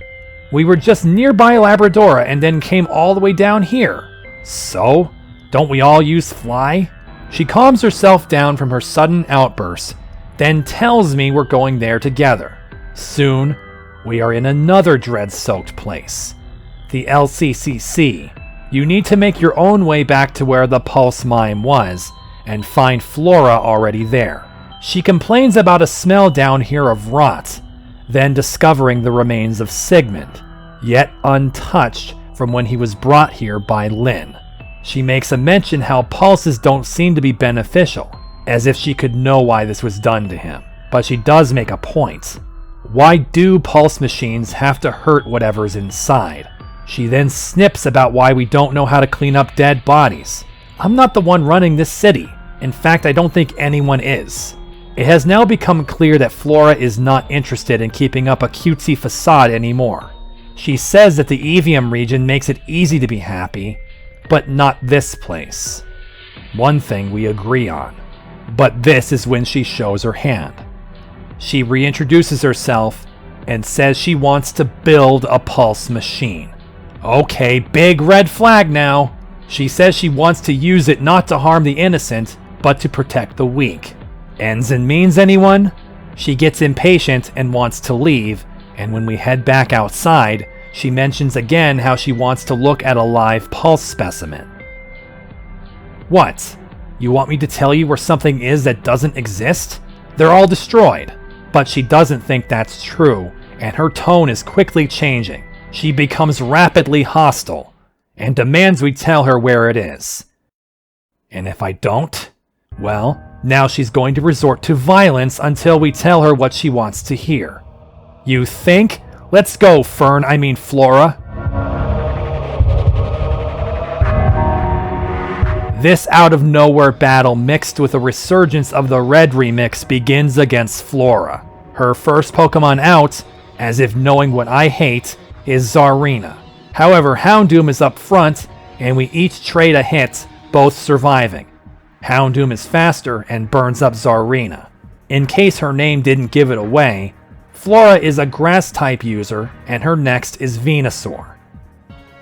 We were just nearby Labradora and then came all the way down here. So? Don't we all use Fly? She calms herself down from her sudden outburst, then tells me we're going there together. Soon, we are in another dread-soaked place. The LCCC. You need to make your own way back to where the Pulse Mime was, and find Flora already there. She complains about a smell down here of rot, then discovering the remains of Sigmund, yet untouched from when he was brought here by Lynn. She makes a mention how pulses don't seem to be beneficial, as if she could know why this was done to him. But she does make a point. Why do pulse machines have to hurt whatever's inside? She then snips about why we don't know how to clean up dead bodies. I'm not the one running this city. In fact, I don't think anyone is. It has now become clear that Flora is not interested in keeping up a cutesy facade anymore. She says that the Evium region makes it easy to be happy, but not this place. One thing we agree on. But this is when she shows her hand. She reintroduces herself and says she wants to build a pulse machine. Okay, big red flag now. She says she wants to use it not to harm the innocent, but to protect the weak. Ends and means, anyone? She gets impatient and wants to leave, and when we head back outside, she mentions again how she wants to look at a live pulse specimen. What? You want me to tell you where something is that doesn't exist? They're all destroyed. But she doesn't think that's true, and her tone is quickly changing. She becomes rapidly hostile, and demands we tell her where it is. And if I don't, well, now she's going to resort to violence until we tell her what she wants to hear. You think? Let's go, Flora. This out-of-nowhere battle mixed with a resurgence of the Red remix begins against Flora. Her first Pokemon out, as if knowing what I hate, is Zarina. However, Houndoom is up front, and we each trade a hit, both surviving. Houndoom is faster and burns up Zarina. In case her name didn't give it away, Flora is a Grass-type user, and her next is Venusaur.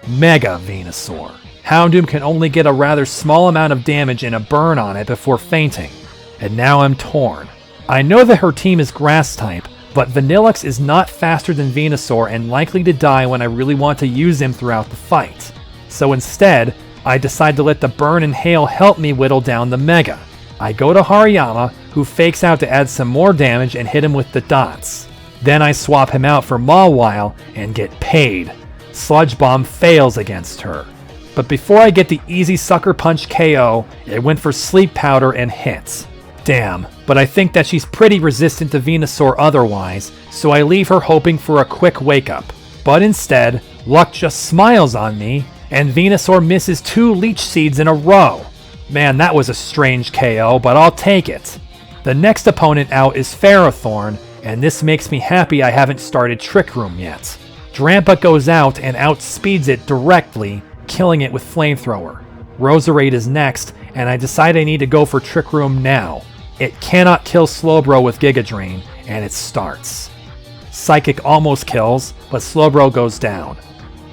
Mega Venusaur. Houndoom can only get a rather small amount of damage and a burn on it before fainting, and now I'm torn. I know that her team is Grass-type, but Vanillix is not faster than Venusaur and likely to die when I really want to use him throughout the fight. So instead, I decide to let the Burn and Hail help me whittle down the Mega. I go to Hariyama, who fakes out to add some more damage and hit him with the dots. Then I swap him out for Mawile and get paid. Sludge Bomb fails against her. But before I get the easy Sucker Punch KO, it went for Sleep Powder and hits. Damn, but I think that she's pretty resistant to Venusaur otherwise, so I leave her hoping for a quick wake-up. But instead, luck just smiles on me, and Venusaur misses 2 Leech Seeds in a row. Man, that was a strange KO, but I'll take it. The next opponent out is Ferrothorn, and this makes me happy I haven't started Trick Room yet. Drampa goes out and outspeeds it directly, killing it with Flamethrower. Roserade is next, and I decide I need to go for Trick Room now. It cannot kill Slowbro with Giga Drain, and it starts. Psychic almost kills, but Slowbro goes down.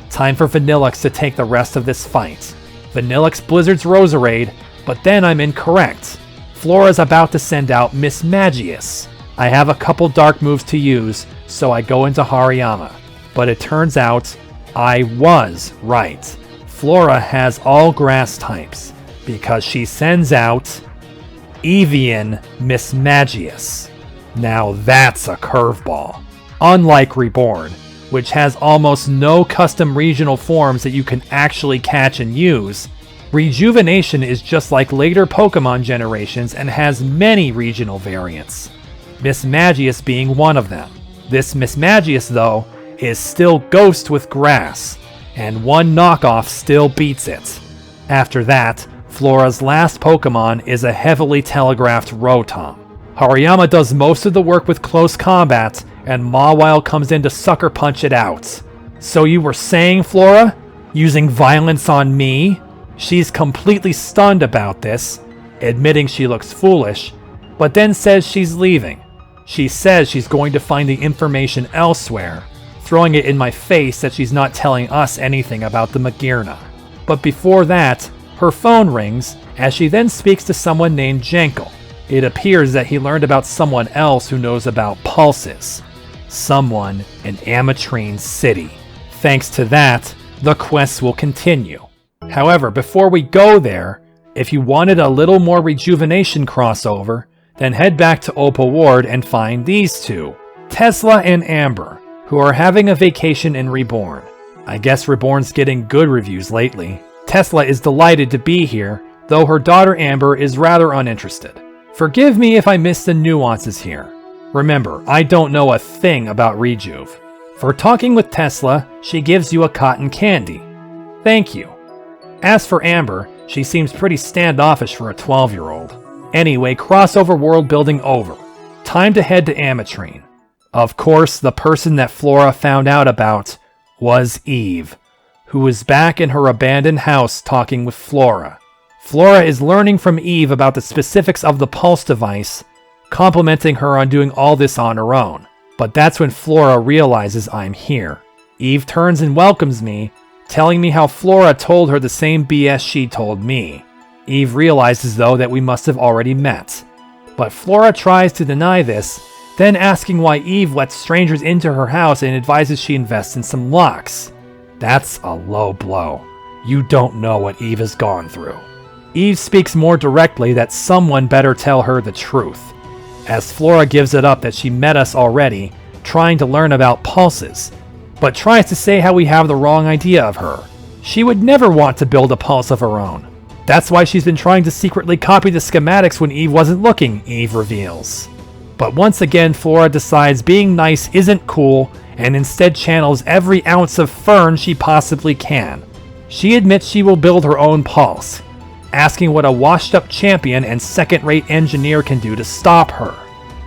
Time for Vanillix to take the rest of this fight. Vanillix blizzards Roserade, but then I'm incorrect. Flora's about to send out Miss Magius. I have a couple dark moves to use, so I go into Hariyama. But it turns out, I was right. Flora has all grass types, because she sends out Evian Miss Magius. Now that's a curveball. Unlike Reborn, which has almost no custom regional forms that you can actually catch and use, Rejuvenation is just like later Pokemon generations and has many regional variants, Miss Magius being one of them. This Miss Magius, though, is still Ghost with Grass, and one knockoff still beats it. After that, Flora's last Pokemon is a heavily telegraphed Rotom. Hariyama does most of the work with close combat, and Mawile comes in to Sucker Punch it out. So you were saying, Flora? Using violence on me? She's completely stunned about this, admitting she looks foolish, but then says she's leaving. She says she's going to find the information elsewhere, throwing it in my face that she's not telling us anything about the Magearna. But before that, her phone rings, as she then speaks to someone named Jankel. It appears that he learned about someone else who knows about pulses. Someone in Ametrine City. Thanks to that, the quest will continue. However, before we go there, if you wanted a little more Rejuvenation crossover, then head back to Opal Ward and find these two, Tesla and Amber, who are having a vacation in Reborn. I guess Reborn's getting good reviews lately. Tesla is delighted to be here, though her daughter Amber is rather uninterested. Forgive me if I missed the nuances here. Remember, I don't know a thing about Rejuve. For talking with Tesla, she gives you a cotton candy. Thank you. As for Amber, she seems pretty standoffish for a 12-year-old. Anyway, crossover world building over. Time to head to Ametrine. Of course, the person that Flora found out about was Eve, who is back in her abandoned house talking with Flora. Flora is learning from Eve about the specifics of the Pulse device, complimenting her on doing all this on her own. But that's when Flora realizes I'm here. Eve turns and welcomes me, telling me how Flora told her the same BS she told me. Eve realizes, though, that we must have already met. But Flora tries to deny this, then asking why Eve lets strangers into her house and advises she invests in some locks. That's a low blow. You don't know what Eve has gone through. Eve speaks more directly that someone better tell her the truth, as Flora gives it up that she met us already, trying to learn about pulses, but tries to say how we have the wrong idea of her. She would never want to build a pulse of her own. That's why she's been trying to secretly copy the schematics when Eve wasn't looking, Eve reveals. But once again, Flora decides being nice isn't cool and instead channels every ounce of Fern she possibly can. She admits she will build her own pulse, asking what a washed-up champion and second-rate engineer can do to stop her.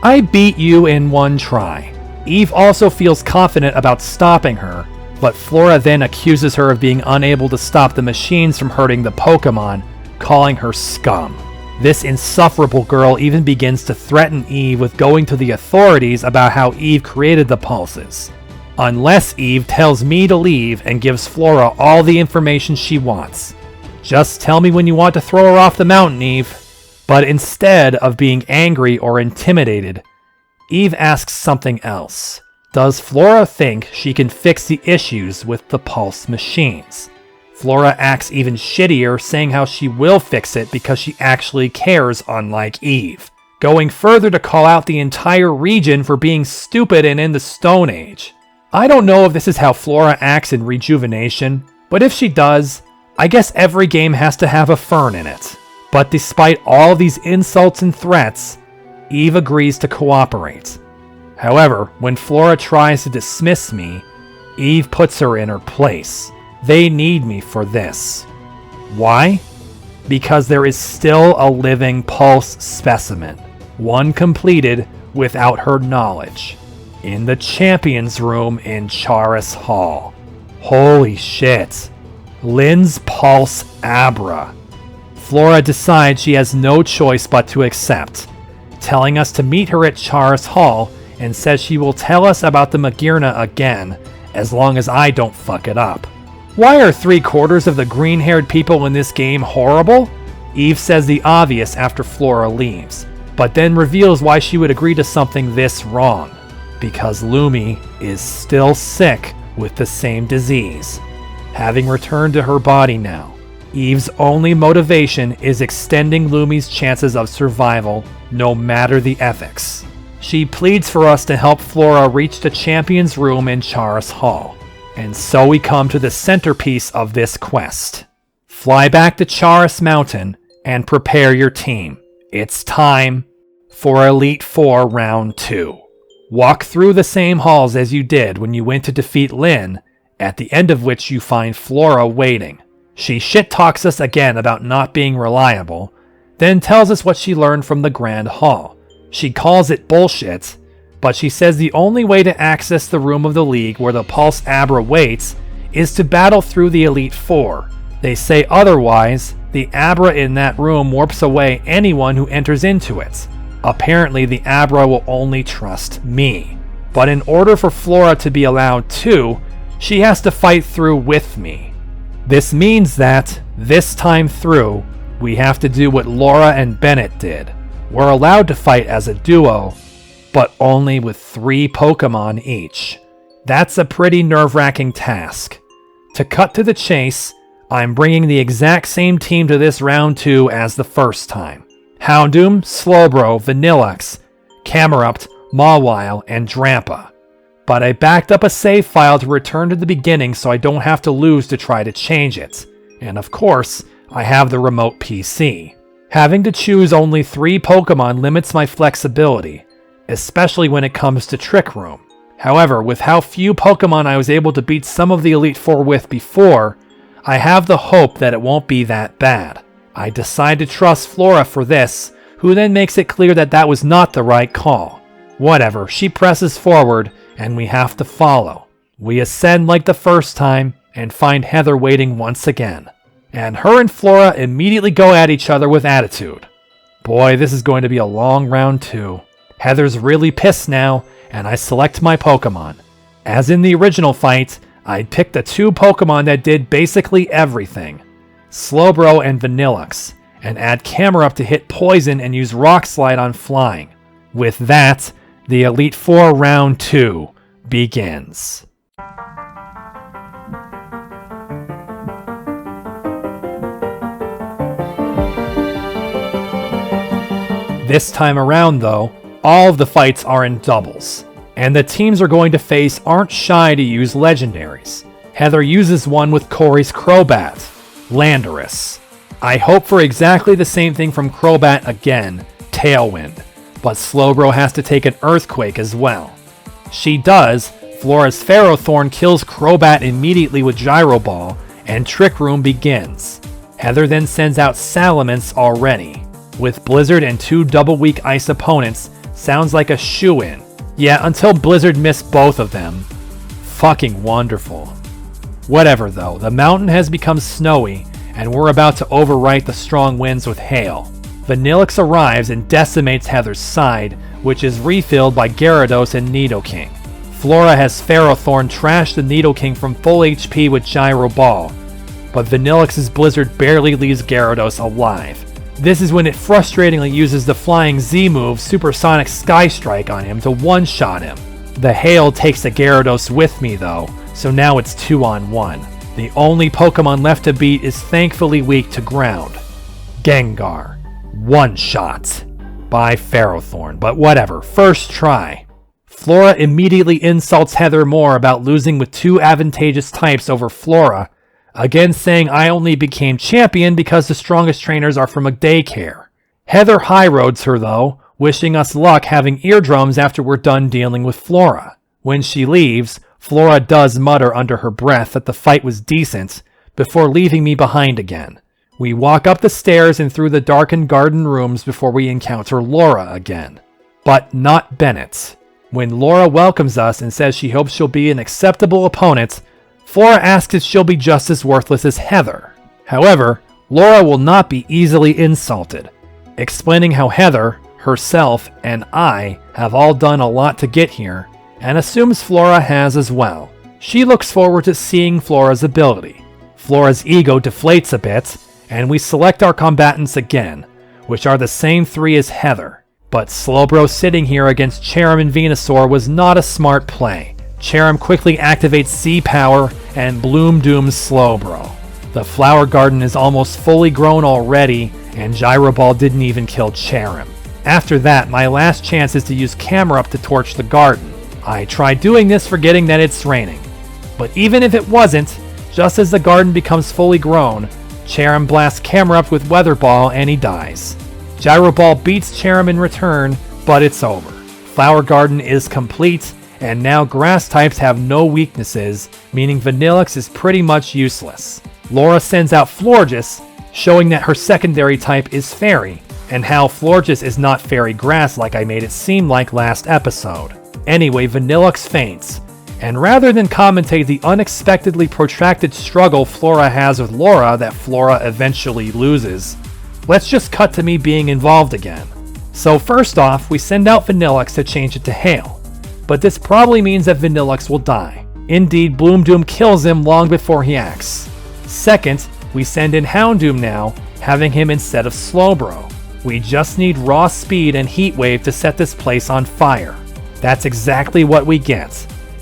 I beat you in one try. Eve also feels confident about stopping her, but Flora then accuses her of being unable to stop the machines from hurting the Pokemon, calling her scum. This insufferable girl even begins to threaten Eve with going to the authorities about how Eve created the pulses. Unless Eve tells me to leave and gives Flora all the information she wants. Just tell me when you want to throw her off the mountain, Eve. But instead of being angry or intimidated, Eve asks something else. Does Flora think she can fix the issues with the pulse machines? Flora acts even shittier, saying how she will fix it because she actually cares, unlike Eve, going further to call out the entire region for being stupid and in the Stone Age. I don't know if this is how Flora acts in Rejuvenation, but if she does, I guess every game has to have a Fern in it. But despite all these insults and threats, Eve agrees to cooperate. However, when Flora tries to dismiss me, Eve puts her in her place. They need me for this. Why? Because there is still a living pulse specimen, one completed without her knowledge, in the Champions Room in Charis Hall. Holy shit. Lynn's Pulse Abra. Flora decides she has no choice but to accept, telling us to meet her at Charis Hall and says she will tell us about the Magirna again, as long as I don't fuck it up. Why are 3/4 of the green-haired people in this game horrible? Eve says the obvious after Flora leaves, but then reveals why she would agree to something this wrong. Because Lumi is still sick with the same disease, having returned to her body now. Eve's only motivation is extending Lumi's chances of survival, no matter the ethics. She pleads for us to help Flora reach the Champions Room in Charis Hall. And so we come to the centerpiece of this quest. Fly back to Charis Mountain and prepare your team. It's time for Elite Four Round 2. Walk through the same halls as you did when you went to defeat Lynn, at the end of which you find Flora waiting. She shit-talks us again about not being reliable, then tells us what she learned from the Grand Hall. She calls it bullshit, but she says the only way to access the room of the League where the Pulse Abra waits is to battle through the Elite Four. They say otherwise, the Abra in that room warps away anyone who enters into it. Apparently the Abra will only trust me. But in order for Flora to be allowed to, she has to fight through with me. This means that, this time through, we have to do what Laura and Bennett did. We're allowed to fight as a duo, but only with 3 Pokemon each. That's a pretty nerve-wracking task. To cut to the chase, I'm bringing the exact same team to this round 2 as the first time. Houndoom, Slowbro, Vanilluxe, Camerupt, Mawile, and Drampa. But I backed up a save file to return to the beginning so I don't have to lose to try to change it. And of course, I have the remote PC. Having to choose only 3 Pokemon limits my flexibility, especially when it comes to Trick Room. However, with how few Pokemon I was able to beat some of the Elite Four with before, I have the hope that it won't be that bad. I decide to trust Flora for this, who then makes it clear that that was not the right call. Whatever, she presses forward, and we have to follow. We ascend like the first time, and find Heather waiting once again. And her and Flora immediately go at each other with attitude. Boy, this is going to be a long round 2. Heather's really pissed now, and I select my Pokemon. As in the original fight, I picked the 2 Pokemon that did basically everything. Slowbro and Vanilluxe, and add Camerupt to hit poison and use Rock Slide on flying. With that, the Elite Four Round 2 begins. This time around, though, all of the fights are in doubles, and the teams are going to face aren't shy to use legendaries. Heather uses one with Corey's Crobat, Landorus. I hope for exactly the same thing from Crobat again, Tailwind, but Slowbro has to take an Earthquake as well. She does. Flora's Ferrothorn kills Crobat immediately with Gyro Ball, and Trick Room begins. Heather then sends out Salamence already. With Blizzard and 2 double weak ice opponents, sounds like a shoo-in. Yeah, until Blizzard missed both of them. Fucking wonderful. Whatever though, the mountain has become snowy, and we're about to overwrite the strong winds with hail. Vanillix arrives and decimates Heather's side, which is refilled by Gyarados and Nidoking. Flora has Ferrothorn trash the Nidoking from full HP with Gyro Ball, but Vanillix's Blizzard barely leaves Gyarados alive. This is when it frustratingly uses the Flying Z move Supersonic Sky Strike on him to one-shot him. The hail takes the Gyarados with me though, so now it's 2-on-1. The only Pokemon left to beat is thankfully weak to ground. Gengar. One-shot by Ferrothorn, but whatever, first try. Flora immediately insults Heather more about losing with 2 advantageous types over Flora, again saying I only became champion because the strongest trainers are from a daycare. Heather high-roads her though, wishing us luck having eardrums after we're done dealing with Flora. When she leaves, Flora does mutter under her breath that the fight was decent, before leaving me behind again. We walk up the stairs and through the darkened garden rooms before we encounter Laura again. But not Bennett. When Laura welcomes us and says she hopes she'll be an acceptable opponent, Flora asks if she'll be just as worthless as Heather. However, Laura will not be easily insulted, explaining how Heather, herself, and I have all done a lot to get here, and assumes Flora has as well. She looks forward to seeing Flora's ability. Flora's ego deflates a bit, and we select our combatants again, which are the same 3 as Heather. But Slowbro sitting here against Cherim and Venusaur was not a smart play. Cherim quickly activates Z-Power and Bloom Dooms Slowbro. The Flower Garden is almost fully grown already, and Gyro Ball didn't even kill Cherim. After that, my last chance is to use Camerupt to torch the garden. I try doing this forgetting that it's raining. But even if it wasn't, just as the garden becomes fully grown, Cherim blasts Camerupt with Weather Ball and he dies. Gyro Ball beats Cherim in return, but it's over. Flower Garden is complete, and now grass types have no weaknesses, meaning Vanillix is pretty much useless. Laura sends out Florges, showing that her secondary type is Fairy, and how Florges is not Fairy Grass like I made it seem like last episode. Anyway, Vanillix faints, and rather than commentate the unexpectedly protracted struggle Flora has with Laura that Flora eventually loses, let's just cut to me being involved again. So first off, we send out Vanillix to change it to Hail. But this probably means that Vanillix will die. Indeed, Bloom Doom kills him long before he acts. Second, we send in Houndoom now, having him instead of Slowbro. We just need raw speed and Heat Wave to set this place on fire. That's exactly what we get.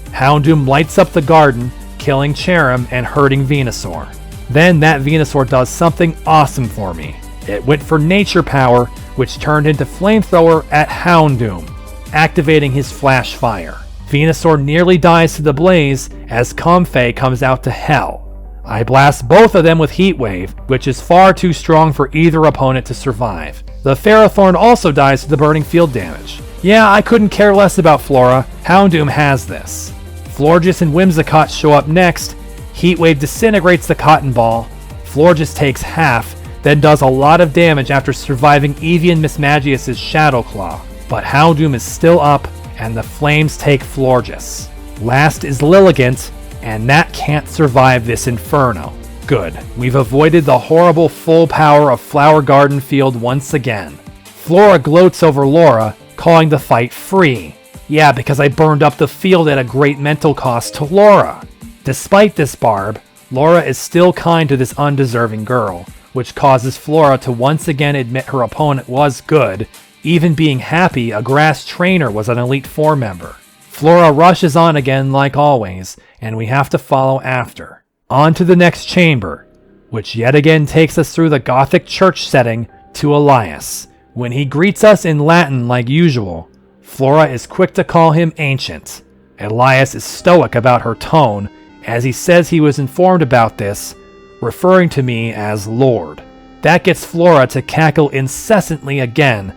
Houndoom lights up the garden, killing Cherim and hurting Venusaur. Then that Venusaur does something awesome for me. It went for Nature Power, which turned into Flamethrower at Houndoom, activating his Flash Fire. Venusaur nearly dies to the blaze as Comfey comes out to hell. I blast both of them with Heat Wave, which is far too strong for either opponent to survive. The Ferrothorn also dies to the burning field damage. Yeah, I couldn't care less about Flora. Houndoom has this. Florges and Whimsicott show up next. Heat Wave disintegrates the Cotton Ball. Florges takes half, then does a lot of damage after surviving Evian Mismagius' Shadow Claw. But Houndoom is still up, and the flames take Florges. Last is Lilligant, and that can't survive this inferno. Good, we've avoided the horrible full power of Flower Garden Field once again. Flora gloats over Laura, calling the fight free. Yeah, because I burned up the field at a great mental cost to Laura. Despite this barb, Laura is still kind to this undeserving girl, which causes Flora to once again admit her opponent was good, even being happy a grass trainer was an Elite Four member. Flora rushes on again like always, and we have to follow after. On to the next chamber, which yet again takes us through the Gothic church setting to Elias, When he greets us in Latin like usual, Flora is quick to call him ancient. Elias is stoic about her tone, as he says he was informed about this, referring to me as Lord. That gets Flora to cackle incessantly again,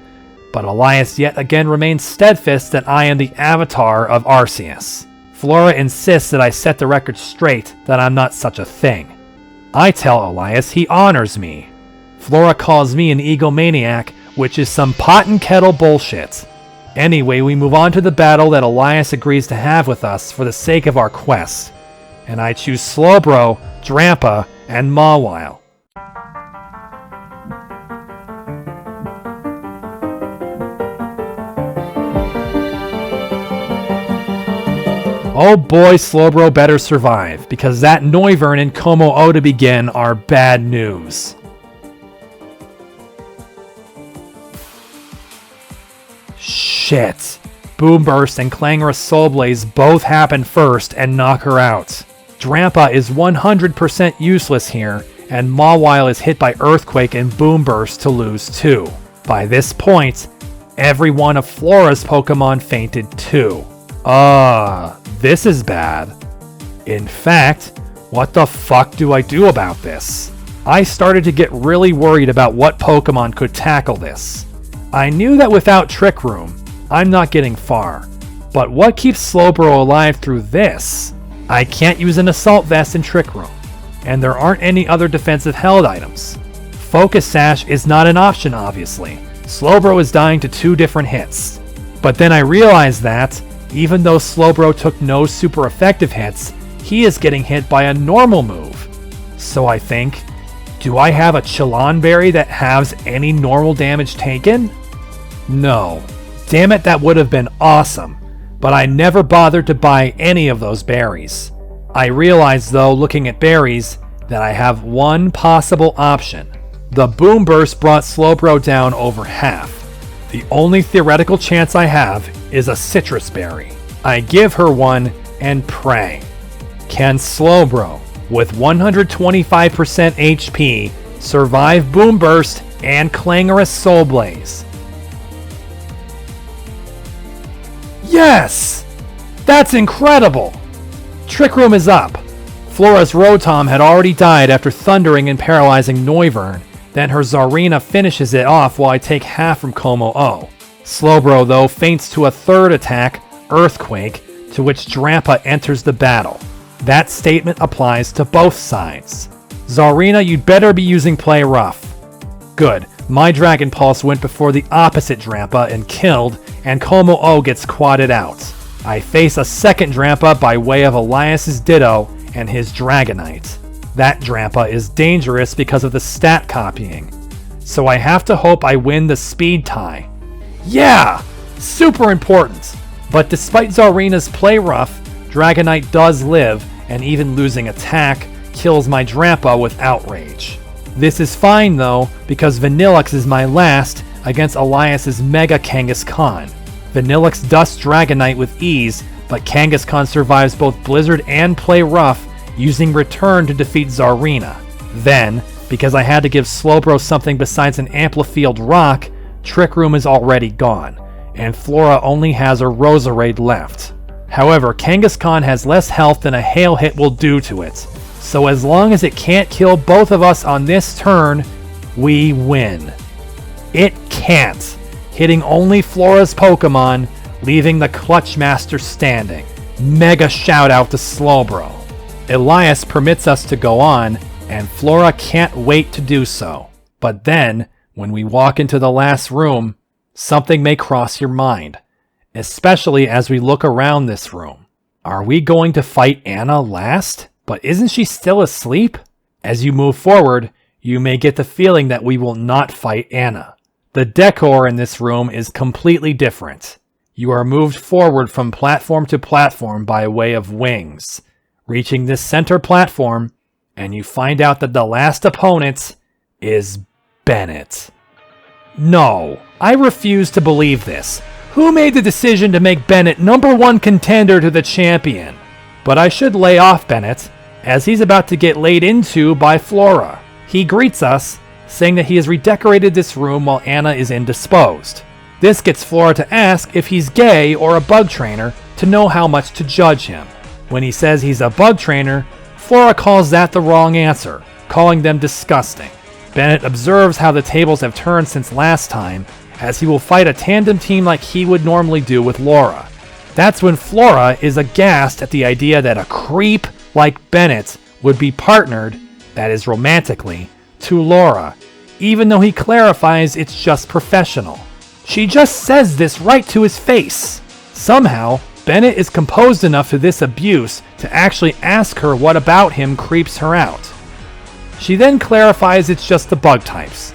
but Elias yet again remains steadfast that I am the avatar of Arceus. Flora insists that I set the record straight, that I'm not such a thing. I tell Elias he honors me. Flora calls me an egomaniac, which is some pot and kettle bullshit. Anyway, we move on to the battle that Elias agrees to have with us for the sake of our quest, and I choose Slowbro, Drampa, and Mawile. Oh boy, Slowbro better survive, because that Noivern and Como-O to begin are bad news. Shit. Boomburst and Clangorous Soul Blaze both happen first and knock her out. Drampa is 100% useless here, and Mawile is hit by Earthquake and Boomburst to lose too. By this point, every one of Flora's Pokemon fainted too. This is bad. In fact, what the fuck do I do about this? I started to get really worried about what Pokemon could tackle this. I knew that without Trick Room, I'm not getting far. But what keeps Slowbro alive through this? I can't use an Assault Vest in Trick Room, and there aren't any other defensive held items. Focus Sash is not an option, obviously. Slowbro is dying to 2 different hits. But then I realized that, even though Slowbro took no super effective hits, he is getting hit by a normal move. So I think, do I have a Chillon Berry that halves any normal damage taken? No. Damn it, that would have been awesome. But I never bothered to buy any of those berries. I realized though, looking at berries, that I have one possible option. The Boomburst brought Slowbro down over half. The only theoretical chance I have is a Citrus Berry. I give her one and pray. Can Slowbro, with 125% HP, survive Boomburst and Clangorous Soul Blaze? Yes! That's incredible! Trick Room is up. Flora's Rotom had already died after thundering and paralyzing Noivern. Then her Zarina finishes it off while I take half from Como-O. Slowbro, though, faints to a third attack, Earthquake, to which Drampa enters the battle. That statement applies to both sides. Zarina, you'd better be using Play Rough. Good, my Dragon Pulse went before the opposite Drampa and killed, and Como-O gets quadded out. I face a second Drampa by way of Elias's Ditto and his Dragonite. That Drampa is dangerous because of the stat copying, so I have to hope I win the speed tie. Yeah! Super important! But despite Zarina's Play Rough, Dragonite does live, and even losing attack, kills my Drampa with Outrage. This is fine though, because Vanillux is my last against Elias's Mega Kangaskhan. Vanillux dusts Dragonite with ease, but Kangaskhan survives both Blizzard and Play Rough, using Return to defeat Zarina. Then, because I had to give Slowbro something besides an Amplified Rock, Trick Room is already gone, and Flora only has her Roserade left. However, Kangaskhan has less health than a Hail Hit will do to it, so as long as it can't kill both of us on this turn, we win. It can't, hitting only Flora's Pokemon, leaving the Clutch Master standing. Mega shout out to Slowbro. Elias permits us to go on, and Flora can't wait to do so. But then, when we walk into the last room, something may cross your mind, especially as we look around this room. Are we going to fight Anna last? But isn't she still asleep? As you move forward, you may get the feeling that we will not fight Anna. The decor in this room is completely different. You are moved forward from platform to platform by way of wings. Reaching this center platform, and you find out that the last opponent is Bennett. No, I refuse to believe this. Who made the decision to make Bennett #1 contender to the champion? But I should lay off Bennett, as he's about to get laid into by Flora. He greets us, saying that he has redecorated this room while Anna is indisposed. This gets Flora to ask if he's gay or a bug trainer to know how much to judge him. When he says he's a bug trainer, Flora calls that the wrong answer, calling them disgusting. Bennett observes how the tables have turned since last time, as he will fight a tandem team like he would normally do with Laura. That's when Flora is aghast at the idea that a creep like Bennett would be partnered, that is romantically, to Laura, even though he clarifies it's just professional. She just says this right to his face. Somehow, Bennett is composed enough to this abuse to actually ask her what about him creeps her out. She then clarifies it's just the bug types.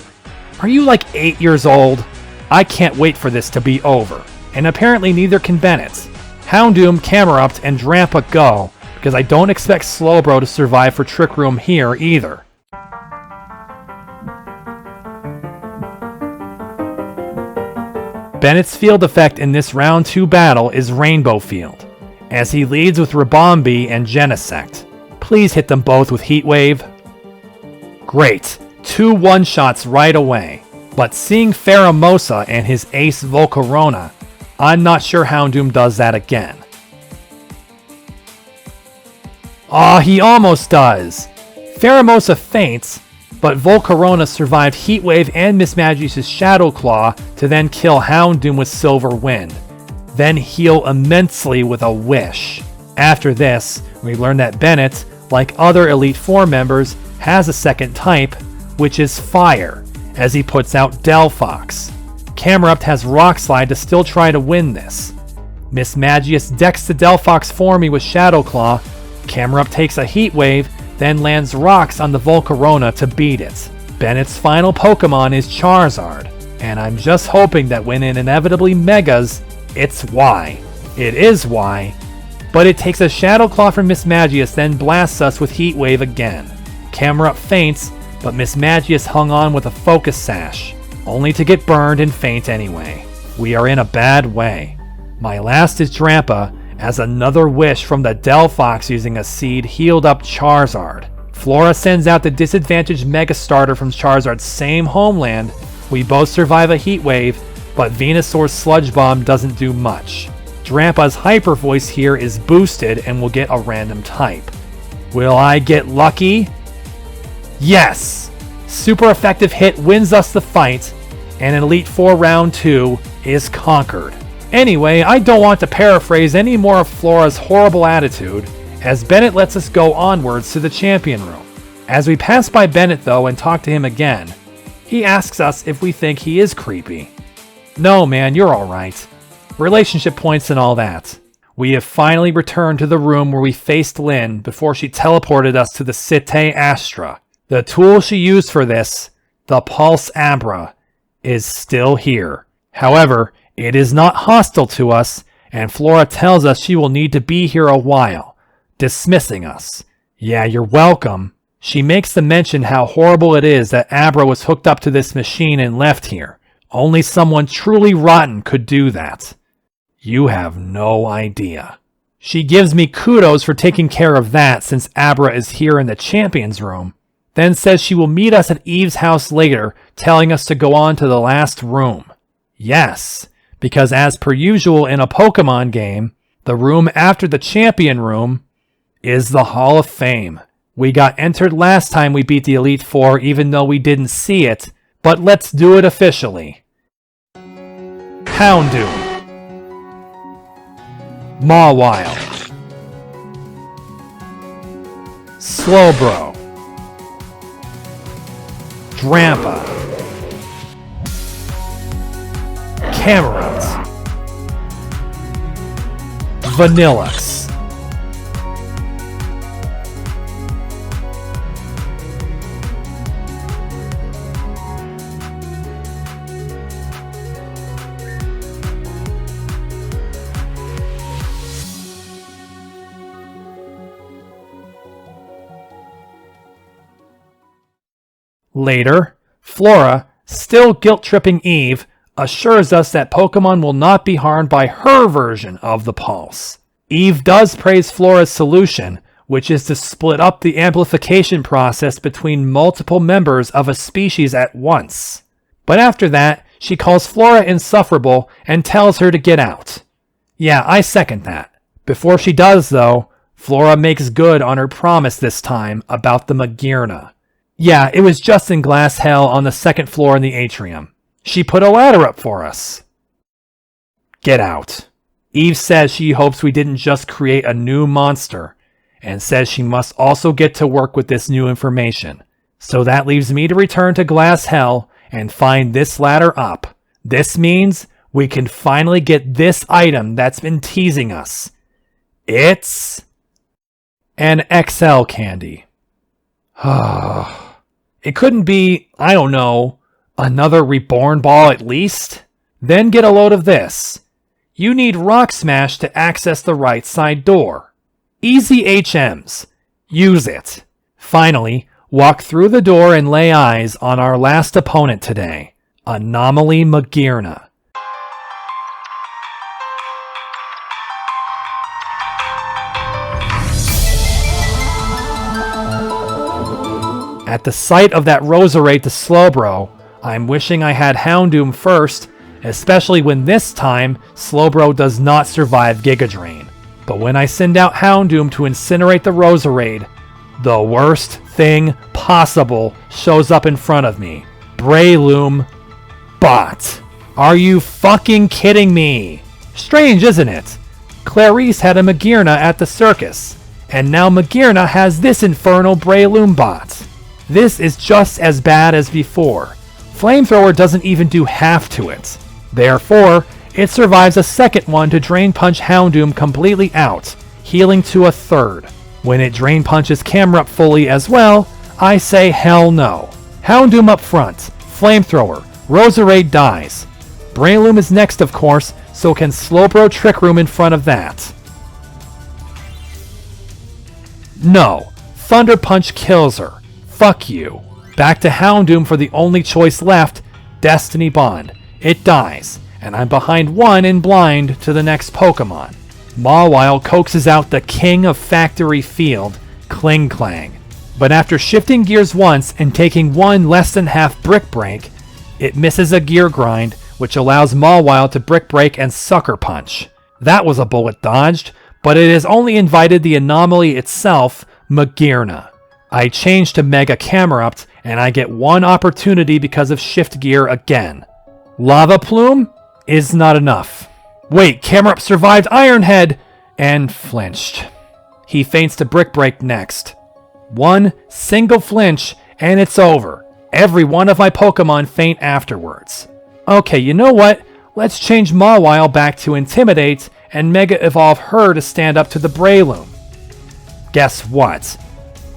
Are you like 8 years old? I can't wait for this to be over. And apparently neither can Bennett. Houndoom, Camerupt, and Drampa go, because I don't expect Slowbro to survive for Trick Room here either. Bennett's field effect in this round 2 battle is Rainbow Field, as he leads with Rabombi and Genesect. Please hit them both with Heat Wave. Great, 2 one-shots right away, but seeing Pheromosa and his ace Volcarona, I'm not sure Houndoom does that again. Aw, he almost does! Pheromosa faints, but Volcarona survived Heat Wave and Mismagius' Shadow Claw to then kill Houndoom with Silver Wind, then heal immensely with a Wish. After this, we learn that Bennett, like other Elite Four members, has a second type, which is Fire, as he puts out Delphox. Camerupt has Rock Slide to still try to win this. Mismagius decks the Delphox for me with Shadow Claw. Camerupt takes a Heat Wave, then lands rocks on the Volcarona to beat it. Bennett's final Pokemon is Charizard, and I'm just hoping that when it inevitably Megas, it's Y. It is Y, but it takes a Shadow Claw from Mismagius, then blasts us with Heat Wave again. Camerupt faints, but Mismagius hung on with a Focus Sash, only to get burned and faint anyway. We are in a bad way. My last is Drampa, as another wish from the Delphox using a seed healed up Charizard. Flora sends out the disadvantaged Mega Starter from Charizard's same homeland. We both survive a Heat Wave, but Venusaur's Sludge Bomb doesn't do much. Drampa's Hyper Voice here is boosted and will get a random type. Will I get lucky? Yes! Super effective hit wins us the fight, and an Elite Four round 2 is conquered. Anyway, I don't want to paraphrase any more of Flora's horrible attitude, as Bennett lets us go onwards to the champion room. As we pass by Bennett though and talk to him again, he asks us if we think he is creepy. No man, you're alright. Relationship points and all that. We have finally returned to the room where we faced Lynn before she teleported us to the Cité Astra. The tool she used for this, the Pulse Abra, is still here. However, it is not hostile to us, and Flora tells us she will need to be here a while, dismissing us. Yeah, you're welcome. She makes the mention how horrible it is that Abra was hooked up to this machine and left here. Only someone truly rotten could do that. You have no idea. She gives me kudos for taking care of that since Abra is here in the champions room, then says she will meet us at Eve's house later, telling us to go on to the last room. Yes, because as per usual in a Pokemon game, the room after the champion room is the Hall of Fame. We got entered last time we beat the Elite Four even though we didn't see it, but let's do it officially. Houndoom, Mawile, Slowbro, Drampa, Camerupt, Vanillux, Later, Flora, still guilt-tripping Eve, assures us that Pokemon will not be harmed by her version of the Pulse. Eve does praise Flora's solution, which is to split up the amplification process between multiple members of a species at once. But after that, she calls Flora insufferable and tells her to get out. Yeah, I second that. Before she does, though, Flora makes good on her promise this time about the Magirna. Yeah, it was just in glass hell on the second floor in the atrium. She put a ladder up for us. Get out. Eve says she hopes we didn't just create a new monster, and says she must also get to work with this new information. So that leaves me to return to glass hell and find this ladder up. This means we can finally get this item that's been teasing us. It's an XL candy. It couldn't be, I don't know, another Reborn ball at least? Then get a load of this. You need Rock Smash to access the right side door. Easy HMs. Use it. Finally, walk through the door and lay eyes on our last opponent today, Anomaly Magirna. At the sight of that Roserade to Slowbro, I'm wishing I had Houndoom first, especially when this time Slowbro does not survive Giga Drain. But when I send out Houndoom to incinerate the Roserade, the worst thing possible shows up in front of me. Breloom Bot. Are you fucking kidding me? Strange, isn't it? Clarice had a Magirna at the circus, and now Magirna has this infernal Breloom Bot. This is just as bad as before. Flamethrower doesn't even do half to it. Therefore, it survives a second one to Drain Punch Houndoom completely out, healing to a third. When it Drain Punches Camerupt fully as well, I say hell no. Houndoom up front, Flamethrower, Roserade dies. Breloom is next of course, so can Slowbro Trick Room in front of that. No, Thunder Punch kills her. Fuck you. Back to Houndoom for the only choice left, Destiny Bond. It dies, and I'm behind one in blind to the next Pokemon. Mawile coaxes out the king of Factory Field, Kling Klang. But after shifting gears once and taking one less than half Brick Break, it misses a Gear Grind, which allows Mawile to Brick Break and Sucker Punch. That was a bullet dodged, but it has only invited the anomaly itself, Magirna. I change to Mega Camerupt, and I get one opportunity because of Shift Gear again. Lava Plume is not enough. Wait, Camerupt survived Iron Head and flinched. He feints to Brick Break next. One single flinch, and it's over. Every one of my Pokemon faint afterwards. Okay, you know what? Let's change Mawile back to Intimidate and Mega Evolve her to stand up to the Breloom. Guess what?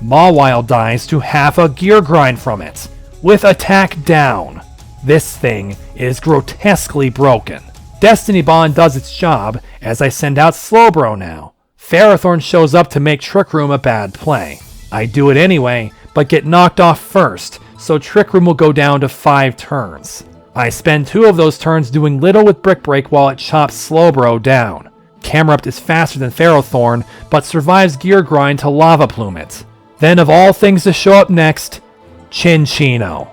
Mawile dies to half a Gear Grind from it, with attack down. This thing is grotesquely broken. Destiny Bond does its job as I send out Slowbro now. Ferrothorn shows up to make Trick Room a bad play. I do it anyway, but get knocked off first, so Trick Room will go down to 5 turns. I spend 2 of those turns doing little with Brick Break while it chops Slowbro down. Camerupt is faster than Ferrothorn, but survives Gear Grind to Lava Plume it. Then of all things to show up next, Chinchino.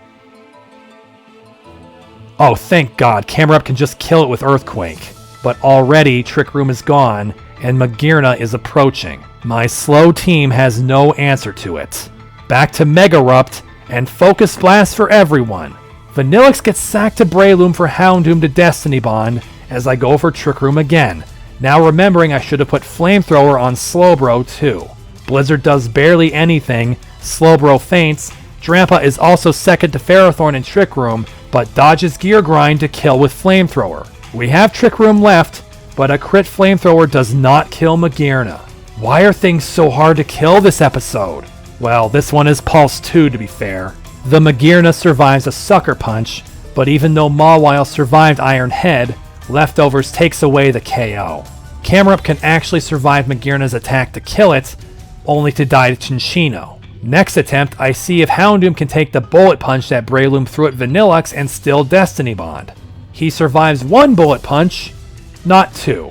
Oh, thank God, Camerupt can just kill it with Earthquake. But already Trick Room is gone, and Magirna is approaching. My slow team has no answer to it. Back to Megarupt, and Focus Blast for everyone. Vanillix gets sacked to Breloom for Houndoom to Destiny Bond, as I go for Trick Room again. Now remembering I should have put Flamethrower on Slowbro too. Blizzard does barely anything, Slowbro faints, Drampa is also second to Ferrothorn in Trick Room, but dodges Gear Grind to kill with Flamethrower. We have Trick Room left, but a crit Flamethrower does not kill Magirna. Why are things so hard to kill this episode? Well, this one is Pulse 2 to be fair. The Magirna survives a Sucker Punch, but even though Mawile survived Iron Head, Leftovers takes away the KO. Camerupt can actually survive Magirna's attack to kill it, only to die to Chinchino. Next attempt, I see if Houndoom can take the Bullet Punch that Breloom threw at Vanillux and still Destiny Bond. He survives 1 Bullet Punch, not 2.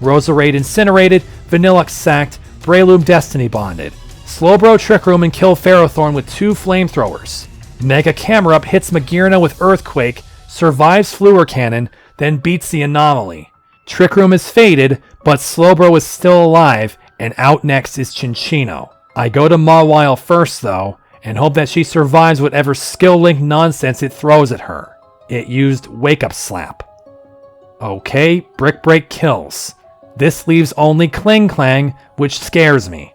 Roserade incinerated, Vanillux sacked, Breloom Destiny Bonded. Slowbro Trick Room and kill Ferrothorn with 2 flamethrowers. Mega Camerupt hits Magearna with Earthquake, survives Fluor Cannon, then beats the Anomaly. Trick Room is faded, but Slowbro is still alive, and out next is Chinchino. I go to Mawile first though, and hope that she survives whatever skill link nonsense it throws at her. It used Wake Up Slap. Okay, Brick Break kills. This leaves only Kling Klang, which scares me.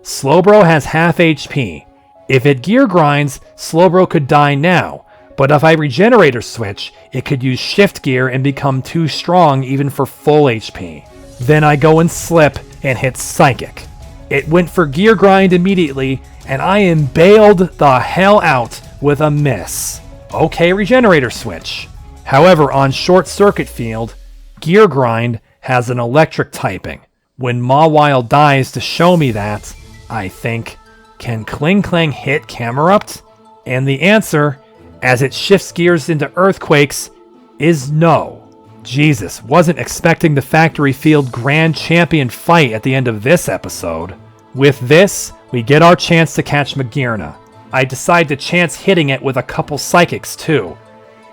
Slowbro has half HP. If it Gear Grinds, Slowbro could die now, but if I Regenerator Switch, it could use Shift Gear and become too strong even for full HP. Then I go and slip and hit Psychic. It went for Gear Grind immediately, and I am bailed the hell out with a miss. Okay, Regenerator Switch. However, on Short Circuit Field, Gear Grind has an electric typing. When Mawile dies to show me that, I think, can Kling Klang hit Camerupt? And the answer, as it shifts gears into Earthquakes, is no. Jesus, wasn't expecting the Factory Field Grand Champion fight at the end of this episode. With this, we get our chance to catch Magearna. I decide to chance hitting it with a couple Psychics too.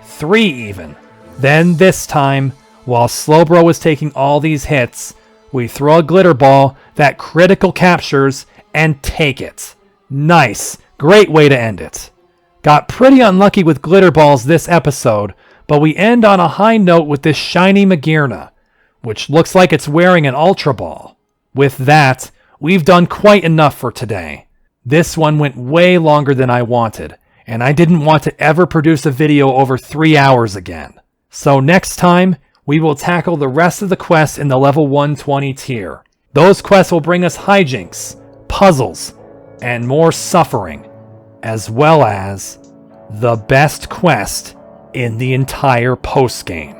3 even. Then this time, while Slowbro is taking all these hits, we throw a Glitter Ball that critical captures and take it. Nice. Great way to end it. Got pretty unlucky with Glitter Balls this episode, but we end on a high note with this shiny Magearna, which looks like it's wearing an Ultra Ball. With that, we've done quite enough for today. This one went way longer than I wanted, and I didn't want to ever produce a video over 3 hours again. So next time, we will tackle the rest of the quests in the level 120 tier. Those quests will bring us hijinks, puzzles, and more suffering, as well as the best quest in the entire postgame.